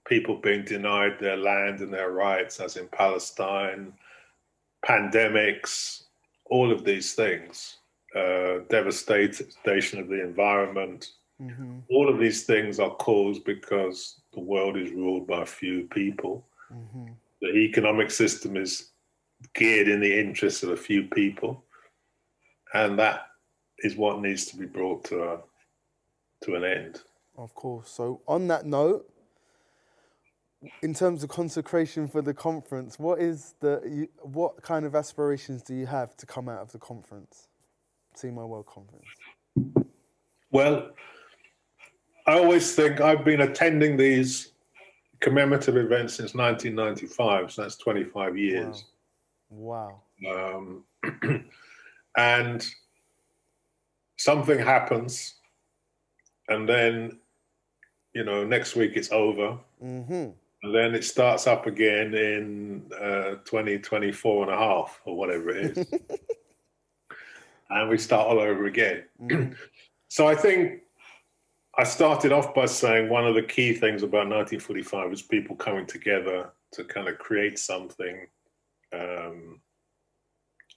people being denied their land and their rights, as in Palestine, pandemics, all of these things, devastation of the environment. All of these things are caused because the world is ruled by a few people. The economic system is geared in the interests of a few people, and that is what needs to be brought to an end. Of course. So on that note, in terms of consecration for the conference, what kind of aspirations do you have to come out of the conference, See My World conference? Well, I always think I've been attending these commemorative events since 1995, so that's 25 years. Wow. And something happens, and then, next week it's over. And then it starts up again in 2024 and a half, or whatever it is. And we start all over again. So I think I started off by saying one of the key things about 1945 was people coming together to kind of create something. And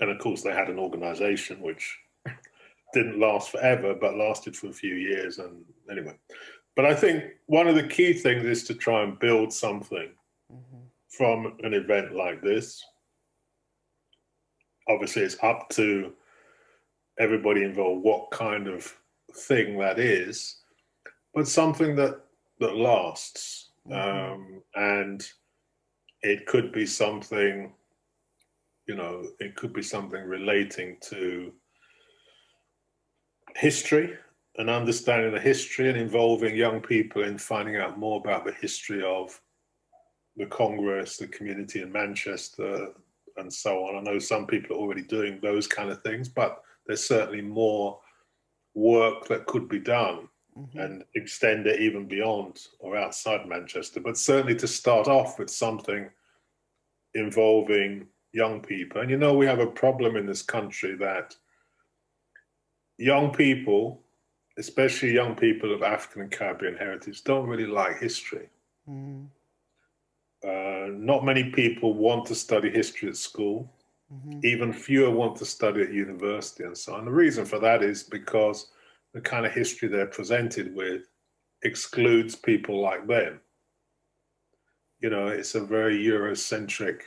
of course, they had an organization which didn't last forever, but lasted for a few years. And anyway, but I think one of the key things is to try and build something from an event like this. Obviously, it's up to everybody involved what kind of thing that is, but something that lasts. And it could be something, it could be something relating to history and understanding the history and involving young people in finding out more about the history of the Congress, the community in Manchester, and so on. I know some people are already doing those kind of things, but there's certainly more work that could be done and extend it even beyond or outside Manchester. But certainly to start off with something involving young people. And we have a problem in this country that young people, especially young people of African and Caribbean heritage, don't really like history. Not many people want to study history at school. Even fewer want to study at university and so on. The reason for that is because the kind of history they're presented with excludes people like them. It's a very Eurocentric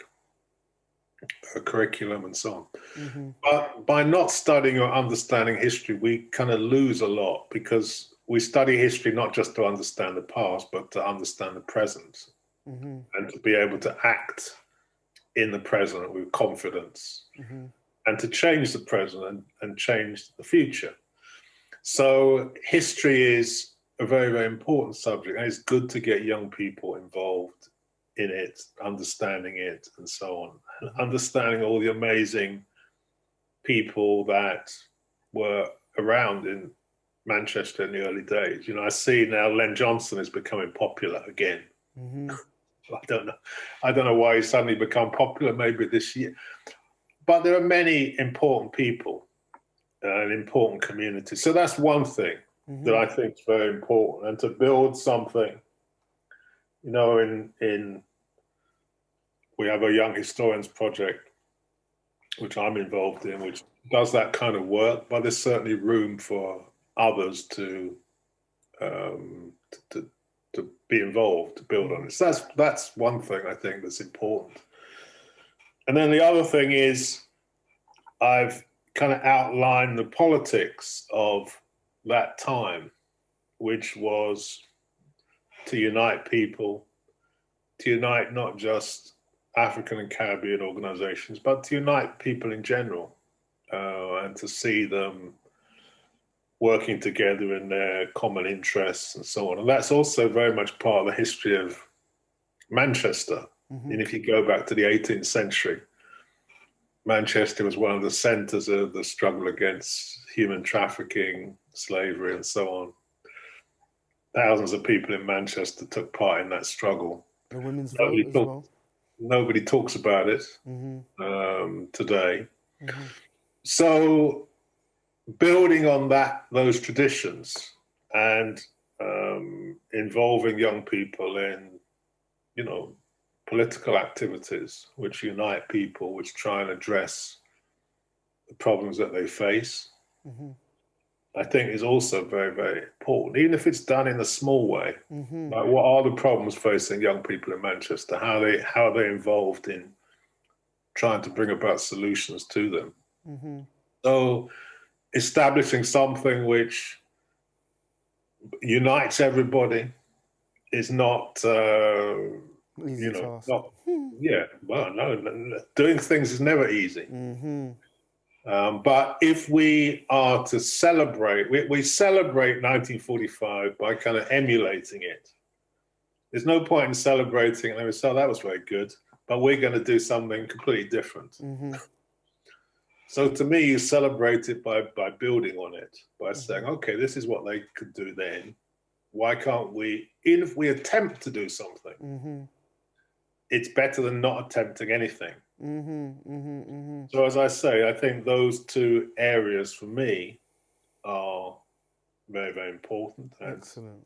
curriculum and so on. But by not studying or understanding history, we kind of lose a lot, because we study history not just to understand the past, but to understand the present and to be able to act in the present with confidence and to change the present and change the future. So history is a very, very important subject, and it's good to get young people involved in it, understanding it and so on, and understanding all the amazing people that were around in Manchester in the early days. I see now Len Johnson is becoming popular again. I don't know why he's suddenly become popular, maybe this year. But there are many important people and important communities. So that's one thing that I think is very important. And to build something, we have a Young Historians Project, which I'm involved in, which does that kind of work, but there's certainly room for others to be involved, to build on it. So that's one thing I think that's important. And then the other thing is I've kind of outlined the politics of that time, which was to unite people, to unite not just African and Caribbean organizations, but to unite people in general, and to see them working together in their common interests and so on. And that's also very much part of the history of Manchester. And if you go back to the 18th century, Manchester was one of the centers of the struggle against human trafficking, slavery, and so on. Thousands of people in Manchester took part in that struggle. The women's vote as well. Nobody talks about it today. So building on those traditions and involving young people in, political activities which unite people, which try and address the problems that they face, I think is also very, very important, even if it's done in a small way. Like, what are the problems facing young people in Manchester? How are they involved in trying to bring about solutions to them? So establishing something which unites everybody is not, Easy task. doing things is never easy. But if we are to celebrate, we celebrate 1945 by kind of emulating it. There's no point in celebrating and then we say, oh, that was very good, but we're going to do something completely different. So to me, you celebrate it by building on it, by saying, okay, this is what they could do then. Why can't we, even if we attempt to do something, it's better than not attempting anything. So as I say, I think those two areas for me are very, very important. Excellent.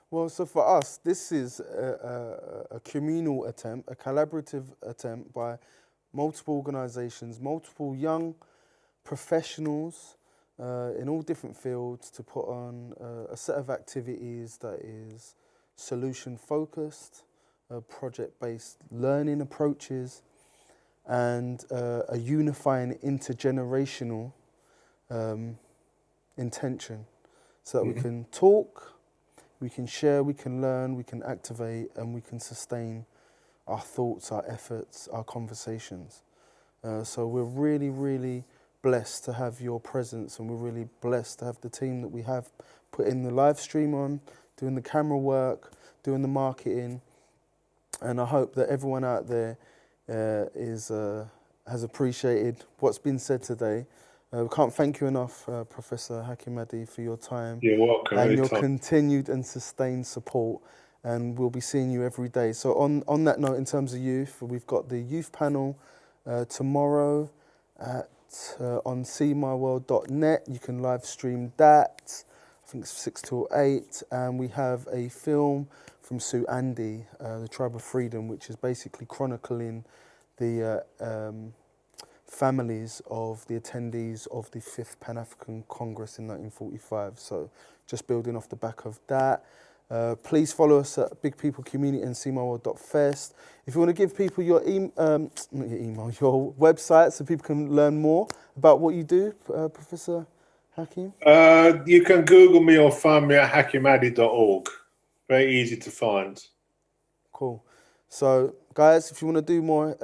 Well, so for us, this is a communal attempt, a collaborative attempt by multiple organisations, multiple young professionals in all different fields to put on a set of activities that is solution-focused, project-based learning approaches, and a unifying intergenerational intention so that we can talk, we can share, we can learn, we can activate, and we can sustain our thoughts, our efforts, our conversations. So we're really, really blessed to have your presence, and we're really blessed to have the team that we have put in the live stream on, doing the camera work, doing the marketing. And I hope that everyone out there has appreciated what's been said today. We can't thank you enough, Professor Hakim Hadi, for your time. You're welcome. And your continued and sustained support. And we'll be seeing you every day. So on that note, in terms of youth, we've got the youth panel tomorrow on seemyworld.net. You can live stream that. I think it's 6 till 8. And we have a film from Sue Andy, The Tribe of Freedom, which is basically chronicling the families of the attendees of the 5th Pan-African Congress in 1945. So just building off the back of that. Please follow us at Big People Community and seemyworld.fest. If you want to give people your your website so people can learn more about what you do, Professor Hakim? You can Google me or find me at hakimhadi.org. Very easy to find. Cool. So, guys, if you want to do more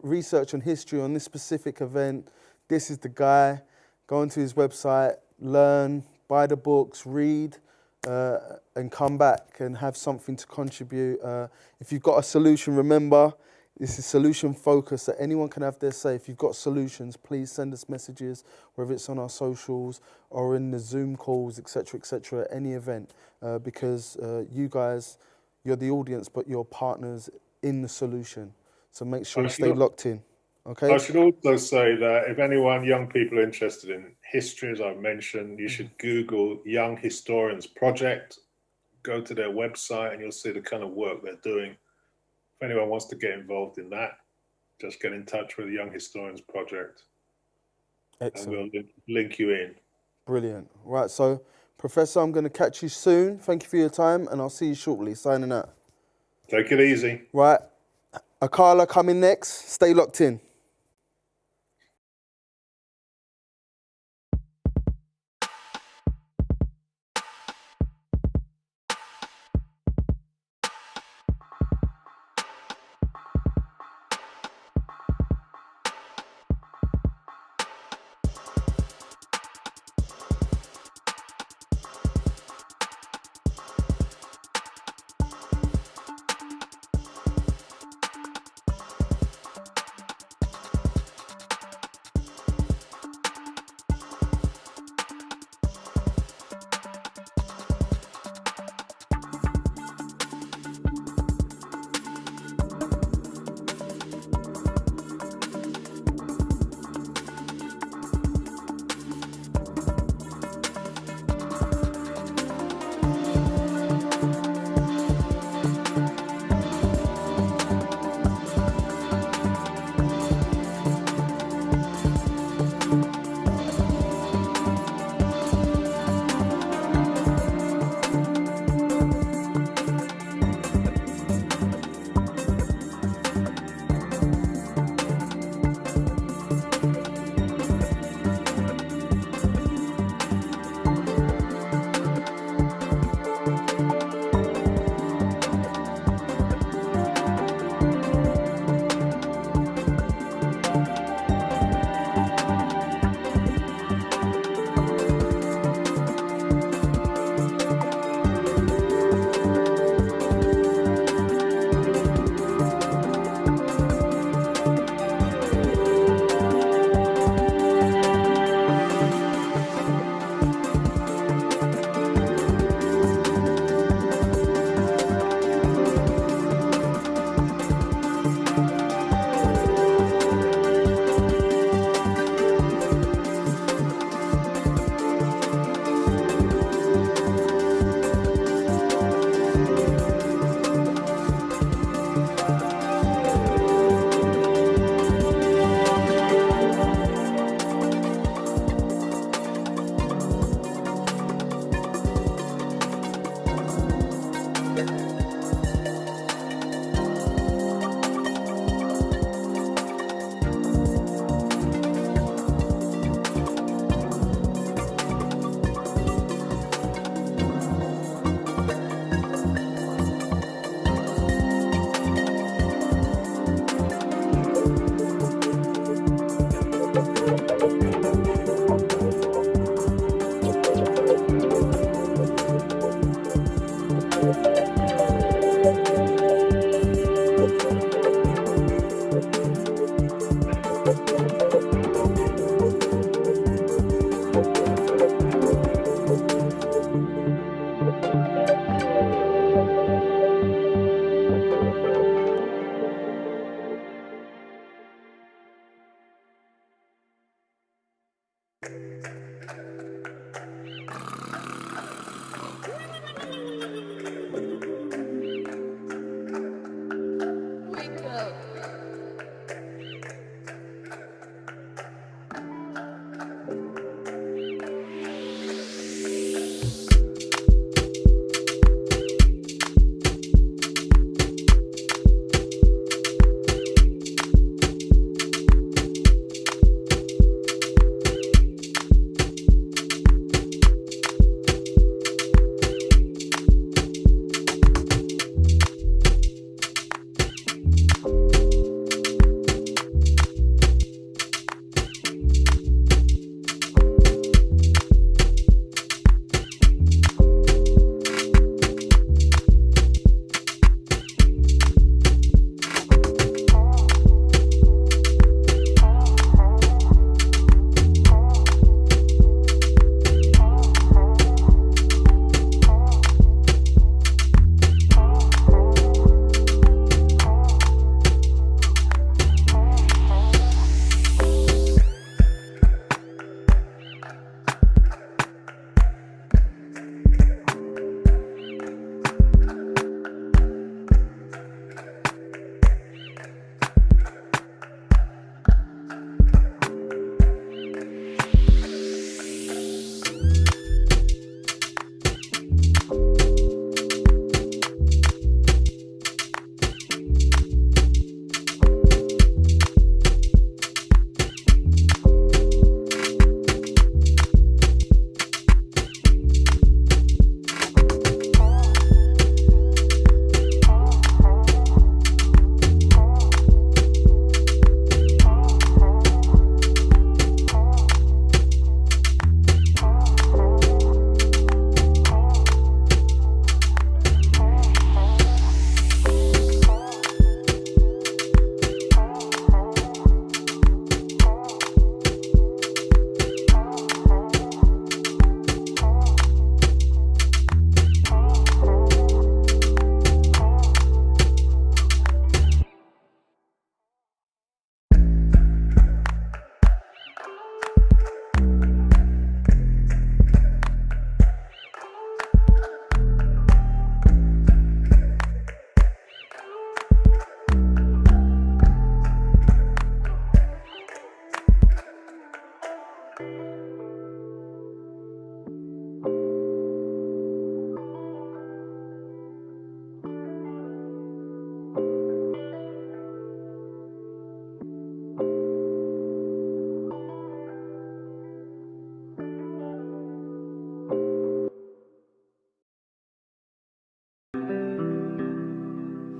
research on history on this specific event, this is the guy. Go onto his website, learn, buy the books, read, and come back and have something to contribute. If you've got a solution, remember, this is solution focused, that anyone can have their say. If you've got solutions, please send us messages, whether it's on our socials or in the Zoom calls, etc., any event, because you guys, you're the audience, but you're partners in the solution. So make sure you stay locked in. Okay. I should also say that if anyone, young people are interested in history, as I've mentioned, you should Google Young Historians Project. Go to their website and you'll see the kind of work they're doing. If anyone wants to get involved in that, just get in touch with the Young Historians Project. Excellent. And we'll link you in. Brilliant. Right, so Professor, I'm going to catch you soon. Thank you for your time, and I'll see you shortly. Signing out. Take it easy. Right. Akala coming next. Stay locked in.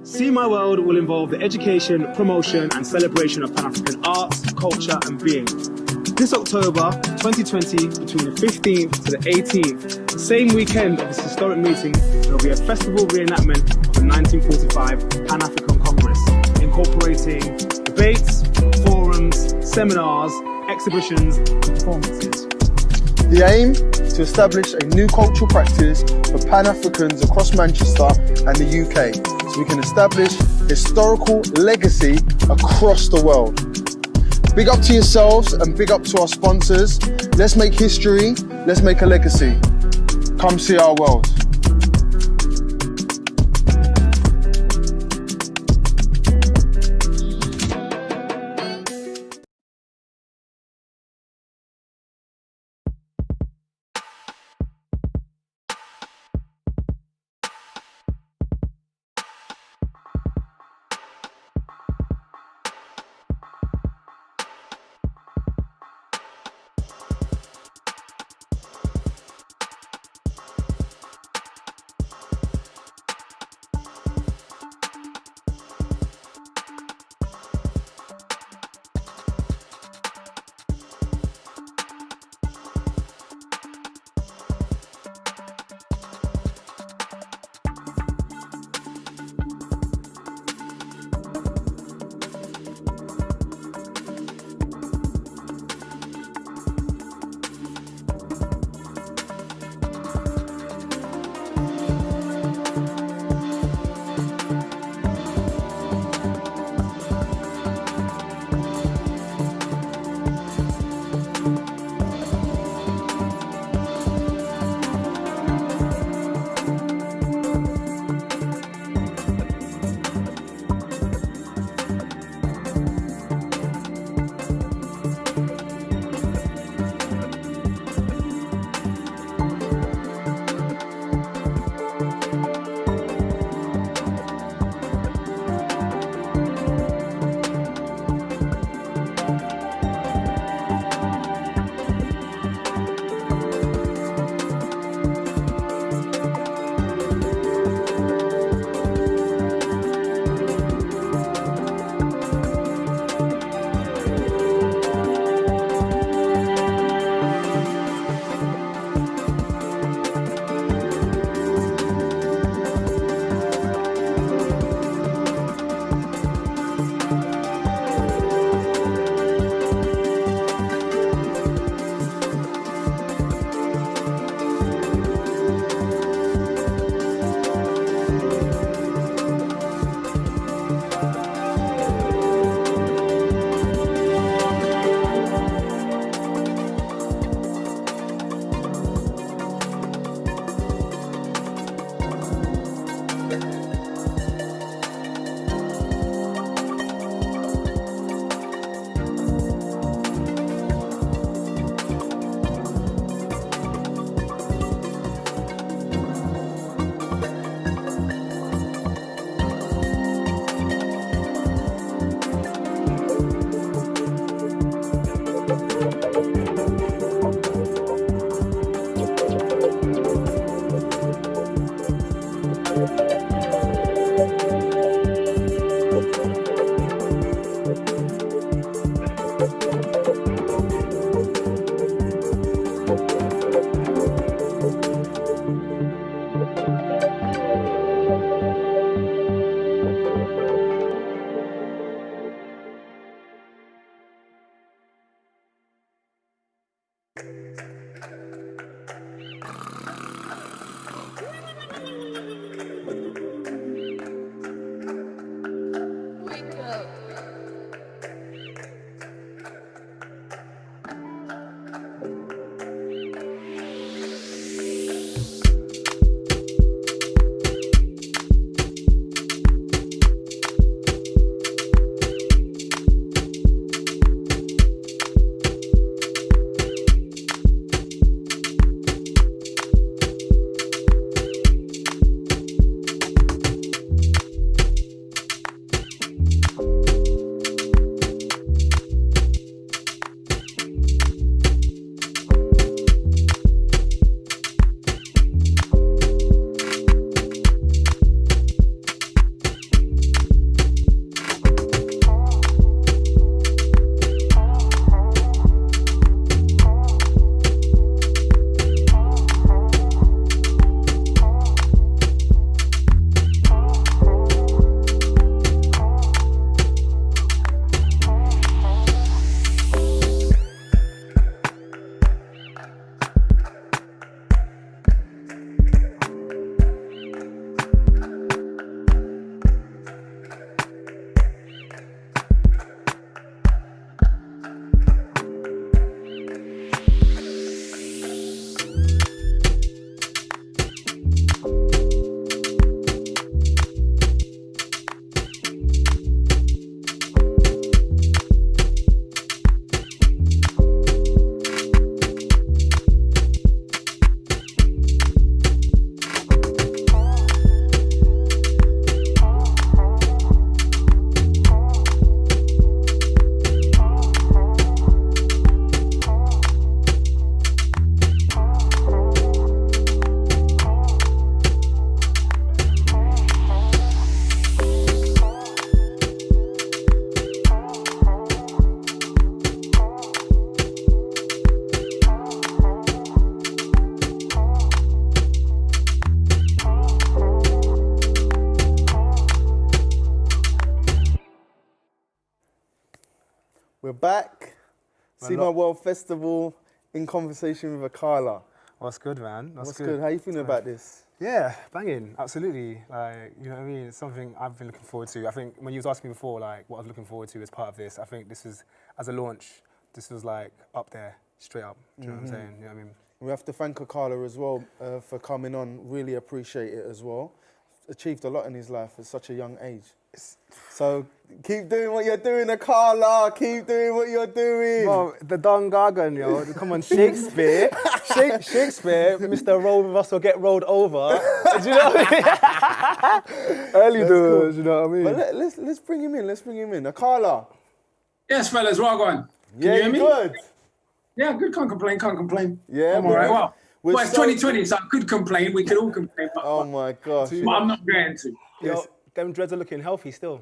See My World will involve the education, promotion and celebration of Pan-African arts, culture and being. This October 2020, between the 15th to the 18th, the same weekend of this historic meeting, there will be a festival reenactment of the 1945 Pan-African Congress, incorporating debates, forums, seminars, exhibitions and performances. The aim? To establish a new cultural practice for Pan-Africans across Manchester and the UK, so we can establish historical legacy across the world. Big up to yourselves and big up to our sponsors. Let's make history, let's make a legacy. Come see our world. We're back. See My World Festival in conversation with Akala. What's good, man? What's good? How you feeling about this? Yeah, banging, absolutely. Like, you know what I mean? It's something I've been looking forward to. I think when you was asking me before, like, what I was looking forward to as part of this, I think this is, as a launch, this was like up there, straight up. Do you know what I'm saying? You know what I mean? We have to thank Akala as well for coming on. Really appreciate it as well. Achieved a lot in his life at such a young age. So keep doing what you're doing, Akala. Keep doing what you're doing. Well, the Don Gargan, yo. Come on, Shakespeare. Shakespeare, Mr. Roll with us or get rolled over. Do you know what I mean? Early doors, cool. You know what I mean? But let's bring him in. Let's bring him in. Akala. Yes, fellas, well going. Can you hear me? Good. Yeah, good. Can't complain. Yeah, I'm all right. Well, it's 2020, so I could complain. We could all complain. But, my gosh. But I'm not going to. Yo, them dreads are looking healthy still.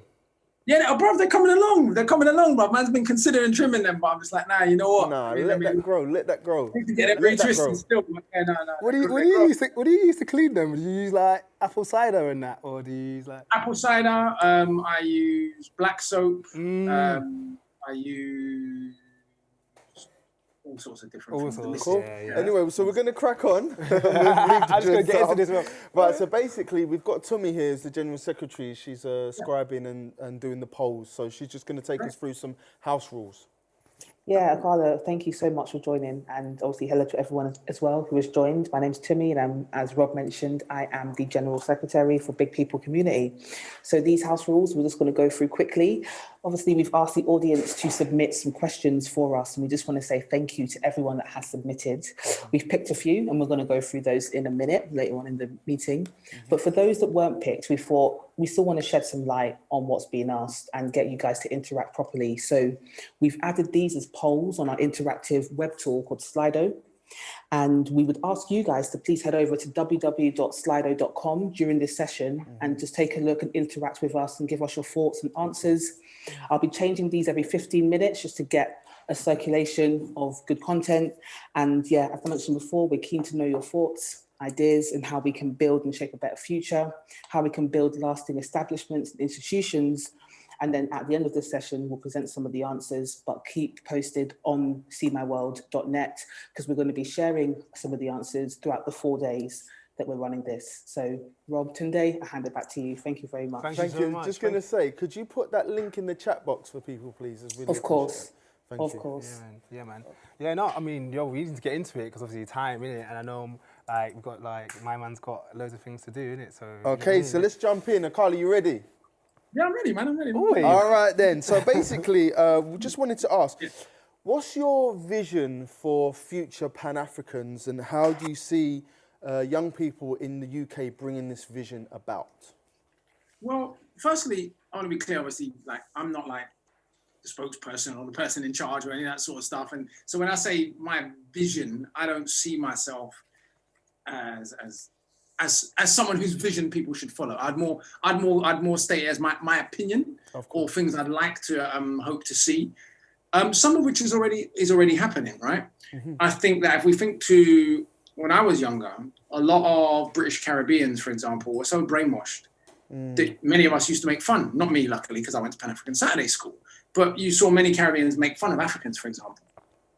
Yeah, bro, they're coming along. Bro. Man's been considering trimming them, but I'm just like, nah, you know what? Nah, let that grow. Let that grow. I need to get it retwisted still. Yeah, no. What do you use to clean them? Do you use like apple cider and that, or do you use like apple cider? I use black soap. I use all sorts of different things. Cool. Yeah. Anyway, so we're going to crack on. I'm just going to get into this one. Right, so basically we've got Tommy here as the General Secretary. She's scribing and doing the polls. So she's just going to take us through some house rules. Yeah, Akala, thank you so much for joining. And obviously hello to everyone as well who has joined. My name's Timmy and as Rob mentioned, I am the General Secretary for Big People Community. So these house rules, we're just going to go through quickly. Obviously, we've asked the audience to submit some questions for us, and we just want to say thank you to everyone that has submitted. We've picked a few, and we're going to go through those in a minute later on in the meeting. But for those that weren't picked, we thought we still want to shed some light on what's being asked and get you guys to interact properly. So we've added these as polls on our interactive web tool called Slido. And we would ask you guys to please head over to www.slido.com during this session and just take a look and interact with us and give us your thoughts and answers. I'll be changing these every 15 minutes just to get a circulation of good content. And yeah, as I mentioned before, we're keen to know your thoughts, ideas, and how we can build and shape a better future, how we can build lasting establishments and institutions. And then at the end of this session, we'll present some of the answers, but keep posted on seemyworld.net because we're going to be sharing some of the answers throughout the 4 days that we're running this. So Rob, Tunde, I hand it back to you. Thank you very much. Thank you. Just going to say, could you put that link in the chat box for people, please? Of course. Thank you. Of course. Yeah, man. Yeah, no, I mean, yo, we need to get into it because obviously time, innit? And I know, like, we've got, like, my man's got loads of things to do, innit? So. Okay, so let's jump in. Akali, you ready? Yeah, I'm ready, man. I'm ready. All right, then. So basically, we just wanted to ask, what's your vision for future Pan-Africans and how do you see young people in the UK bringing this vision about? Well, firstly, I want to be clear, obviously, like, I'm not like the spokesperson or the person in charge or any of that sort of stuff. And so when I say my vision, I don't see myself as someone whose vision people should follow. I'd more state it as my opinion or things I'd like to hope to see. Some of which is already happening, right? I think that if we think to when I was younger, a lot of British Caribbeans, for example, were so brainwashed that many of us used to make fun. Not me, luckily, because I went to Pan-African Saturday School. But you saw many Caribbeans make fun of Africans, for example,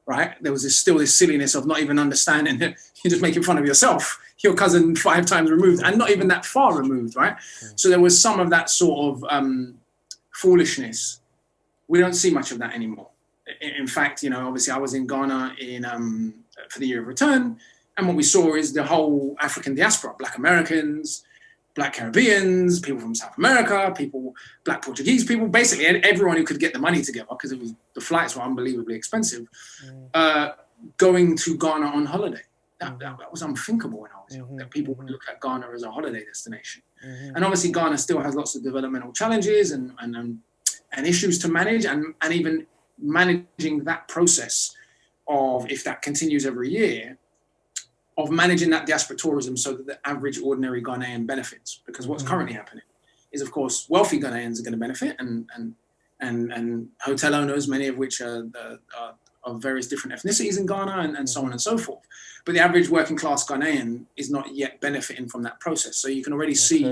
right? There was still this silliness of not even understanding that you're just making fun of yourself, your cousin 5 times removed, and not even that far removed, right? So there was some of that sort of foolishness. We don't see much of that anymore. In fact, you know, obviously I was in Ghana for the year of return, and what we saw is the whole African diaspora, Black Americans, Black Caribbeans, people from South America, Black Portuguese people, basically everyone who could get the money together because the flights were unbelievably expensive, going to Ghana on holiday. That was unthinkable when I was young, that people would look at Ghana as a holiday destination. And obviously Ghana still has lots of developmental challenges and issues to manage, and even managing that process of, if that continues every year, of managing that diaspora tourism so that the average ordinary Ghanaian benefits. Because what's currently happening is, of course, wealthy Ghanaians are going to benefit, and hotel owners, many of which are of various different ethnicities in Ghana, and so on and so forth. But the average working class Ghanaian is not yet benefiting from that process. So you can already see,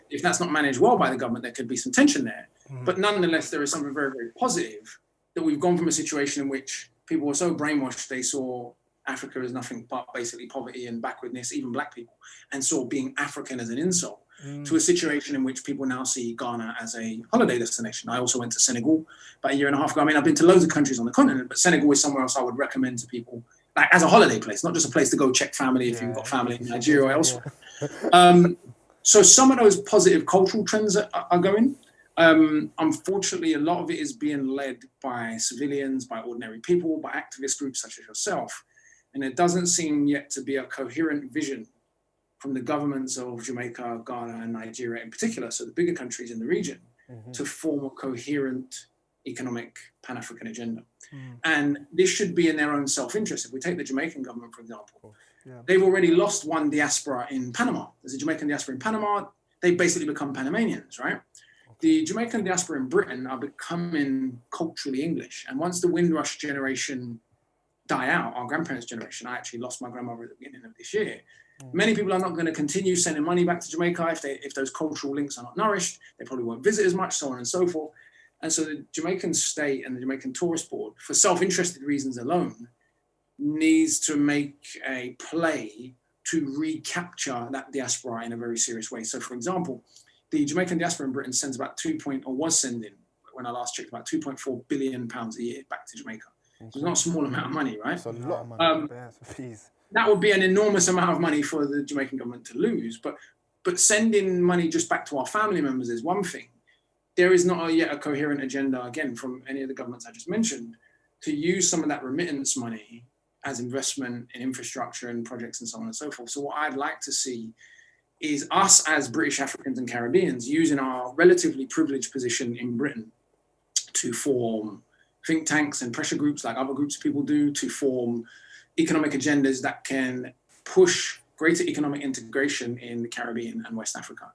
if that's not managed well by the government, there could be some tension there. But nonetheless, there is something very, very positive that we've gone from a situation in which people were so brainwashed they saw Africa as nothing but basically poverty and backwardness, even Black people, and saw being African as an insult, to a situation in which people now see Ghana as a holiday destination. I also went to Senegal about a year and a half ago. I mean, I've been to loads of countries on the continent, but Senegal is somewhere else I would recommend to people, like as a holiday place, not just a place to go check family if you've got family in Nigeria or elsewhere. So some of those positive cultural trends are going. Unfortunately, a lot of it is being led by civilians, by ordinary people, by activist groups such as yourself. And it doesn't seem yet to be a coherent vision from the governments of Jamaica, Ghana, and Nigeria in particular, so the bigger countries in the region, to form a coherent economic Pan-African agenda. And this should be in their own self-interest. If we take the Jamaican government, for example, they've already lost one diaspora in Panama. There's a Jamaican diaspora in Panama. They basically become Panamanians, right? The Jamaican diaspora in Britain are becoming culturally English. And once the Windrush generation die out, our grandparents' generation, I actually lost my grandmother at the beginning of this year. Many people are not going to continue sending money back to Jamaica if those cultural links are not nourished. They probably won't visit as much, so on and so forth. And so the Jamaican state and the Jamaican Tourist Board, for self-interested reasons alone, needs to make a play to recapture that diaspora in a very serious way. So, for example, the Jamaican diaspora in Britain sends about was sending, when I last checked, about £2.4 billion a year back to Jamaica. It's not a small amount of money, right? It's a lot of money. That would be an enormous amount of money for the Jamaican government to lose. But sending money just back to our family members is one thing. there is not yet a coherent agenda, again, from any of the governments I just mentioned, to use some of that remittance money as investment in infrastructure and projects and so on and so forth. So what I'd like to see is us as British Africans and Caribbeans using our relatively privileged position in Britain to form think tanks and pressure groups like other groups of people do, to form economic agendas that can push greater economic integration in the Caribbean and West Africa.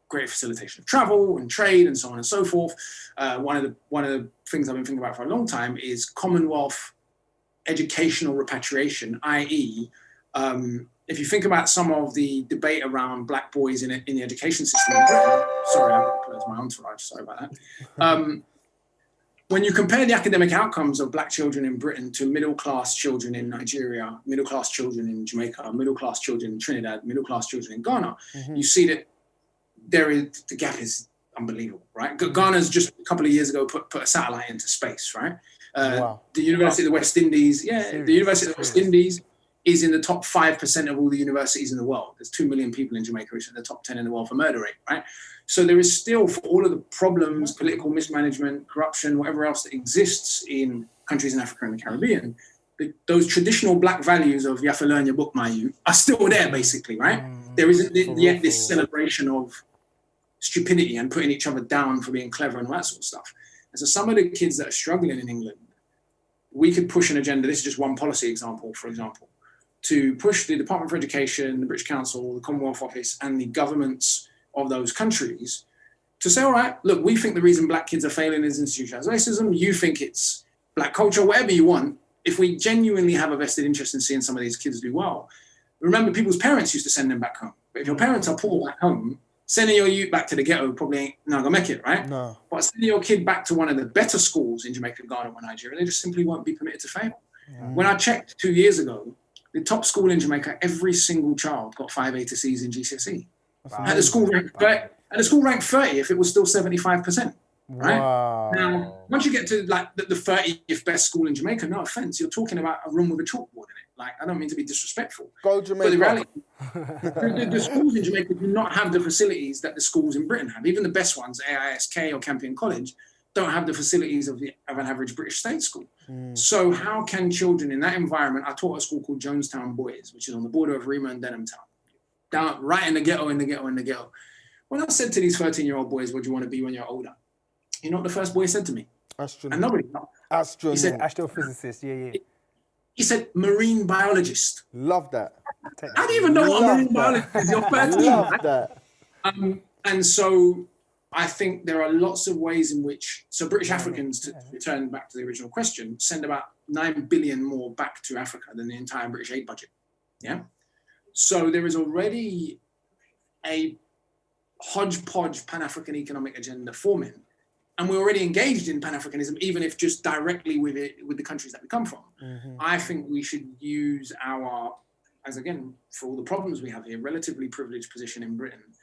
Greater facilitation of travel and trade and so on and so forth. One of the things I've been thinking about for a long time is Commonwealth educational repatriation, i.e., if you think about some of the debate around black boys in the education system in Britain, sorry, I've closed my entourage, sorry about that. When you compare the academic outcomes of black children in Britain to middle-class children in Nigeria, middle-class children in Jamaica, middle-class children in Trinidad, middle-class children in Ghana, you see that the gap is unbelievable, right? Ghana's just a couple of years ago put a satellite into space, right? Wow. The University of the West Indies, the University of the West Indies is in the top 5% of all the universities in the world. There's 2 million people in Jamaica, which are the top 10 in the world for murder rate, right? So there is still, for all of the problems, political mismanagement, corruption, whatever else that exists in countries in Africa and the Caribbean, those traditional black values of you have to learn your book, my you, are still there, basically, right? There isn't yet this celebration of stupidity and putting each other down for being clever and all that sort of stuff. And so some of the kids that are struggling in England, we could push an agenda. This is just one policy example, for example, to push the Department for Education, the British Council, the Commonwealth Office, and the governments of those countries to say, all right, look, we think the reason black kids are failing is institutionalized racism. You think it's black culture, whatever you want. If we genuinely have a vested interest in seeing some of these kids do well, remember people's parents used to send them back home. But if your parents are poor back home, sending your youth back to the ghetto probably ain't gonna make it, right? No. But sending your kid back to one of the better schools in Jamaica, Ghana, or Nigeria, they just simply won't be permitted to fail. When I checked 2 years ago, the top school in Jamaica, every single child got 5 A to C's in GCSE. At the school ranked 30 if it was still 75%. Right? Wow. Now, once you get to like the 30th best school in Jamaica, no offense, you're talking about a room with a chalkboard in it. Like, I don't mean to be disrespectful. Go Jamaica. But the reality, the schools in Jamaica do not have the facilities that the schools in Britain have. Even the best ones, AISK or Campion College, don't have the facilities of an average British state school. So how can children in that environment, I taught at a school called Jonestown Boys, which is on the border of Rima and Denham Town, down right in the ghetto. When I said to these 13-year-old boys, what do you want to be when you're older? You know what the first boy said to me? Astronaut. And nobody. Astronaut. He said, Astrophysicist, yeah. He said, marine biologist. Love that. I don't even know what a marine biologist is. You're 13. Love Right? that. And so I think there are lots of ways in which, so British Africans, to return back to the original question, send about 9 billion more back to Africa than the entire British aid budget. Yeah. So there is already a hodgepodge Pan-African economic agenda forming. And we're already engaged in Pan-Africanism, even if just directly with the countries that we come from. I think we should use our, as again, for all the problems we have here, relatively privileged position in Britain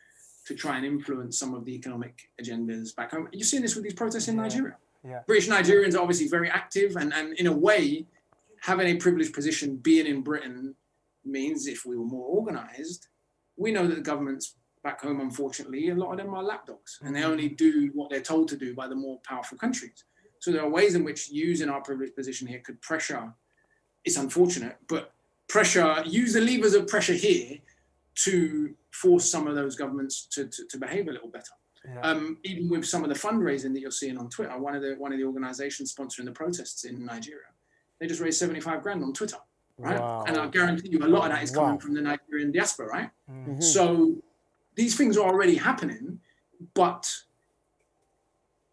to try and influence some of the economic agendas back home. You're seeing this with these protests in Nigeria. Yeah. British Nigerians are obviously very active, and in a way, having a privileged position, being in Britain, means if we were more organized, we know that the governments back home, unfortunately, a lot of them are lapdogs, and they only do what they're told to do by the more powerful countries. So there are ways in which using our privileged position here could pressure, it's unfortunate, but use the levers of pressure here to force some of those governments to behave a little better. Yeah. Even with some of the fundraising that you're seeing on Twitter, one of the organizations sponsoring the protests in Nigeria, they just raised 75 grand on Twitter, right? Wow. And I guarantee you a lot of that is coming from the Nigerian diaspora, right? So these things are already happening, but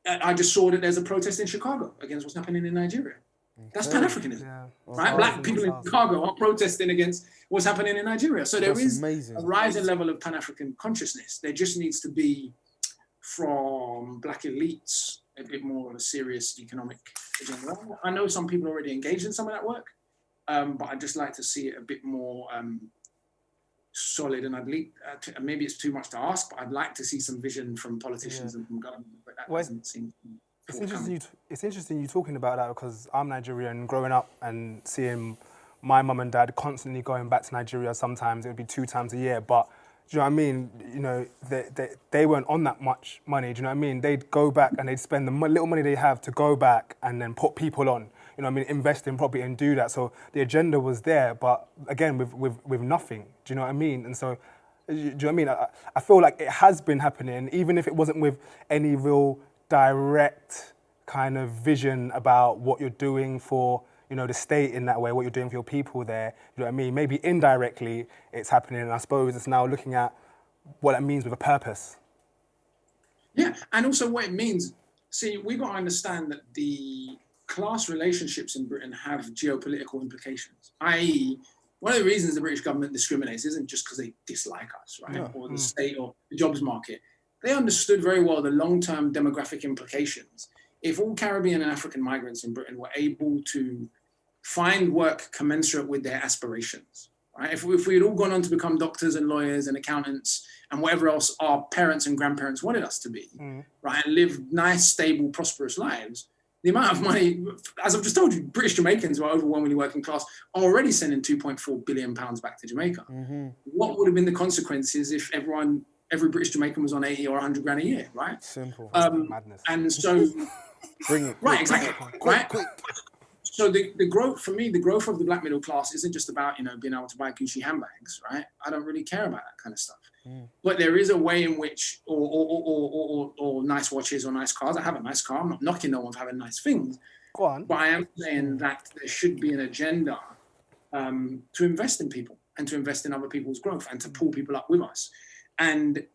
I just saw that there's a protest in Chicago against what's happening in Nigeria. That's Pan-Africanism, right? Black people in Chicago are protesting against what's happening in Nigeria. So there is a rising level of Pan-African consciousness. There just needs to be, from black elites, a bit more of a serious economic agenda. I know some people are already engaged in some of that work, but I'd just like to see it a bit more solid, and maybe it's too much to ask, but I'd like to see some vision from politicians and from government, but that doesn't seem it's interesting you talking about that, because I'm Nigerian, growing up and seeing my mum and dad constantly going back to Nigeria. Sometimes it would be 2 times a year, but Do you know what I mean? You know, they weren't on that much money. Do you know what I mean? They'd go back and they'd spend the little money they have to go back and then put people on. You know what I mean? Invest in property and do that. So the agenda was there, but again, with nothing. Do you know what I mean? And so, do you know what I mean? I feel like it has been happening, even if it wasn't with any real direct kind of vision about what you're doing for, you know, the state in that way, what you're doing for your people there. You know what I mean? Maybe indirectly it's happening, and I suppose it's now looking at what that means with a purpose. Yeah, and also what it means. See, we've got to understand that the class relationships in Britain have geopolitical implications, i.e., one of the reasons the British government discriminates isn't just because they dislike us, right? No. Or the state or the jobs market. They understood very well the long-term demographic implications. If all Caribbean and African migrants in Britain were able to find work commensurate with their aspirations, right? If we had all gone on to become doctors and lawyers and accountants and whatever else our parents and grandparents wanted us to be, right? And live nice, stable, prosperous lives, the amount of money, as I've just told you, British Jamaicans who are overwhelmingly working class are already sending £2.4 billion back to Jamaica. What would have been the consequences if every British Jamaican was on 80 or 100 grand a year, right? Simple. Madness. And so, bring it. Right, exactly. Right. So the growth, for me, the growth of the black middle class isn't just about, you know, being able to buy Gucci handbags, right? I don't really care about that kind of stuff. But there is a way in which, or nice watches or nice cars. I have a nice car. I'm not knocking no one for having nice things. Go on. But I am saying that there should be an agenda to invest in people and to invest in other people's growth and to pull people up with us. And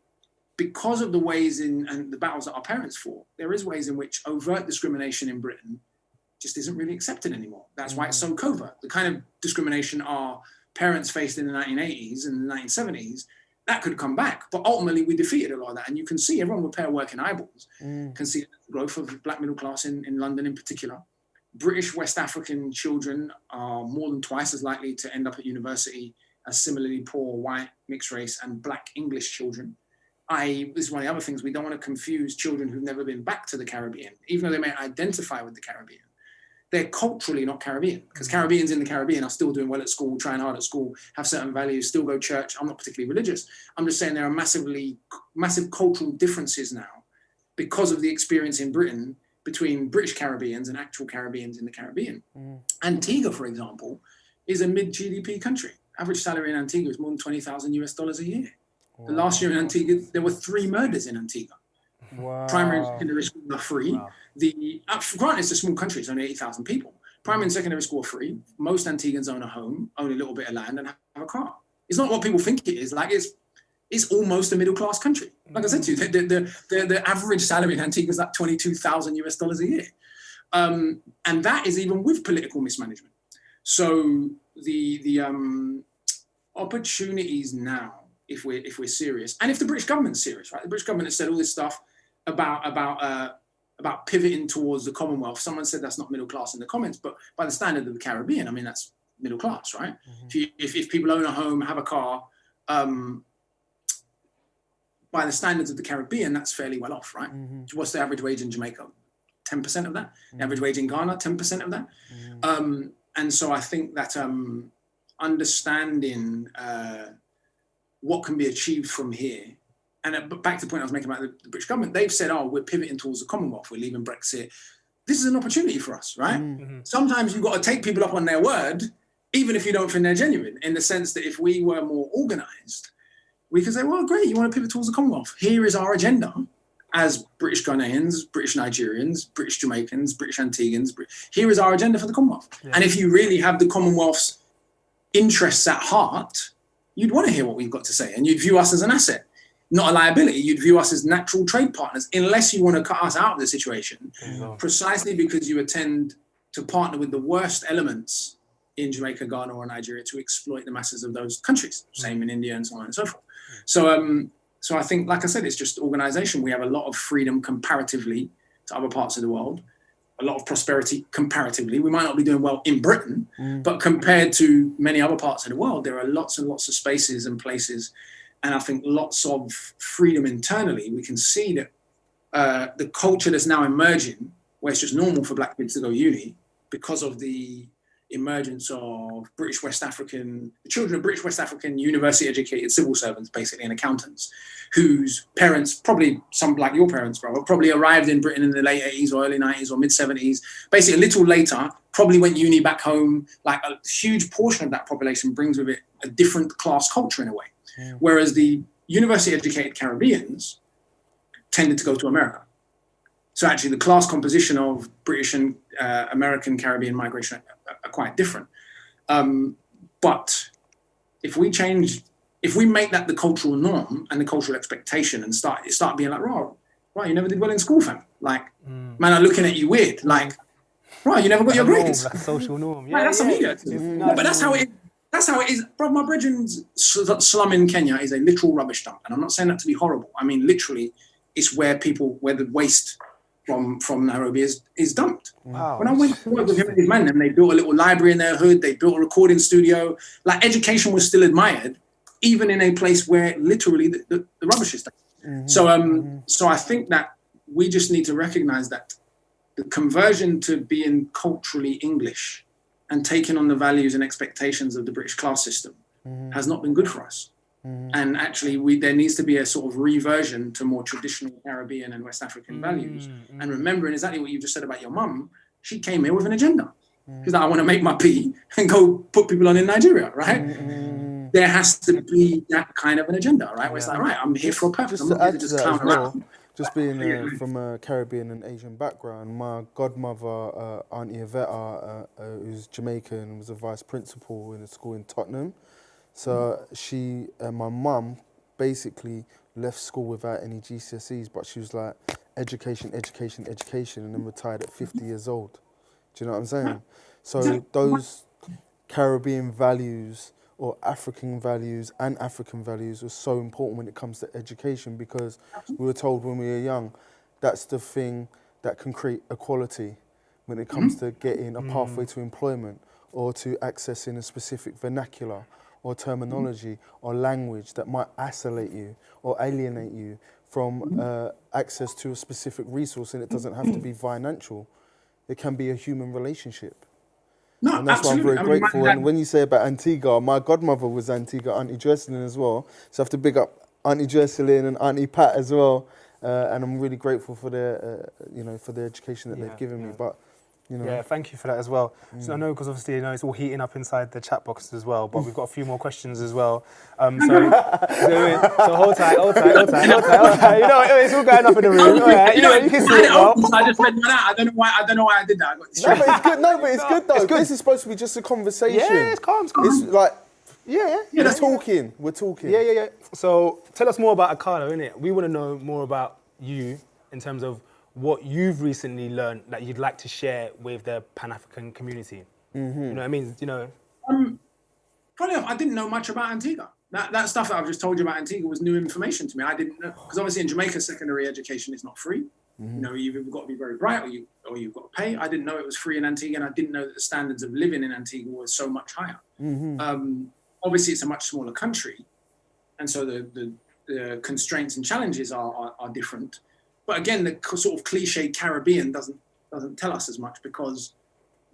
because of the ways and the battles that our parents fought, there is ways in which overt discrimination in Britain just isn't really accepted anymore. That's why it's so covert. The kind of discrimination our parents faced in the 1980s and the 1970s, that could come back. But ultimately, we defeated a lot of that. And you can see everyone with a pair of working eyeballs can see the growth of black middle class in London in particular. British West African children are more than twice as likely to end up at university as similarly poor white, mixed race, and black English children. This is one of the other things, we don't want to confuse children who've never been back to the Caribbean, even though they may identify with the Caribbean. They're culturally not Caribbean, because Caribbeans in the Caribbean are still doing well at school, trying hard at school, have certain values, still go to church. I'm not particularly religious. I'm just saying there are massive cultural differences now because of the experience in Britain between British Caribbeans and actual Caribbeans in the Caribbean. Antigua, for example, is a mid-GDP country. Average salary in Antigua is more than $20,000 a year. The last year in Antigua, there were 3 murders in Antigua. Wow. Primary and secondary school are free. Wow. Granted, it's a small country, it's only 80,000 people. Primary and secondary school are free. Most Antiguans own a home, own a little bit of land, and have a car. It's not what people think it is. Like it's almost a middle class country. Like I said to you, the average salary in Antigua is like $22,000 a year, and that is even with political mismanagement. So the opportunities now, if we're serious, and if the British government's serious, right? The British government has said all this stuff about pivoting towards the Commonwealth. Someone said that's not middle class in the comments, but by the standard of the Caribbean, I mean, that's middle class, right? If people own a home, have a car, by the standards of the Caribbean, that's fairly well off, right? What's the average wage in Jamaica? 10% of that. The average wage in Ghana, 10% of that. And so I think that understanding what can be achieved from here, and back to the point I was making about the British government, they've said, oh, we're pivoting towards the Commonwealth, we're leaving Brexit. This is an opportunity for us, right? Sometimes you've got to take people up on their word, even if you don't think they're genuine, in the sense that if we were more organized, we could say, well, great, you want to pivot towards the Commonwealth. Here is our agenda as British Ghanaians, British Nigerians, British Jamaicans, British Antiguans. Here is our agenda for the Commonwealth. Yeah. And if you really have the Commonwealth's interests at heart, you'd want to hear what we've got to say, and you'd view us as an asset, not a liability. You'd view us as natural trade partners, unless you want to cut us out of the situation, precisely because you intend to partner with the worst elements in Jamaica, Ghana, or Nigeria to exploit the masses of those countries. Same in India and so on and so forth. So I think, like I said, it's just organization. We have a lot of freedom comparatively to other parts of the world, a lot of prosperity comparatively. We might not be doing well in Britain, but compared to many other parts of the world, there are lots and lots of spaces and places, and I think lots of freedom internally. We can see that the culture that's now emerging, where it's just normal for black kids to go uni because of the emergence of the children of British West African university educated civil servants, basically, and accountants, whose parents, probably some like your parents, bro, probably arrived in Britain in the late 80s or early 90s or mid 70s, basically a little later, probably went uni back home. Like a huge portion of that population brings with it a different class culture in a way. Yeah. Whereas the university educated Caribbeans tended to go to America. So actually the class composition of British and American Caribbean migration are quite different. But if we make that the cultural norm and the cultural expectation and start being like, right, you never did well in school, fam. Like, man are looking at you weird. Like, right, you never got your grades. Like a social norm. Yeah, right, that's immediate. No, but that's how it is. That's how it is. Bro, my brethren's slum in Kenya is a literal rubbish dump. And I'm not saying that to be horrible. I mean, literally, it's where the waste from Nairobi is dumped. Wow. When I went to work with him and his man, and they built a little library in their hood, they built a recording studio. Like, education was still admired, even in a place where literally the rubbish is dumped. So I think that we just need to recognize that the conversion to being culturally English and taking on the values and expectations of the British class system has not been good for us. And actually, there needs to be a sort of reversion to more traditional Caribbean and West African values. And remembering exactly what you just said about your mum, she came here with an agenda. She's like, I want to make my pee and go put people on in Nigeria, right? There has to be that kind of an agenda, right? Where it's like, right, I'm here for a purpose. I'm not here to just clown around. Just being from a Caribbean and Asian background, my godmother, Auntie Yvette, who's Jamaican, was a vice principal in a school in Tottenham. So she and my mum basically left school without any GCSEs, but she was like, education, education, education, and then retired at 50 years old. Do you know what I'm saying? So those Caribbean values or African values and African values are so important when it comes to education, because we were told when we were young, that's the thing that can create equality when it comes to getting a pathway to employment or to accessing a specific vernacular or terminology or language that might isolate you or alienate you from access to a specific resource. And it doesn't have to be financial. It can be a human relationship. No, and that's absolutely. why I'm very grateful. And when you say about Antigua, my godmother was Antigua, Auntie Jocelyn as well. So I have to big up Auntie Jocelyn and Auntie Pat as well. And I'm really grateful for their, for the education that they've given me. But yeah, thank you for that as well. So I know, because obviously it's all heating up inside the chat box as well, but we've got a few more questions as well. So hold tight. You know, it's all going up in the room. Right, you can see it well. I just read that out. I don't know why I did that. I got distracted. But it's good though. It's good. This is supposed to be just a conversation. Yeah, it's calm. It's like, we're talking. Yeah. So tell us more about Akala, innit? We want to know more about you in terms of what you've recently learned that you'd like to share with the Pan-African community. You know what I mean? Funny enough, I didn't know much about Antigua. That stuff that I've just told you about Antigua was new information to me. I didn't know, because obviously in Jamaica, secondary education is not free. You know, you've either got to be very bright or you've got to pay. I didn't know it was free in Antigua, and I didn't know that the standards of living in Antigua was so much higher. Obviously, it's a much smaller country, and so the constraints and challenges are different. But again, the sort of cliche Caribbean doesn't tell us as much, because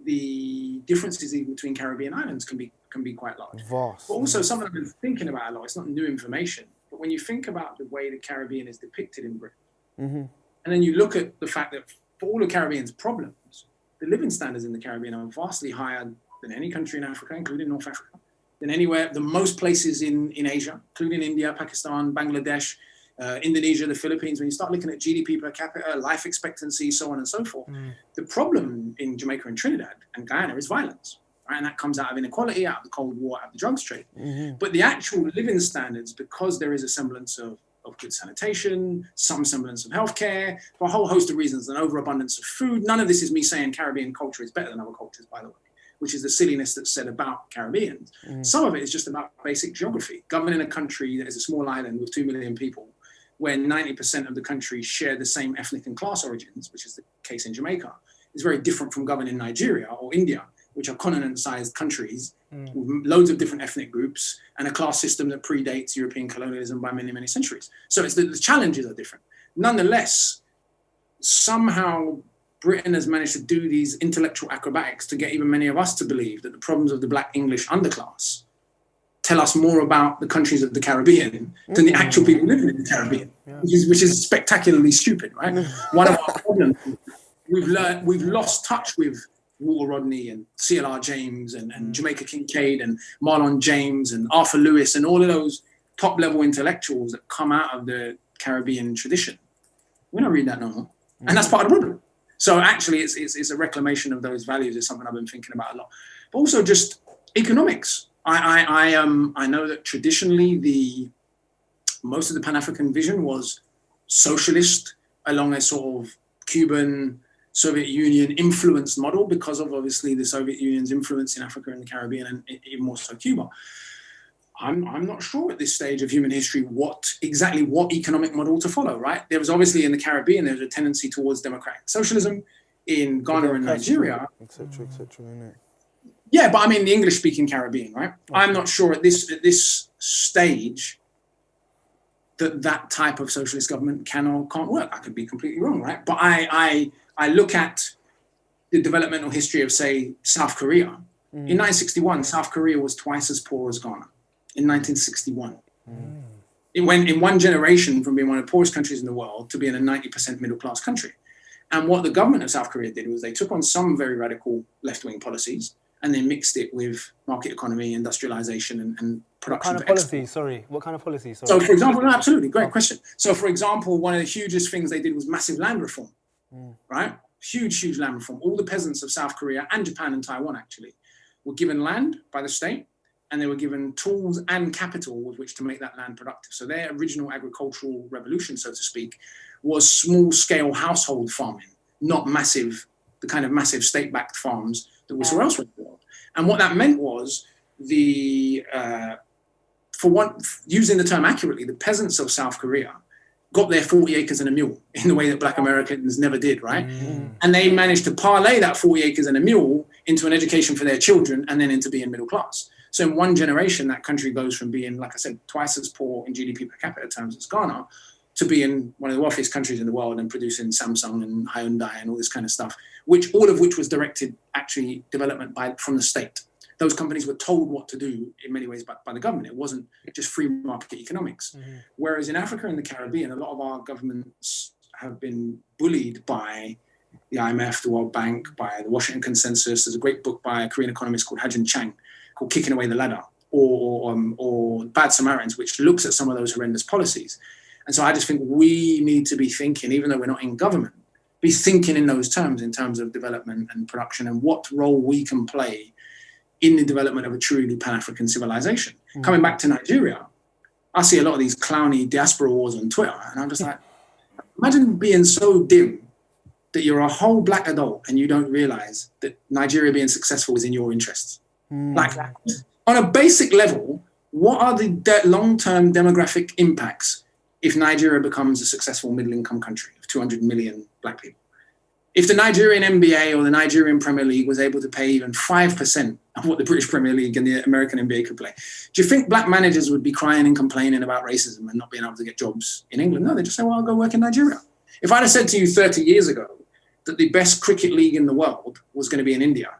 the differences even between Caribbean islands can be quite large. Vast. But also something I've been thinking about a lot. It's not new information, but when you think about the way the Caribbean is depicted in Britain, and then you look at the fact that for all of Caribbean's problems, the living standards in the Caribbean are vastly higher than any country in Africa, including North Africa, than anywhere, the most places in Asia, including India, Pakistan, Bangladesh, Indonesia, the Philippines. When you start looking at GDP per capita, life expectancy, so on and so forth, the problem in Jamaica and Trinidad and Guyana is violence, right? And that comes out of inequality, out of the Cold War, out of the drugs trade. But the actual living standards, because there is a semblance of good sanitation, some semblance of healthcare, for a whole host of reasons, an overabundance of food. None of this is me saying Caribbean culture is better than other cultures, by the way, which is the silliness that's said about Caribbeans. Some of it is just about basic geography. Governing a country that is a small island with 2 million people, where 90% of the country share the same ethnic and class origins, which is the case in Jamaica, is very different from governing Nigeria or India, which are continent-sized countries with loads of different ethnic groups and a class system that predates European colonialism by many, many centuries. So it's the challenges are different. Nonetheless, somehow Britain has managed to do these intellectual acrobatics to get even many of us to believe that the problems of the Black English underclass tell us more about the countries of the Caribbean than the actual people living in the Caribbean, which is spectacularly stupid, right? One of our problems, we've lost touch with Walter Rodney and C.L.R. James and Jamaica Kincaid and Marlon James and Arthur Lewis and all of those top-level intellectuals that come out of the Caribbean tradition. We don't read that no more. And that's part of the problem. So actually, it's a reclamation of those values is something I've been thinking about a lot. But also just economics. I know that traditionally most of the Pan-African vision was socialist along a sort of Cuban, Soviet Union influenced model because of obviously the Soviet Union's influence in Africa and the Caribbean and even more so Cuba. I'm not sure at this stage of human history what economic model to follow, right? There was obviously in the Caribbean, there's a tendency towards democratic socialism. In Ghana and Nigeria, etc., innit? Yeah, but I mean the English-speaking Caribbean, right? Okay. I'm not sure at this stage that type of socialist government can or can't work. I could be completely wrong, right? But I look at the developmental history of, say, South Korea. In 1961, South Korea was twice as poor as Ghana. In 1961, it went in one generation from being one of the poorest countries in the world to being a 90% middle-class country. And what the government of South Korea did was they took on some very radical left-wing policies and they mixed it with market economy, industrialization, and production. What kind of policy? Sorry, what kind of policy? Sorry. So, for example, no, absolutely, great question. So, for example, one of the hugest things they did was massive land reform, right? Huge land reform. All the peasants of South Korea and Japan and Taiwan actually were given land by the state, and they were given tools and capital with which to make that land productive. So their original agricultural revolution, so to speak, was small-scale household farming, not massive, the kind of massive state-backed farms that we saw elsewhere in the world. And what that meant was using the term accurately, the peasants of South Korea got their 40 acres and a mule in the way that Black Americans never did, right? And they managed to parlay that 40 acres and a mule into an education for their children and then into being middle class. So in one generation, that country goes from being, like I said, twice as poor in GDP per capita terms as Ghana to being one of the wealthiest countries in the world and producing Samsung and Hyundai and all this kind of stuff, all of which was directed actually development from the state. Those companies were told what to do in many ways by the government. It wasn't just free market economics. Whereas in Africa and the Caribbean, a lot of our governments have been bullied by the IMF, the World Bank, by the Washington Consensus. There's a great book by a Korean economist called Hajin Chang called Kicking Away the Ladder, or Bad Samaritans, which looks at some of those horrendous policies. And so I just think we need to be thinking, even though we're not in government, be thinking in those terms, in terms of development and production and what role we can play in the development of a truly Pan-African civilization. Coming back to Nigeria, I see a lot of these clowny diaspora wars on Twitter, and I'm just like, imagine being so dim that you're a whole Black adult and you don't realize that Nigeria being successful is in your interests. Like, on a basic level, what are the long-term demographic impacts if Nigeria becomes a successful middle-income country of 200 million Black people? If the Nigerian NBA or the Nigerian Premier League was able to pay even 5% of what the British Premier League and the American NBA could play, do you think Black managers would be crying and complaining about racism and not being able to get jobs in England? No, they just say, well, I'll go work in Nigeria. If I'd have said to you 30 years ago that the best cricket league in the world was going to be in India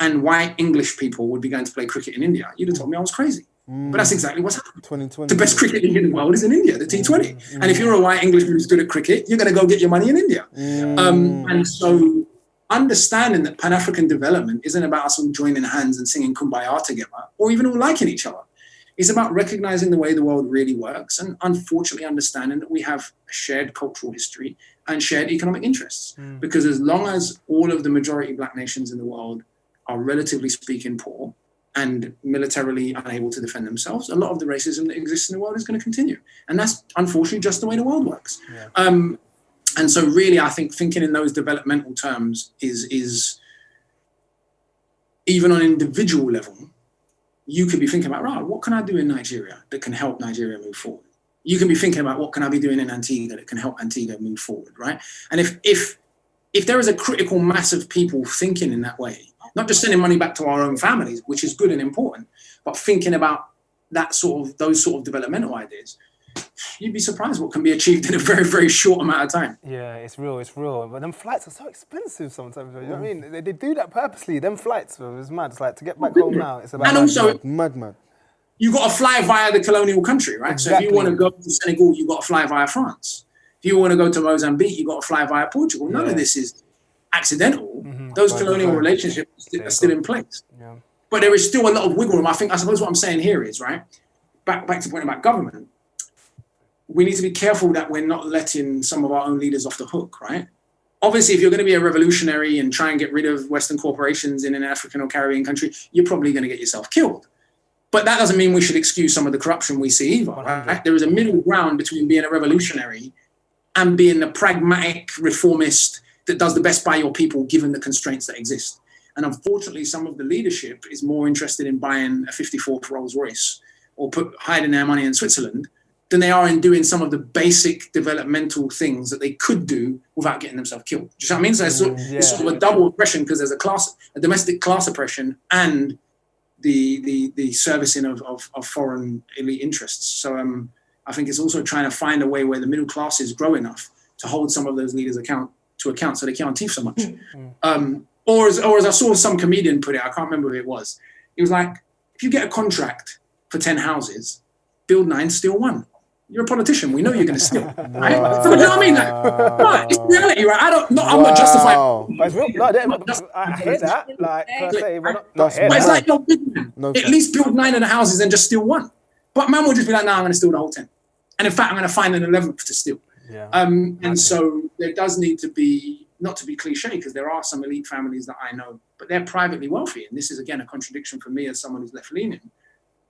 and white English people would be going to play cricket in India, you'd have told me I was crazy. But that's exactly what's happened. 2020. The best cricket league in the world is in India, the T20. And if you're a white Englishman who's good at cricket, you're going to go get your money in India. And so understanding that Pan-African development isn't about us all joining hands and singing Kumbaya together, or even all liking each other. It's about recognizing the way the world really works and unfortunately understanding that we have a shared cultural history and shared economic interests. Because as long as all of the majority Black nations in the world are relatively speaking poor and militarily unable to defend themselves, a lot of the racism that exists in the world is going to continue. And that's unfortunately just the way the world works. And so really, I think thinking in those developmental terms is even on an individual level, you could be thinking about, right, what can I do in Nigeria that can help Nigeria move forward? You can be thinking about what can I be doing in Antigua that can help Antigua move forward, right? And if there is a critical mass of people thinking in that way, not just sending money back to our own families, which is good and important, but thinking about those sort of developmental ideas, you'd be surprised what can be achieved in a very, very short amount of time. Yeah, it's real. But them flights are so expensive sometimes. You know what I mean? They do that purposely. Them flights, bro, it's mad. It's like to get back home now. It's about And also, Mad. you got to fly via the colonial country, right? Exactly. So if you want to go to Senegal, you got to fly via France. If you want to go to Mozambique, you got to fly via Portugal. None of this is accidental. Those colonial relationships are still in place. Yeah. But there is still a lot of wiggle room. I suppose what I'm saying here is, right, back to the point about government, we need to be careful that we're not letting some of our own leaders off the hook, right? Obviously, if you're going to be a revolutionary and try and get rid of Western corporations in an African or Caribbean country, you're probably going to get yourself killed. But that doesn't mean we should excuse some of the corruption we see either, right? There is a middle ground between being a revolutionary and being a pragmatic reformist that does the best by your people given the constraints that exist. And unfortunately, some of the leadership is more interested in buying a 54th Rolls Royce or hiding their money in Switzerland than they are in doing some of the basic developmental things that they could do without getting themselves killed. Do you know what I mean? So it's sort of a double oppression because there's a domestic class oppression and the servicing of foreign elite interests. So I think it's also trying to find a way where the middle classes grow enough to hold some of those leaders to account so they can't thief so much. Or as I saw some comedian put it, I can't remember who it was. He was like, if you get a contract for 10 houses, build 9, steal 1. You're a politician. We know you're going to steal, right? So, you know what I mean? Like, it's reality, right? I'm not justifying. But it's real. I hear that. Like, per se, but it's like, yo, big man, at least build 9 of the houses and just steal 1. But man will just be like, nah, I'm going to steal the whole 10. And in fact, I'm going to find an 11th to steal. Yeah. And so there does need to be, not to be cliche, because there are some elite families that I know, but they're privately wealthy. And this is, again, a contradiction for me as someone who's left-leaning.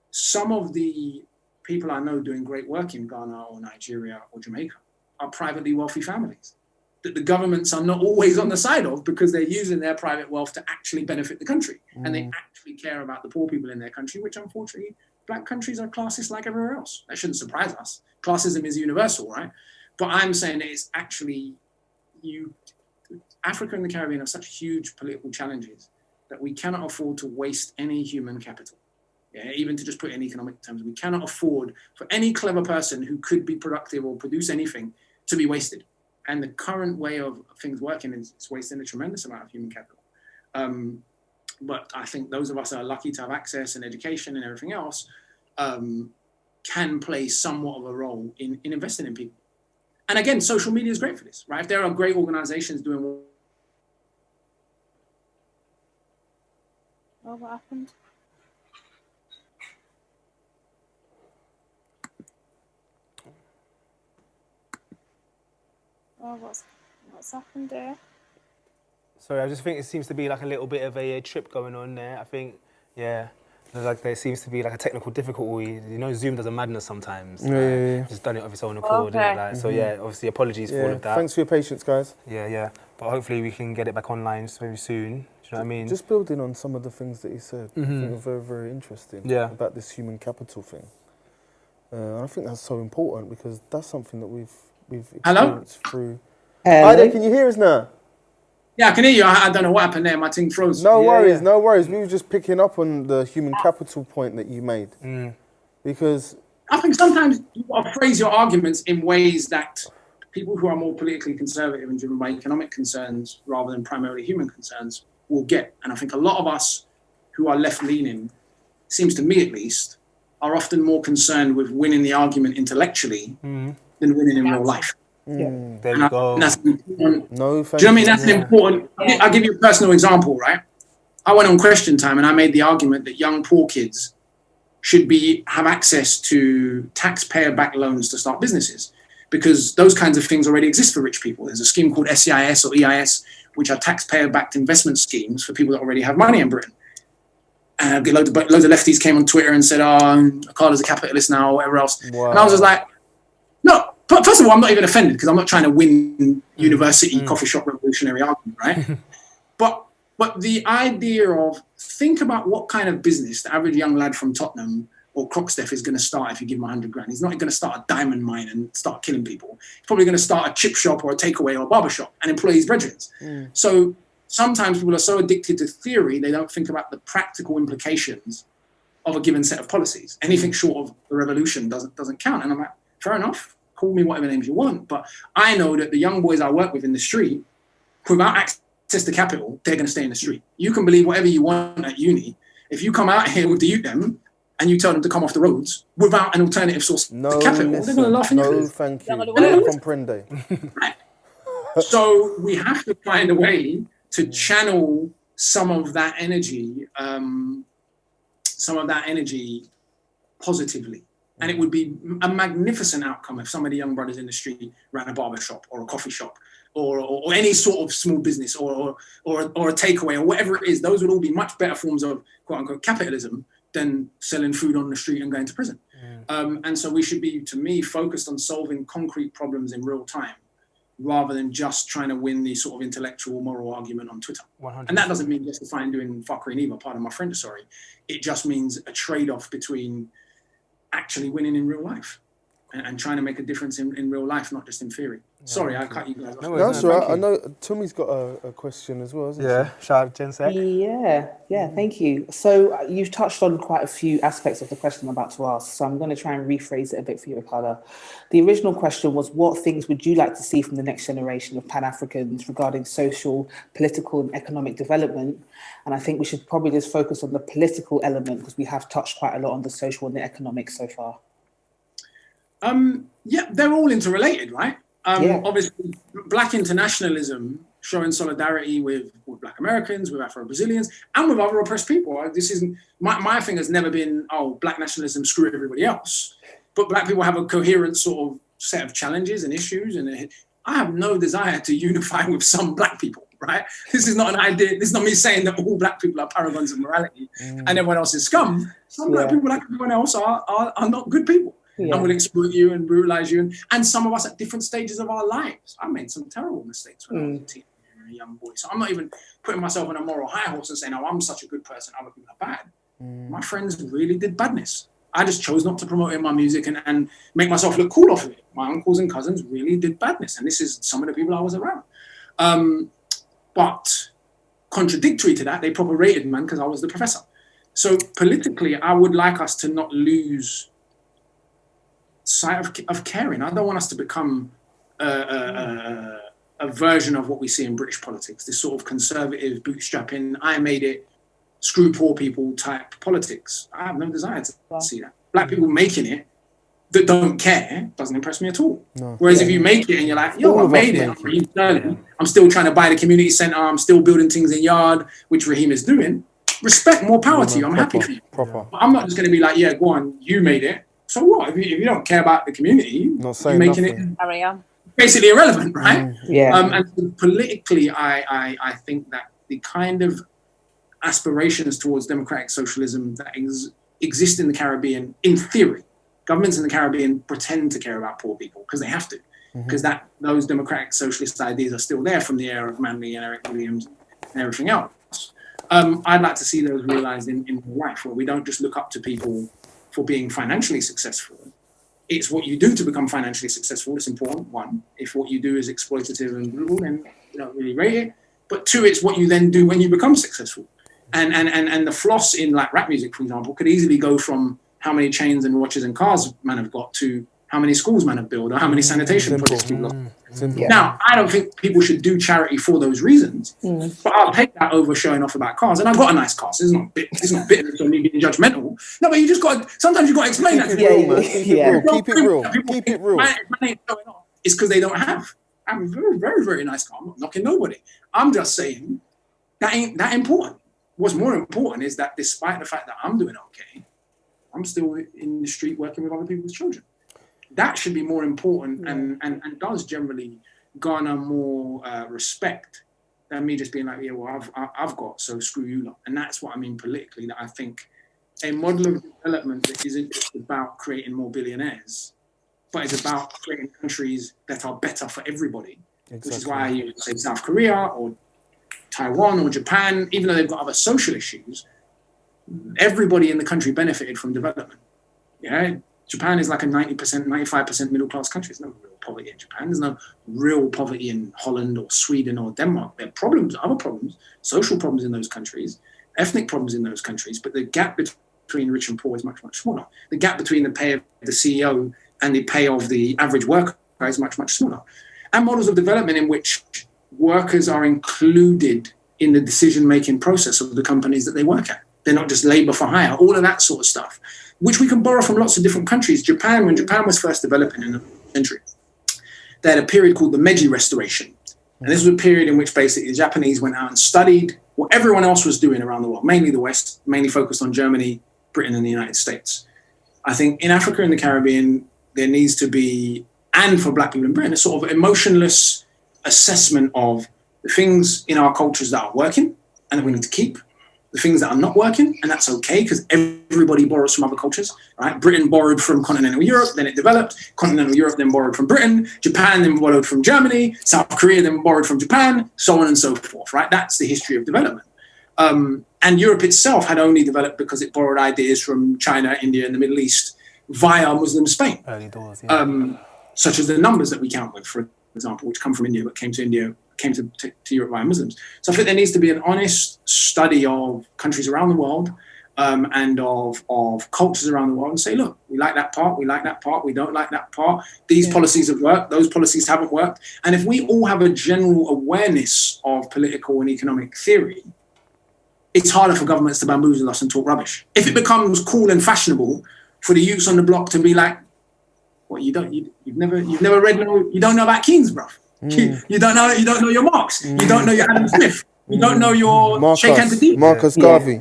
Some of the people I know doing great work in Ghana or Nigeria or Jamaica are privately wealthy families that the governments are not always on the side of because they're using their private wealth to actually benefit the country. And they actually care about the poor people in their country, which unfortunately, black countries are classist like everywhere else. That shouldn't surprise us. Classism is universal, right? But I'm saying that it's actually Africa and the Caribbean have such huge political challenges that we cannot afford to waste any human capital. Yeah, even to just put it in economic terms, we cannot afford for any clever person who could be productive or produce anything to be wasted. And the current way of things working is wasting a tremendous amount of human capital. But I think those of us that are lucky to have access and education and everything else can play somewhat of a role in investing in people. And again, social media is great for this, right? If there are great organizations doing what happened? Oh, what's happened there? Sorry, I just think it seems to be like a little bit of a trip going on there. I think, yeah, like there seems to be like a technical difficulty. You know, Zoom does a madness sometimes. Yeah. Just done it of its own accord. Okay. Like, so yeah, obviously apologies for all of that. Thanks for your patience, guys. Yeah. But hopefully we can get it back online very soon. Do you know what I mean? Just building on some of the things that you said, I think are very, very interesting about this human capital thing. And I think that's so important because that's something that we've experienced through. Hi there, can you hear us now? Yeah, I can hear you. I don't know what happened there. My thing froze. No worries. We were just picking up on the human capital point that you made. Because I think sometimes you got to phrase your arguments in ways that people who are more politically conservative and driven by economic concerns rather than primarily human concerns will get. And I think a lot of us who are left-leaning, seems to me at least, are often more concerned with winning the argument intellectually than winning in real life. There you go. That's important. No, do you know what I mean? That's important. I'll give you a personal example, right? I went on Question Time and I made the argument that young poor kids should have access to taxpayer-backed loans to start businesses because those kinds of things already exist for rich people. There's a scheme called SEIS or EIS, which are taxpayer-backed investment schemes for people that already have money in Britain. And loads of lefties came on Twitter and said, Carla's a capitalist now or whatever else. Wow. And I was just like, no, but first of all, I'm not even offended because I'm not trying to win university coffee shop revolutionary argument, right? But the idea of think about what kind of business the average young lad from Tottenham or Croxteth is going to start if you give him 100 grand. He's not going to start a diamond mine and start killing people. He's probably going to start a chip shop or a takeaway or a barber shop and employ his brethren. So sometimes people are so addicted to theory, they don't think about the practical implications of a given set of policies. Anything short of a revolution doesn't count. And I'm like, fair enough. Call me whatever names you want. But I know that the young boys I work with in the street, without access to capital, they're going to stay in the street. You can believe whatever you want at uni. If you come out here with the youth them and you tell them to come off the roads without an alternative source of capital, they're going to laugh in your face. Thank you. Comprende. Right. So we have to find a way to channel some of that energy positively. And it would be a magnificent outcome if some of the young brothers in the street ran a barber shop or a coffee shop or any sort of small business or a takeaway or whatever it is. Those would all be much better forms of quote unquote capitalism than selling food on the street and going to prison. And so we should be, to me, focused on solving concrete problems in real time, rather than just trying to win the sort of intellectual moral argument on Twitter. 100%. And that doesn't mean justifying doing fuckery neither, pardon my French, sorry. It just means a trade-off between actually winning in real life and trying to make a difference in real life, not just in theory. Sorry, I cut you guys off. No, that's right. I know Tommy's got a question as well, hasn't he? Shout out Jensek. Yeah, thank you. So you've touched on quite a few aspects of the question I'm about to ask, so I'm going to try and rephrase it a bit for you, Ricardo. The original question was, what things would you like to see from the next generation of Pan-Africans regarding social, political and economic development? And I think we should probably just focus on the political element because we have touched quite a lot on the social and the economic so far. Yeah, they're all interrelated, right? Obviously, Black internationalism, showing solidarity with Black Americans, with Afro-Brazilians, and with other oppressed people. This isn't my thing has never been, Black nationalism, screw everybody else. But Black people have a coherent sort of set of challenges and issues, and I have no desire to unify with some Black people, right? This is not an idea. This is not me saying that all Black people are paragons of morality and everyone else is scum. Some Black people, like everyone else, are not good people. And will exploit you and brutalize you. And some of us at different stages of our lives. I made some terrible mistakes when I was a teenager and a young boy. So I'm not even putting myself on a moral high horse and saying, I'm such a good person, other people are bad. My friends really did badness. I just chose not to promote it in my music and make myself look cool off of it. My uncles and cousins really did badness. And this is some of the people I was around. But contradictory to that, they proper rated man because I was the professor. So politically, I would like us to not lose sight of caring. I don't want us to become a version of what we see in British politics, this sort of conservative, bootstrapping, I made it, screw poor people type politics. I have no desire to see that. Black people making it that don't care doesn't impress me at all. No. Whereas if you make it and you're like, I made it, I'm still trying to buy the community centre, I'm still building things in Yard, which Raheem is doing, respect, more power to you, I'm happy for you. But I'm not just going to be like, go on, you made it. So what? If you don't care about the community, you're making it basically irrelevant, right? And so politically, I think that the kind of aspirations towards democratic socialism that exist in the Caribbean, in theory, governments in the Caribbean pretend to care about poor people because they have to, because those democratic socialist ideas are still there from the era of Manley and Eric Williams and everything else. I'd like to see those realized in real life, where we don't just look up to people for being financially successful. It's what you do to become financially successful that's important, one. If what you do is exploitative and brutal, then you don't really rate it. But two, it's what you then do when you become successful. And the floss in like rap music, for example, could easily go from how many chains and watches and cars man have got to how many schools man have built or how many sanitation projects people have. Now, I don't think people should do charity for those reasons, but I'll take that over showing off about cars. And I've got a nice car, so it's not bitter or me being judgmental. No, but you just got sometimes you got to explain that to people. Keep it real. Keep it real. My name showing off is because they don't have. I have a very, very, very nice car. I'm not knocking nobody. I'm just saying that ain't that important. What's more important is that despite the fact that I'm doing okay, I'm still in the street working with other people's children. That should be more important and does generally garner more respect than me just being like, I've got, so screw you lot. And that's what I mean politically, that I think a model of development that isn't just about creating more billionaires, but it's about creating countries that are better for everybody. Which is why you say South Korea or Taiwan or Japan, even though they've got other social issues, everybody in the country benefited from development. Japan is like a 90%, 95% middle-class country. There's no real poverty in Japan. There's no real poverty in Holland or Sweden or Denmark. There are problems, other problems, social problems in those countries, ethnic problems in those countries, but the gap between rich and poor is much, much smaller. The gap between the pay of the CEO and the pay of the average worker is much, much smaller. And models of development in which workers are included in the decision-making process of the companies that they work at. They're not just labor for hire, all of that sort of stuff, which we can borrow from lots of different countries. Japan, when Japan was first developing in the century, they had a period called the Meiji Restoration. And this was a period in which basically the Japanese went out and studied what everyone else was doing around the world, mainly the West, mainly focused on Germany, Britain, and the United States. I think in Africa and the Caribbean, there needs to be, and for Black people in Britain, a sort of emotionless assessment of the things in our cultures that are working and that we need to keep, the things that are not working, and that's okay because everybody borrows from other cultures, right? Britain borrowed from continental Europe, then it developed. Continental Europe then borrowed from Britain. Japan then borrowed from Germany. South Korea then borrowed from Japan, so on and so forth, right? That's the history of development. And Europe itself had only developed because it borrowed ideas from China, India, and the Middle East via Muslim Spain. Early doors, yeah. Such as the numbers that we count with, for example, which come from India but came to Europe via Muslims. So I think there needs to be an honest study of countries around the world and of cultures around the world and say, look, we like that part, we like that part, we don't like that part. These policies have worked, those policies haven't worked. And if we all have a general awareness of political and economic theory, it's harder for governments to bamboozle us and talk rubbish. If it becomes cool and fashionable for the youths on the block to be like, well, you've never read, you don't know about Keynes, bruv. You don't know your Marx. You don't know your Adam Smith. You don't know your Marcus Garvey.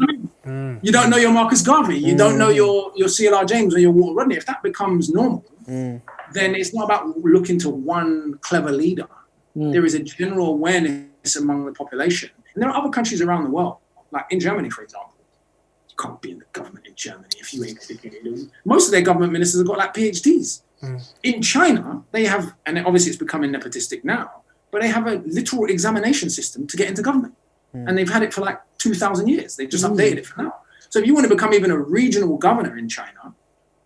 You don't know your Marcus Garvey. You don't know your CLR James or your Walter Rodney. If that becomes normal, then it's not about looking to one clever leader. There is a general awareness among the population. And there are other countries around the world, like in Germany, for example. You can't be in the government in Germany if you ain't educated. Most of their government ministers have got like PhDs. In China, they have, and obviously it's becoming nepotistic now, but they have a literal examination system to get into government. And they've had it for like 2,000 years. They've just updated it for now. So if you want to become even a regional governor in China,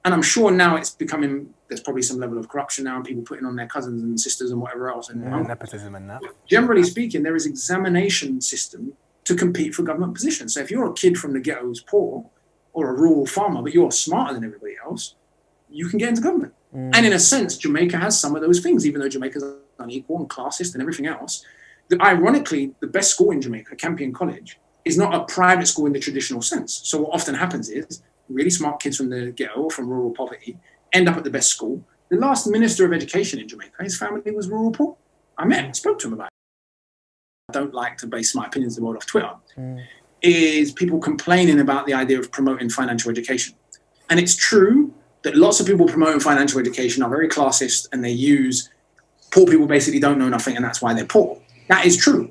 and I'm sure now it's becoming, there's probably some level of corruption now and people putting on their cousins and sisters and whatever else. And nepotism and that. Generally speaking, there is examination system to compete for government positions. So if you're a kid from the ghetto who's poor or a rural farmer, but you're smarter than everybody else, you can get into government. And in a sense, Jamaica has some of those things, even though Jamaica's unequal and classist and everything else. Ironically, the best school in Jamaica, Campion College, is not a private school in the traditional sense. So what often happens is really smart kids from the ghetto or from rural poverty end up at the best school. The last minister of education in Jamaica, his family was rural poor. I met him, spoke to him about it. I don't like to base my opinions of the world off Twitter, is people complaining about the idea of promoting financial education. And it's true that lots of people promoting financial education are very classist and they use poor people basically don't know nothing and that's why they're poor. That is true.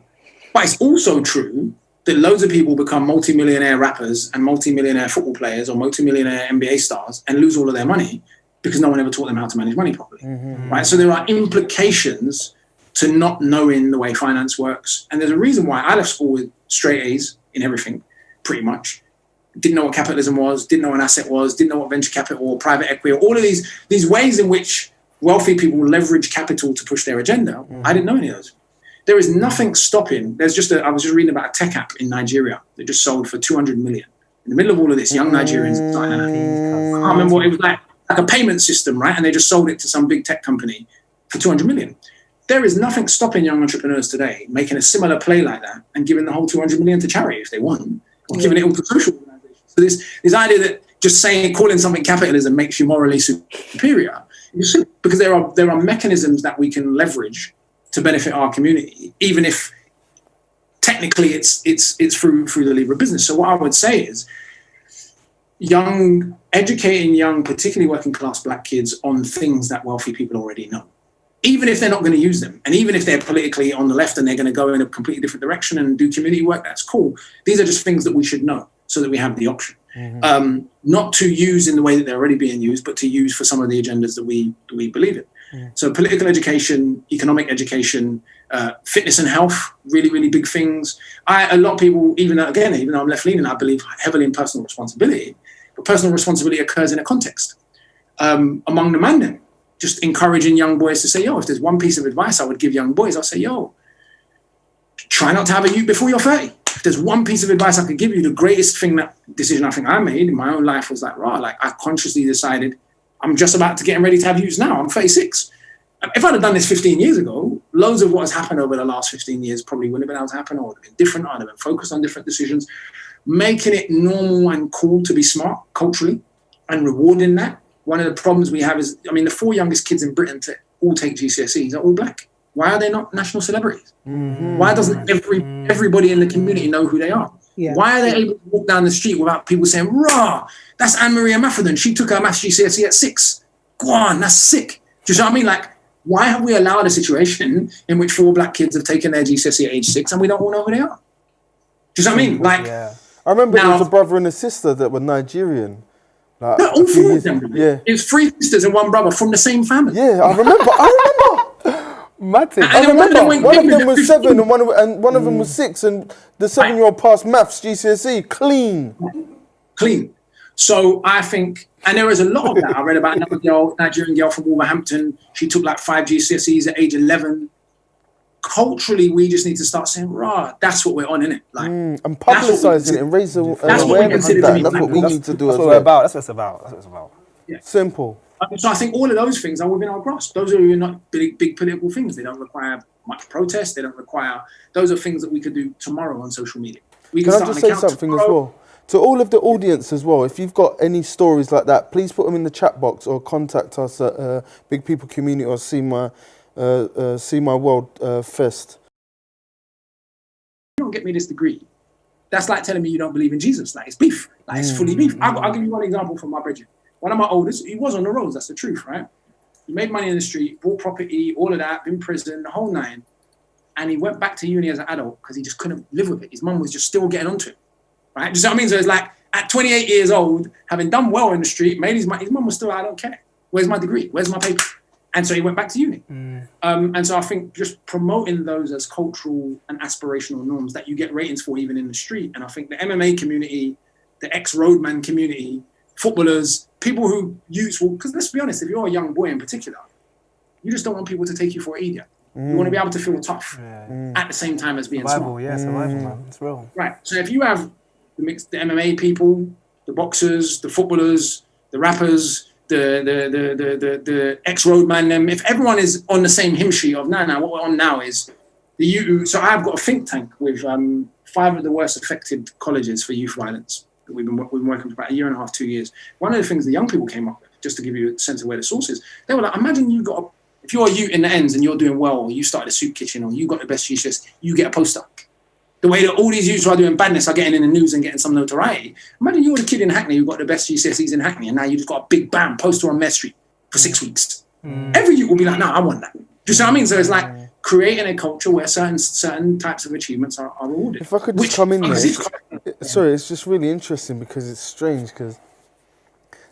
But it's also true that loads of people become multi-millionaire rappers and multi-millionaire football players or multi-millionaire NBA stars and lose all of their money because no one ever taught them how to manage money properly, right? So there are implications to not knowing the way finance works. And there's a reason why I left school with straight A's in everything, pretty much. Didn't know what capitalism was, didn't know what an asset was, didn't know what venture capital or private equity, or all of these ways in which wealthy people leverage capital to push their agenda. I didn't know any of those. There is nothing stopping. I was just reading about a tech app in Nigeria that just sold for 200 million. In the middle of all of this, young Nigerians, I can't remember what it was like a payment system, right? And they just sold it to some big tech company for 200 million. There is nothing stopping young entrepreneurs today making a similar play like that and giving the whole 200 million to charity if they want, or giving it all to social organizations. So this idea that just calling something capitalism makes you morally superior, because there are mechanisms that we can leverage to benefit our community, even if technically it's through the lever of business. So what I would say is educating young, particularly working class Black kids on things that wealthy people already know, even if they're not going to use them. And even if they're politically on the left and they're going to go in a completely different direction and do community work, that's cool. These are just things that we should know so that we have the option. Not to use in the way that they're already being used, but to use for some of the agendas that we believe in. So political education, economic education, fitness and health, really, really big things. A lot of people, even though I'm left-leaning, I believe heavily in personal responsibility. But personal responsibility occurs in a context. Among the man, just encouraging young boys to say, if there's one piece of advice I would give young boys, I'll say, try not to have a youth before you're 30. If there's one piece of advice I could give you, the greatest decision I think I made in my own life was I consciously decided I'm just about to getting ready to have youths now. I'm 36. If I'd have done this 15 years ago, loads of what has happened over the last 15 years probably wouldn't have been able to happen, or would have been different. I'd have been focused on different decisions, making it normal and cool to be smart culturally and rewarding that. One of the problems we have is, I mean, the 4 youngest kids in Britain to all take GCSEs are all black. Why are they not national celebrities? Why doesn't everybody in the community know who they are? Yeah. Why are they able to walk down the street without people saying, rah, that's Anne-Marie Mafferdon. She took her maths GCSE at 6. Go on, that's sick. Do you know what I mean? Like, why have we allowed a situation in which 4 black kids have taken their GCSE at age 6 and we don't all know who they are? Do you know what I mean? Like, I remember there was a brother and a sister that were Nigerian. Like, no, all 4 of them. Yeah. It was 3 sisters and 1 brother from the same family. Yeah, I remember. Matic. I remember one of them was 7 and one of them was 6, and the 7-year-old passed maths GCSE clean. So I think, and there was a lot of that. I read about another girl, Nigerian girl from Wolverhampton. She took like 5 GCSEs at age 11. Culturally, we just need to start saying, "Rah, that's what we're on, innit?" Like, and publicising it and raise awareness of that. That's what we need to do. That's what we're about. That's what it's about. That's what it's about. Yeah. Simple. So I think all of those things are within our grasp. Those are not big political things. They don't require much protest. They don't require. Those are things that we could do tomorrow on social media. We Can I just say something as well? To all of the audience as well, if you've got any stories like that, please put them in the chat box or contact us at Big People Community or See My World Fest. You don't get me this degree. That's like telling me you don't believe in Jesus. Like, it's beef. Like, it's fully beef. I'll give you one example from my brethren. One of my oldest, he was on the roads. That's the truth, right? He made money in the street, bought property, all of that, been in prison, the whole 9. And he went back to uni as an adult because he just couldn't live with it. His mum was just still getting onto it. Right? Do you see what I mean? So it's like at 28 years old, having done well in the street, made his mum was still, I don't care. Where's my degree? Where's my paper? And so he went back to uni. And so I think just promoting those as cultural and aspirational norms that you get ratings for even in the street. And I think the MMA community, the ex-roadman community, footballers, people who use, because let's be honest, if you're a young boy in particular, you just don't want people to take you for an idiot. You want to be able to feel tough at the same time as being survival, smart. Survival, man. It's real. Right. So if you have the MMA people, the boxers, the footballers, the rappers, the ex-roadman, them, if everyone is on the same hymn sheet of what we're on now is the youth. So I've got a think tank with 5 of the worst affected colleges for youth violence. We've been working for about 1.5 years, 2 years. One of the things the young people came up with, just to give you a sense of where the source is, they were like, imagine if you're a youth in the ends and you're doing well, or you started a soup kitchen, or you got the best GCSE, you get a poster. The way that all these youths who are doing badness are getting in the news and getting some notoriety. Imagine you're the kid in Hackney who got the best GCSEs in Hackney, and now you just got a big bam poster on Mare Street for 6 weeks. Every youth will be like, no, I want that. Do you see what I mean? So it's like creating a culture where certain types of achievements are rewarded. If I could just come in there. Sorry, it's just really interesting because it's strange because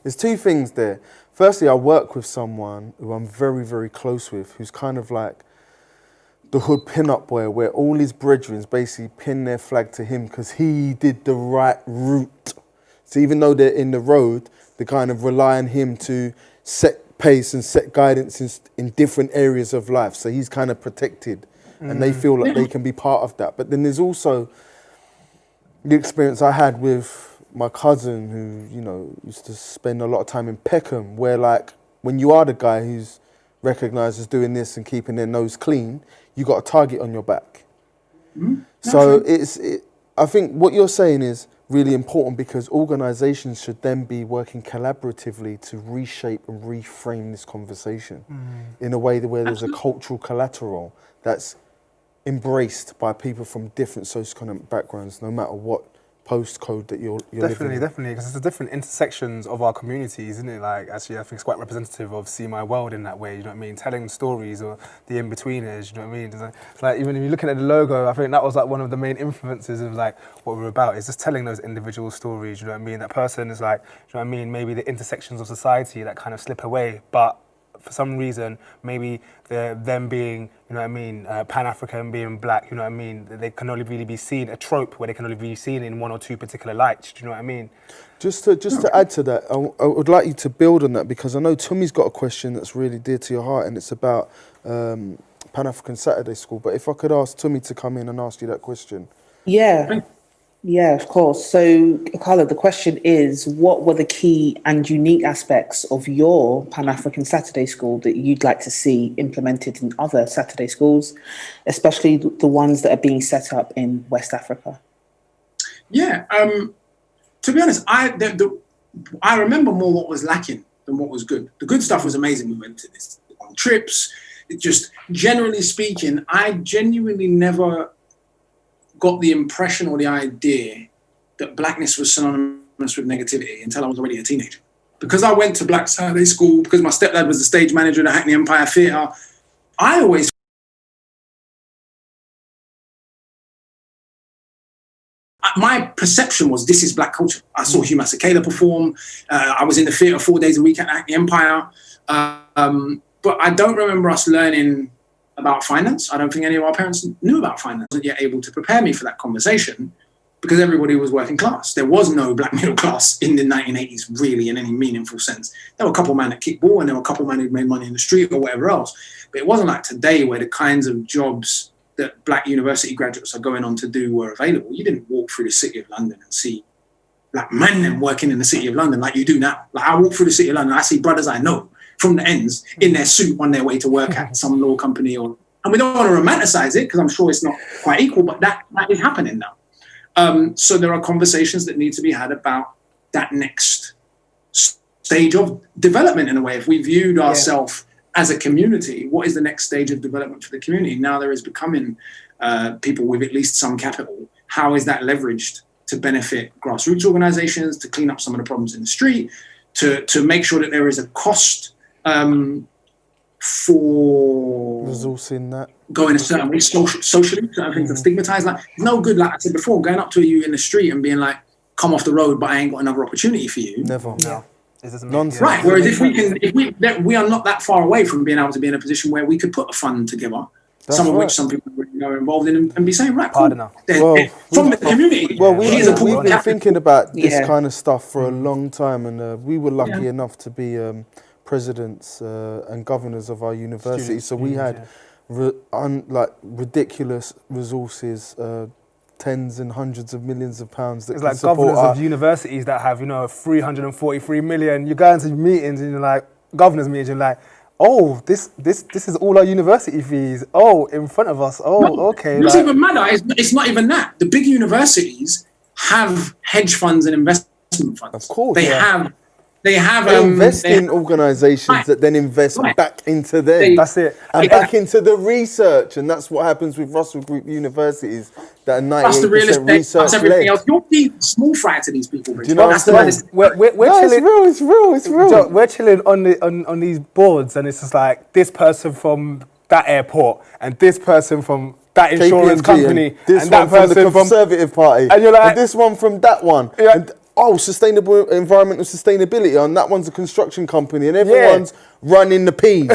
there's 2 things there. Firstly, I work with someone who I'm very, very close with, who's kind of like the hood pin-up boy, where all his brethren basically pin their flag to him because he did the right route. So even though they're in the road, they kind of rely on him to set pace and set guidance in different areas of life. So he's kind of protected and they feel like they can be part of that. But then there's also the experience I had with my cousin who, used to spend a lot of time in Peckham, where like when you are the guy who's recognised as doing this and keeping their nose clean, you got a target on your back. So I think what you're saying is really important because organisations should then be working collaboratively to reshape and reframe this conversation in a way where there's a cultural collateral that's embraced by people from different socioeconomic backgrounds, no matter what postcode that you're Definitely, living in. because it's the different intersections of our communities, isn't it? Like, actually, I think it's quite representative of See My World in that way, you know what I mean? Telling stories or the in-betweeners, you know what I mean? It's like even if you're looking at the logo, I think that was like one of the main influences of like what we're about, is just telling those individual stories, you know what I mean? That person is like, you know what I mean? Maybe the intersections of society that kind of slip away, but for some reason, maybe them being, you know what I mean, Pan-African, being black, you know what I mean, they can only really be seen, a trope where they can only be seen in 1 or 2 particular lights, do you know what I mean? Just to add to that, I would like you to build on that because I know Tommy's got a question that's really dear to your heart and it's about Pan-African Saturday School. But if I could ask Tommy to come in and ask you that question. Yeah. Yeah, of course. So, Carla, the question is, what were the key and unique aspects of your Pan-African Saturday School that you'd like to see implemented in other Saturday schools, especially the ones that are being set up in West Africa? Yeah, to be honest, I remember more what was lacking than what was good. The good stuff was amazing. We went to this on trips. It just, generally speaking, I genuinely never got the impression or the idea that blackness was synonymous with negativity until I was already a teenager. Because I went to Black Saturday School, because my stepdad was the stage manager at the Hackney Empire Theatre, I always my perception was this is black culture. I saw Hugh Masekela perform. I was in the theatre 4 days a week at Hackney Empire. But I don't remember us learning about finance. I don't think any of our parents knew about finance, wasn't yet able to prepare me for that conversation because everybody was working class. There was no black middle class in the 1980s, really, in any meaningful sense. There were a couple of men that kicked ball and there were a couple of men who made money in the street or whatever else. But it wasn't like today where the kinds of jobs that black university graduates are going on to do were available. You didn't walk through the city of London and see black men working in the city of London like you do now. Like I walk through the city of London, I see brothers I know from the ends in their suit on their way to work at some law company, and we don't want to romanticize it because I'm sure it's not quite equal, but that is happening now. So there are conversations that need to be had about that next stage of development in a way. If we viewed ourselves as a community, what is the next stage of development for the community? Now there is becoming people with at least some capital. How is that leveraged to benefit grassroots organizations, to clean up some of the problems in the street, to make sure that there is a cost for resourcing that going a certain way socially, certain things are stigmatized. Like no good, like I said before, going up to you in the street and being like, come off the road, but I ain't got another opportunity for you. Never. No. Nonsense. Right. Whereas if we are not that far away from being able to be in a position where we could put a fund together, which some people are involved in, and be saying, right, cool. From the community. Well, we've been thinking about this kind of stuff for a long time, and we were lucky enough to be presidents and governors of our university. So we had ridiculous resources, tens and hundreds of millions of pounds that it's can like support governors of universities that have 343 million. You go into meetings and you're like governors meetings, you're like, oh, this is all our university fees. Oh, in front of us. Oh, no, okay. It doesn't even matter. It's not even that. The big universities have hedge funds and investment funds. Of course, they have. They invest in organisations that then invest back into them. That's it. And back into the research. And that's what happens with Russell Group universities that are 98% research led. You're being small fry to these people. Do you know what I'm saying? It's real. We're chilling on these boards and it's just like this person from that airport and this person from that insurance company this and one that person from the Conservative Party and you're like, and this one from that one. Yeah. And, sustainable environmental sustainability, and that one's a construction company, and everyone's running the peas.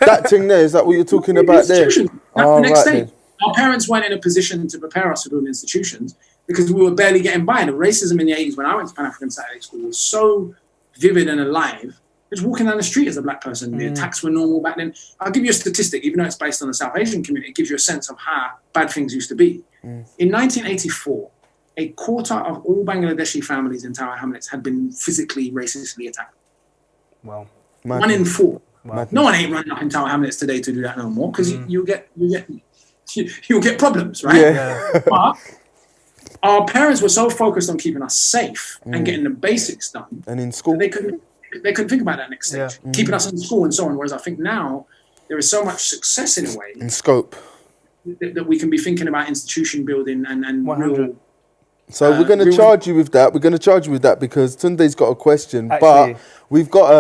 That thing there, is that what you're talking about there? The next day, our parents weren't in a position to prepare us for doing institutions because we were barely getting by. The racism in the 80s when I went to Pan-African Saturday School was so vivid and alive. Just walking down the street as a black person, the attacks were normal back then. I'll give you a statistic, even though it's based on the South Asian community, it gives you a sense of how bad things used to be. In 1984, a quarter of all Bangladeshi families in Tower Hamlets had been physically, racistly attacked. Wow. 1 in 4. Wow. No one ain't running up in Tower Hamlets today to do that no more because you'll get problems, right? Yeah. But our parents were so focused on keeping us safe and getting the basics done, and in school they couldn't think about that next stage, keeping us in school and so on. Whereas I think now there is so much success in a way in scope that we can be thinking about institution building and 100. real. So we're going to charge you with that. We're going to charge you with that because Tunde's got a question. But we've got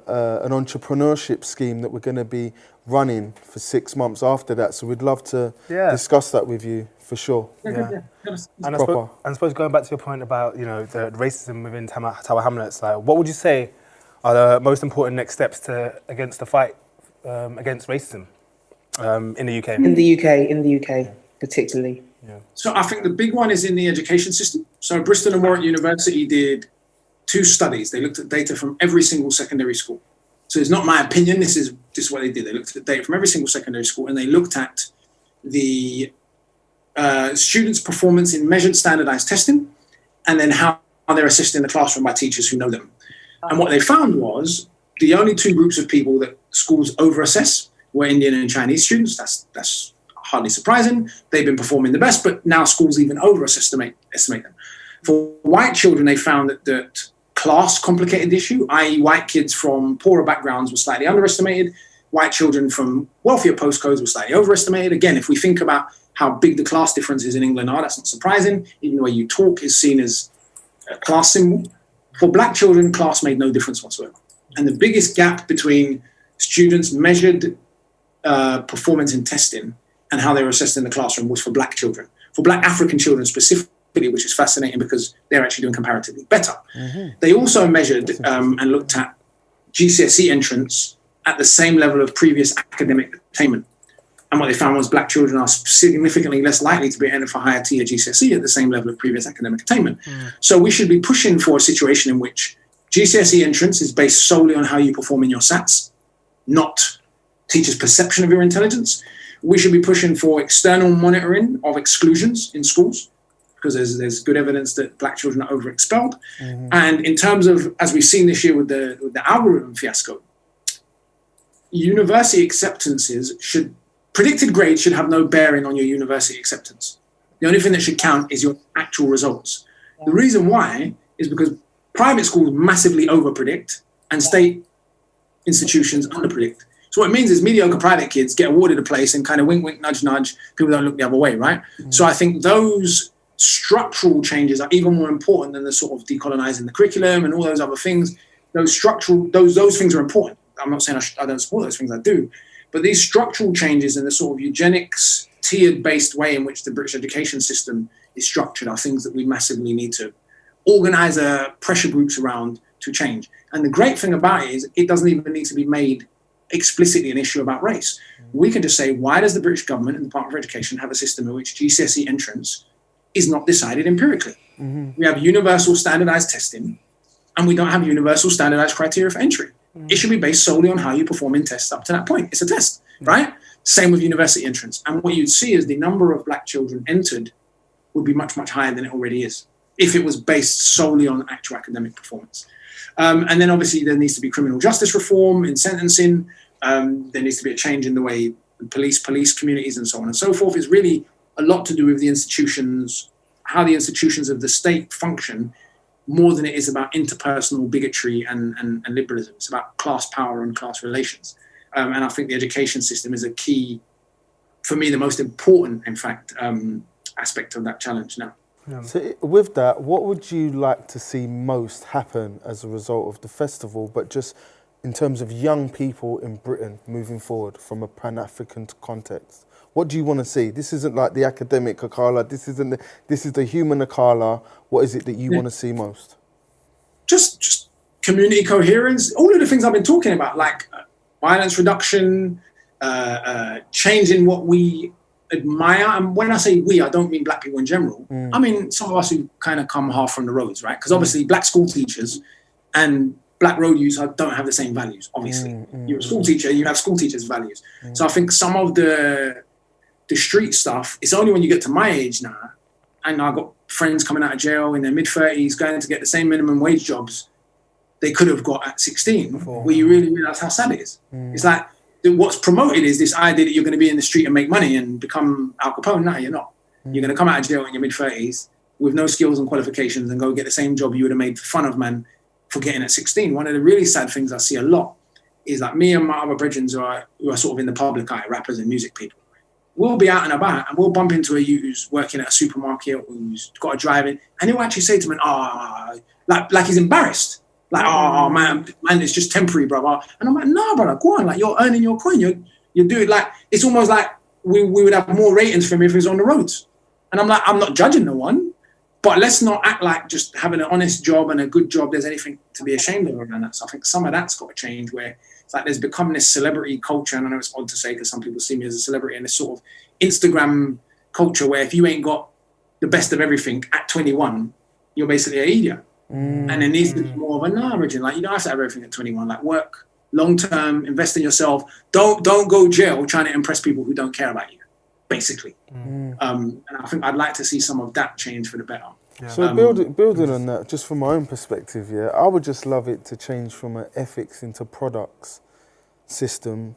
an entrepreneurship scheme that we're going to be running for 6 months after that. So we'd love to discuss that with you for sure. And I suppose going back to your point about the racism within Tower Hamlets, like what would you say are the most important next steps against the fight against racism in the UK? In the UK, particularly. Yeah. So I think the big one is in the education system. So Bristol and Warwick University did 2 studies. They looked at data from every single secondary school. So it's not my opinion. This is what they did. They looked at the data from every single secondary school and they looked at the students' performance in measured standardized testing, and then how they're assessed in the classroom by teachers who know them. And what they found was the only two groups of people that schools over-assess were Indian and Chinese students. That's hardly surprising. They've been performing the best, but now schools even estimate them. For white children, they found that class complicated the issue, i.e. white kids from poorer backgrounds were slightly underestimated. White children from wealthier postcodes were slightly overestimated. Again, if we think about how big the class differences in England are, that's not surprising. Even the way you talk is seen as a class symbol. For black children, class made no difference whatsoever. And the biggest gap between students' measured performance in testing and how they were assessed in the classroom was for black children. For black African children specifically, which is fascinating because they're actually doing comparatively better. They also measured and looked at GCSE entrance at the same level of previous academic attainment. And what they found was black children are significantly less likely to be entered for higher tier GCSE at the same level of previous academic attainment. So we should be pushing for a situation in which GCSE entrance is based solely on how you perform in your SATs, not teachers' perception of your intelligence. We should be pushing for external monitoring of exclusions in schools, because there's good evidence that black children are overexpelled. And in terms of, as we've seen this year with the algorithm fiasco, university acceptances predicted grades should have no bearing on your university acceptance. The only thing that should count is your actual results. The reason why is because private schools massively overpredict and state institutions underpredict. So what it means is mediocre private kids get awarded a place and kind of wink, wink, nudge, nudge, people don't look the other way, right? So I think those structural changes are even more important than the sort of decolonizing the curriculum and all those other things. Those things are important. I'm not saying I don't support those things, I do. But these structural changes in the sort of eugenics, tiered-based way in which the British education system is structured are things that we massively need to organize pressure groups around to change. And the great thing about it is it doesn't even need to be made explicitly an issue about race. We can just say, why does the British government and the Department of Education have a system in which GCSE entrance is not decided empirically? We have universal standardized testing, and we don't have universal standardized criteria for entry. It should be based solely on how you perform in tests up to that point. It's a test, right? Same with university entrance. And what you'd see is the number of black children entered would be much, much higher than it already is if it was based solely on actual academic performance. And then obviously there needs to be criminal justice reform in sentencing. There needs to be a change in the way police communities and so on and so forth. It's really a lot to do with the institutions, how the institutions of the state function, more than it is about interpersonal bigotry and liberalism. It's about class power and class relations. And I think the education system is a key, for me, the most important, in fact, aspect of that challenge now. So with that, what would you like to see most happen as a result of the festival, but just in terms of young people in Britain moving forward from a Pan-African context? What do you want to see? This isn't like the academic Akala. This is the human Akala. What is it that you want to see most? Just community coherence. All of the things I've been talking about, like violence reduction, changing what we admire. And when I say we, I don't mean black people in general. I mean some of us who kind of come half from the roads, right? Because obviously black school teachers and black road youths don't have the same values, obviously. You're a school teacher, you have school teachers' values. So I think some of the street stuff, it's only when you get to my age now, and I've got friends coming out of jail in their mid-30s going to get the same minimum wage jobs they could have got at 16, where you really realize how sad it is. It's like, what's promoted is this idea that you're going to be in the street and make money and become Al Capone. No, you're not. You're going to come out of jail in your mid-30s with no skills and qualifications and go get the same job you would have made fun of, man, for getting at 16. One of the really sad things I see a lot is like me and my other brethren who are sort of in the public eye, rappers and music people, we'll be out and about and we'll bump into a youth who's working at a supermarket, who's got a driving, and he'll actually say to me, like he's embarrassed. Like, oh man, it's just temporary, brother. And I'm like, no, brother, go on. Like, you're earning your coin. You're doing, like, it's almost like we would have more ratings for him if he was on the roads. And I'm like, I'm not judging no one, but let's not act like just having an honest job and a good job, there's anything to be ashamed of around that. So I think some of that's got to change, where it's like there's become this celebrity culture. And I know it's odd to say because some people see me as a celebrity, and this sort of Instagram culture where if you ain't got the best of everything at 21, you're basically an idiot. And there needs to be more of a origin. Like, you don't have to have everything at 21. Like, work long term, invest in yourself. Don't go jail trying to impress people who don't care about you. basically. And I think I'd like to see some of that change for the better. So building on that, just from my own perspective, I would just love it to change from an ethics into products system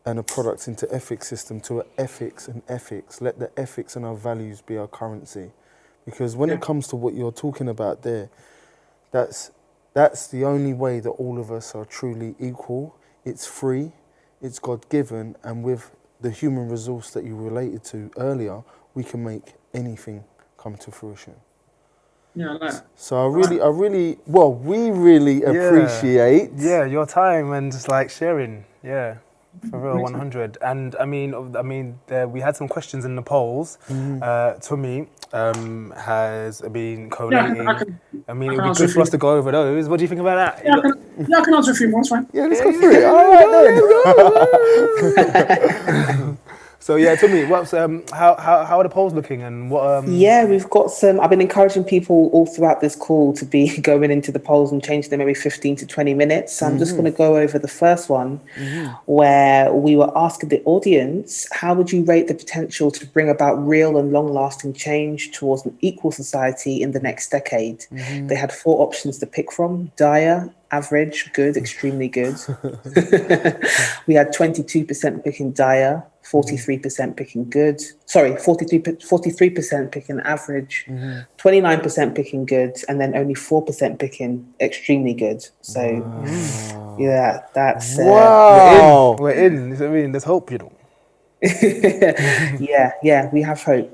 and a products into ethics system to an ethics and ethics. Let the ethics and our values be our currency. Because when it comes to what you're talking about there, that's the only way that all of us are truly equal. It's free, it's God-given, and with the human resource that you related to earlier, we can make anything come to fruition. Yeah, I like that. So we really appreciate your time and just like sharing. Yeah, for real, 100. And I mean, we had some questions in the polls. Tommy has been collating. I mean, it would be good for us to go over those. What do you think about that? Yeah, I can answer a few more. It's fine. Yeah, let's go through it. All right then. So yeah, Tommy, what's how are the polls looking and what? Yeah, we've got some. I've been encouraging people all throughout this call to be going into the polls and changing them every 15 to 20 minutes. So I'm just going to go over the first one, where we were asking the audience, how would you rate the potential to bring about real and long-lasting change towards an equal society in the next decade? They had 4 options to pick from: dire, average, good, extremely good. We had 22% picking dire, 43% picking good. Sorry, 43% picking average, 29% picking good, and then only 4% picking extremely good. So, yeah, that's... wow! We're in. I mean, there's hope, you know. yeah, we have hope.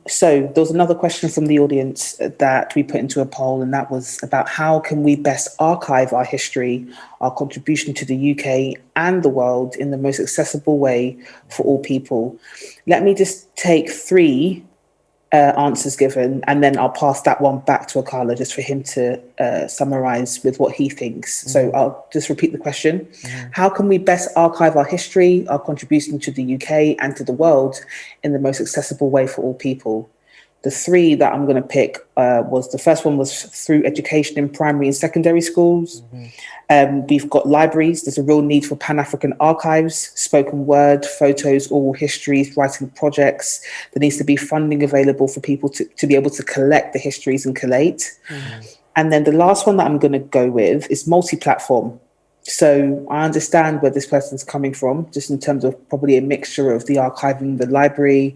So there was another question from the audience that we put into a poll, and that was about how can we best archive our history, our contribution to the UK and the world in the most accessible way for all people. Let me just take 3 answers given, and then I'll pass that one back to Akala just for him to summarize with what he thinks. So I'll just repeat the question. How can we best archive our history, our contribution to the UK and to the world in the most accessible way for all people? The 3 that I'm going to pick was, the first one was through education in primary and secondary schools. We've got libraries. There's a real need for Pan-African archives, spoken word, photos, oral histories, writing projects. There needs to be funding available for people to be able to collect the histories and collate. And then the last one that I'm going to go with is multi-platform. So I understand where this person's coming from, just in terms of probably a mixture of the archiving, the library,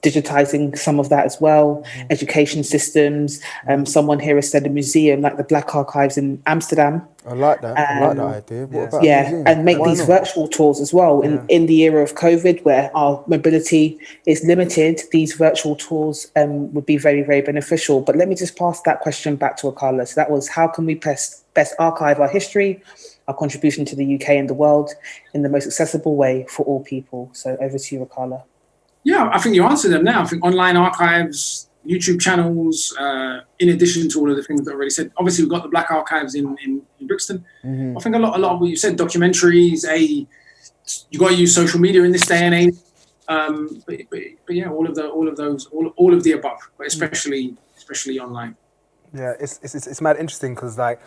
digitizing some of that as well, education systems. Someone here has said a museum like the Black Archives in Amsterdam. I like that. I like that idea. What about a museum? And make Why these not? virtual tours as well. In the era of COVID, where our mobility is limited, these virtual tours would be very, very beneficial. But let me just pass that question back to Akala. So that was, how can we best archive our history, our contribution to the UK and the world in the most accessible way for all people? So over to you, Akala. Yeah, I think you answered them now. I think online archives, YouTube channels, in addition to all of the things that I already said. Obviously, we've got the Black Archives in Brixton. I think a lot of what you said, documentaries, you got to use social media in this day and age. But yeah, all of the above, but especially online. Yeah, it's mad interesting because like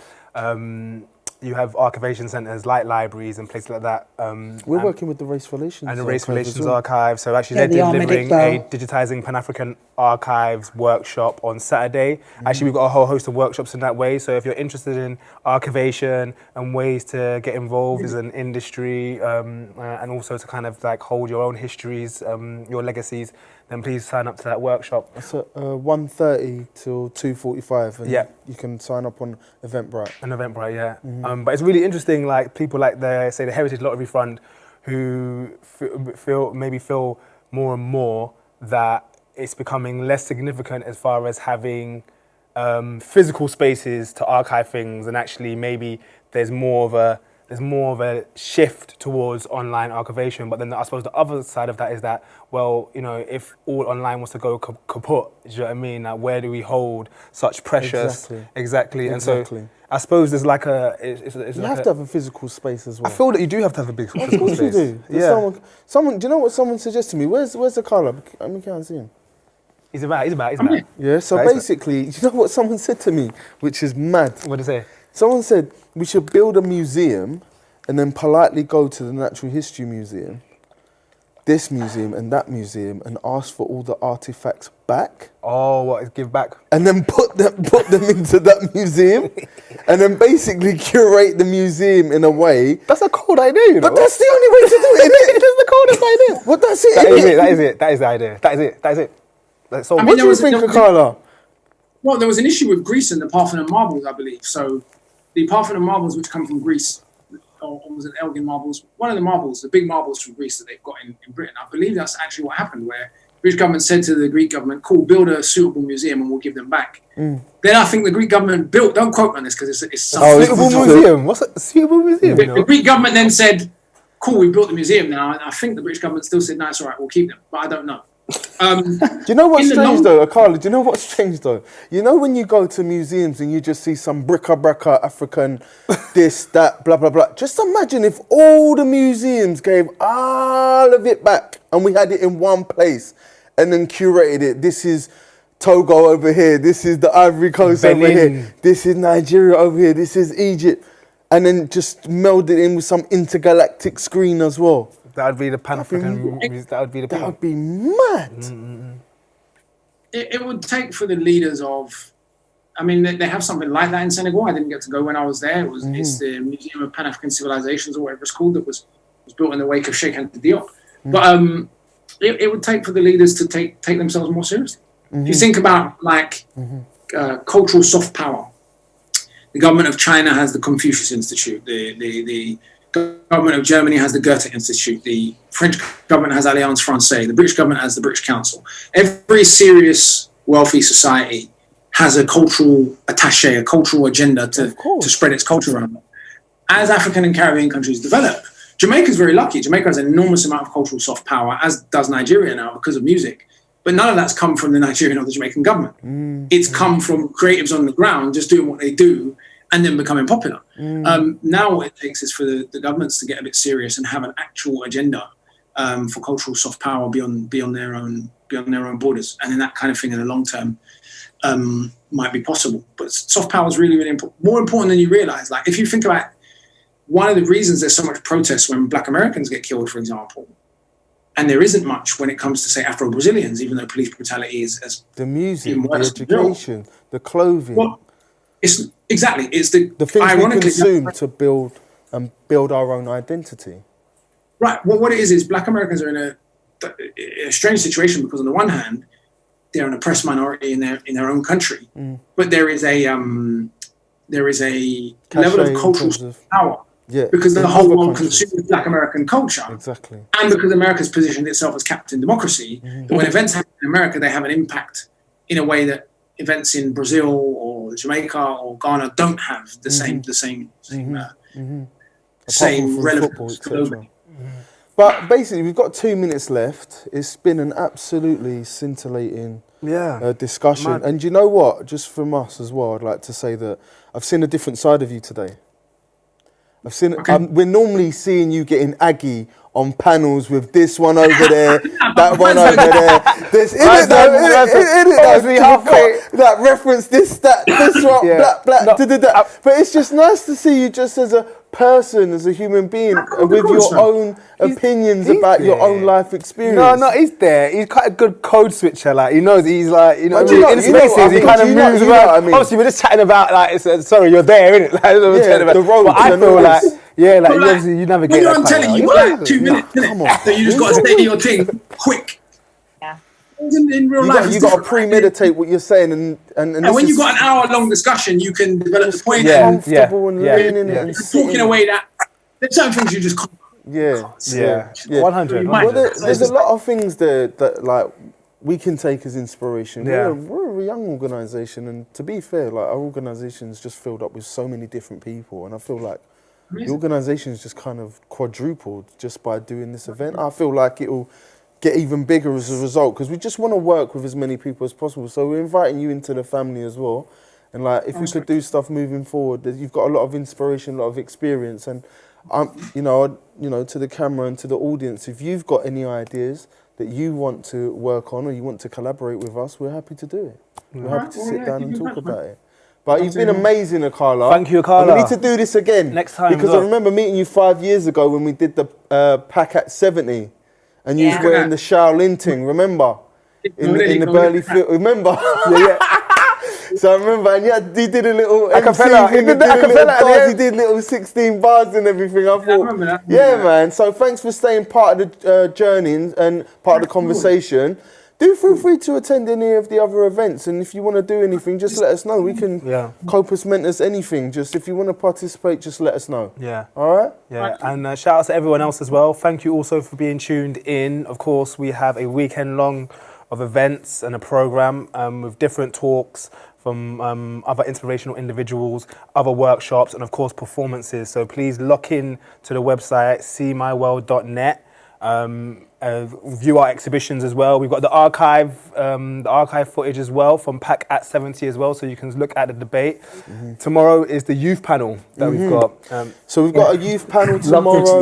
you have archivation centres like libraries and places like that. We're working with the Race Relations and the Race Archive as Relations well. Archive. So actually, Yeah, they're the delivering Armadic a digitising Pan-African archives workshop on Saturday. Actually, we've got a whole host of workshops in that way. So if you're interested in archivation and ways to get involved as an industry, and also to kind of like hold your own histories, your legacies, then please sign up to that workshop. It's at 1:30 till 2:45, and Yeah. you can sign up on Eventbrite. An Eventbrite, yeah. But it's really interesting, like people like the Heritage Lottery Fund, who feel more and more that it's becoming less significant as far as having physical spaces to archive things, and actually maybe there's more of a shift towards online archivation. But then I suppose the other side of that is that, well, you know, if all online was to go kaput, do you know what I mean? Like, where do we hold such precious? Exactly. And so I suppose there's like You have to have a physical space as well. I feel that you do have to have a big physical Of course space. you do. Yeah. Someone. Do you know what someone suggested to me? Where's the Carla? I can't see him. He's about. Yeah. So That is basically, you know what someone said to me, which is mad. What did they say? Someone said we should build a museum and then politely go to the Natural History Museum this museum and that museum and ask for all the artifacts back Oh, what is give back? and then put them into that museum and then basically curate the museum in a way. That's a cold idea, you know. But that's the only way to do it, innit? That's the coldest idea. Well, that's it, That is innit? it. That is it. That is the idea. That is it. That is it. That's so. I mean, What there do you was- think, there was- Carla? Well, there was an issue with Greece and the Parthenon marbles, I believe. So the Parthenon marbles, which come from Greece, or was it Elgin marbles? One of the marbles, the big marbles from Greece that they've got in Britain. I believe that's actually what happened, where the British government said to the Greek government, cool, build a suitable museum and we'll give them back. Then I think the Greek government built, don't quote me on this because it's something. Suitable museum. What's a suitable museum? You The know? Greek government then said, cool, we built the museum now. And I think the British government still said, no, it's all right, we'll keep them. But I don't know. Do you know what's In the strange long- though, Carla? Do you know what's strange though? You know when you go to museums and you just see some bric-a-brac African, this, that, blah, blah, blah. Just imagine if all the museums gave all of it back and we had it in one place and then curated it. This is Togo over here. This is the Ivory Coast over Benin. here. This is Nigeria over here. This is Egypt. And then just meld it in with some intergalactic screen as well. That would be the Pan-African. That would be the. That would be mad. It would take for the leaders of, I mean, they have something like that in Senegal. I didn't get to go when I was there. It's the Museum of Pan-African Civilizations or whatever it's called that was built in the wake of Sheikh Anta Diop. But it would take for the leaders to take themselves more seriously. If you think about like cultural soft power, the government of China has the Confucius Institute. The government of Germany has the Goethe Institute. The French government has Alliance Francaise. The British government has the British Council. Every serious, wealthy society has a cultural attaché, a cultural agenda to spread its culture around. As African and Caribbean countries develop, Jamaica's very lucky. Jamaica has an enormous amount of cultural soft power, as does Nigeria now because of music. But none of that's come from the Nigerian or the Jamaican government. It's come from creatives on the ground just doing what they do and then becoming popular. Now what it takes is for the governments to get a bit serious and have an actual agenda for cultural soft power beyond their own borders. And then that kind of thing in the long term might be possible. But soft power is really, really important. More important than you realize. Like if you think about one of the reasons there's so much protest when Black Americans get killed, for example, and there isn't much when it comes to, say, Afro-Brazilians, even though police brutality is as The music, even the worse than Brazil. education, the clothing, Well, it's exactly. It's the the things we ironically, consume to build our own identity. Right. Well, what it is Black Americans are in a strange situation because on the one hand, they're an oppressed minority in their own country, but there is a level of Cachet in cultural terms of- power Yeah, because the in whole other world countries. consumes Black American culture, Exactly. and because America's positioned itself as captain democracy, that when events happen in America, they have an impact in a way that events in Brazil or Jamaica or Ghana don't have the same Apart from relevance. football, etc. But basically, we've got 2 minutes left. It's been an absolutely scintillating discussion. Mad. And you know what? Just from us as well, I'd like to say that I've seen a different side of you today. I've seen. We're normally seeing you getting aggy on panels with this one over there, that one over there. There's that reference, this, that, this one, Yeah. black, But it's just nice to see you just as a person, as a human being, with your own opinions he's about your there. own life experience. No, he's there. He's quite a good code switcher. Like he knows he's like, you know, But you know- in you know spaces what I he mean? kind of Do you know- moves you know around. what I mean? Obviously, we're just chatting about like, sorry, you're there, innit? Like, that's what we're Yeah, chatting about. the roads But I and feel all like, this. yeah, like But you like, obviously you navigate when you're that on quite telly, well. you got like 2 minutes, come on. so you just got to say your thing quick. Yeah. In real You life, got, it's you got to different. premeditate what you're saying, and And this when is you've got an hour-long discussion, you can develop the point Yeah. and comfortable and leaning yeah. and talk in a way that there's certain things you just can't. Yeah, Yeah, 100. Well, Well, there's a lot of things there that like we can take as inspiration. Yeah. We're a young organisation, and to be fair, like our organisation is just filled up with so many different people, and I feel like the organisation is just kind of quadrupled just by doing this event. I feel like it'll get even bigger as a result because we just want to work with as many people as possible. So we're inviting you into the family as well, and like if we could do stuff moving forward, that you've got a lot of inspiration, a lot of experience, and you know, to the camera and to the audience, if you've got any ideas that you want to work on or you want to collaborate with us, we're happy to do it. We're happy to sit down and talk about it. But you've been amazing, Akala. Thank you, Akala. And we need to do this again. Next time Because as well. I remember meeting you 5 years ago when we did the Pack at 70. and you was Yeah. wearing the Shaolin thing, remember? In the Burley field, remember? Yeah. So I remember, and yeah, he did a little Acapella. MC thing, He did the a little acapella at the bars, end. he did little 16 bars and everything. I thought, remember that. yeah, man. So thanks for staying part of the journey and part of the conversation. Do feel free to attend any of the other events, and if you want to do anything, just let us know. We can Copus Mentors anything. Just if you want to participate, just let us know. Yeah. All right. Yeah, and shout out to everyone else as well. Thank you also for being tuned in. Of course, we have a weekend long of events and a program with different talks from other inspirational individuals, other workshops, and of course performances. So please lock in to the website seemyworld.net. View our exhibitions as well. We've got the archive footage as well from PAC at 70 as well, so you can look at the debate. Tomorrow is the youth panel that we've got. So we've got a youth panel tomorrow.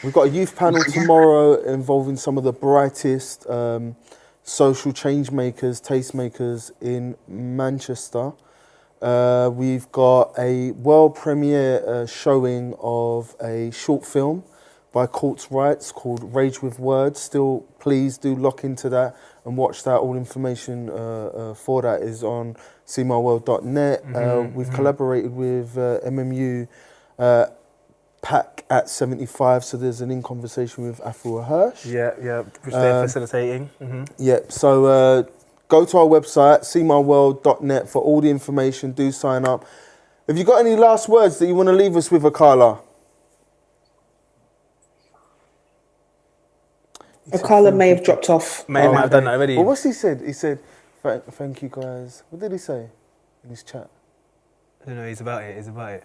We've got a youth panel tomorrow involving some of the brightest social change makers, tastemakers in Manchester. We've got a world premiere showing of a short film by Courts Rights called Rage with Words. Still, please do lock into that and watch that. All information for that is on seemyworld.net. We've collaborated with MMU PAC at 75, so there's an in conversation with Afua Hirsch. Yeah, which they're facilitating. Yeah, so go to our website, seemyworld.net, for all the information. Do sign up. Have you got any last words that you want to leave us with, Akala? Akala may have dropped off. May have done that already. Well, what's he said? He said, thank you guys. What did he say in his chat? I don't know, he's about it.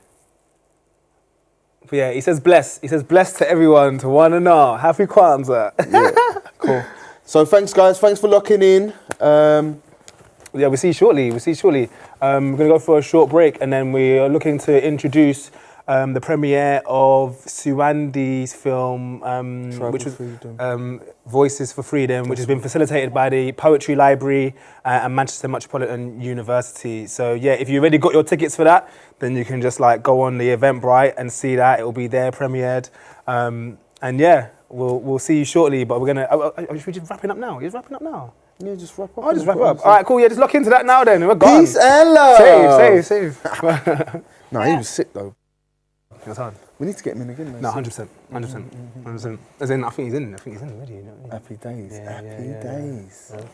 But yeah, he says bless. He says bless to everyone, to one and all. Happy Kwanzaa. Yeah, cool. So thanks, guys. Thanks for locking in. Yeah, we'll see you shortly. We're going to go for a short break, and then we are looking to introduce the premiere of Suwandi's film, which was Voices for Freedom, which has been facilitated by the Poetry Library and Manchester Metropolitan University. So yeah, if you already got your tickets for that, then you can just go on the Eventbrite and see that. It will be there premiered. And yeah, we'll see you shortly. But we're gonna. Should we just wrapping up now? You're wrapping up now. Yeah, just wrap up. I'll just wrap it up. All right, cool. Yeah, just lock into that now. Then we're gone. Peace and love. Save. No, he was sick though. It was hard. We need to get him in again, man. No, 100%. As in, I think he's in already. You know what I mean? Happy days. Yeah, Happy days. Yeah.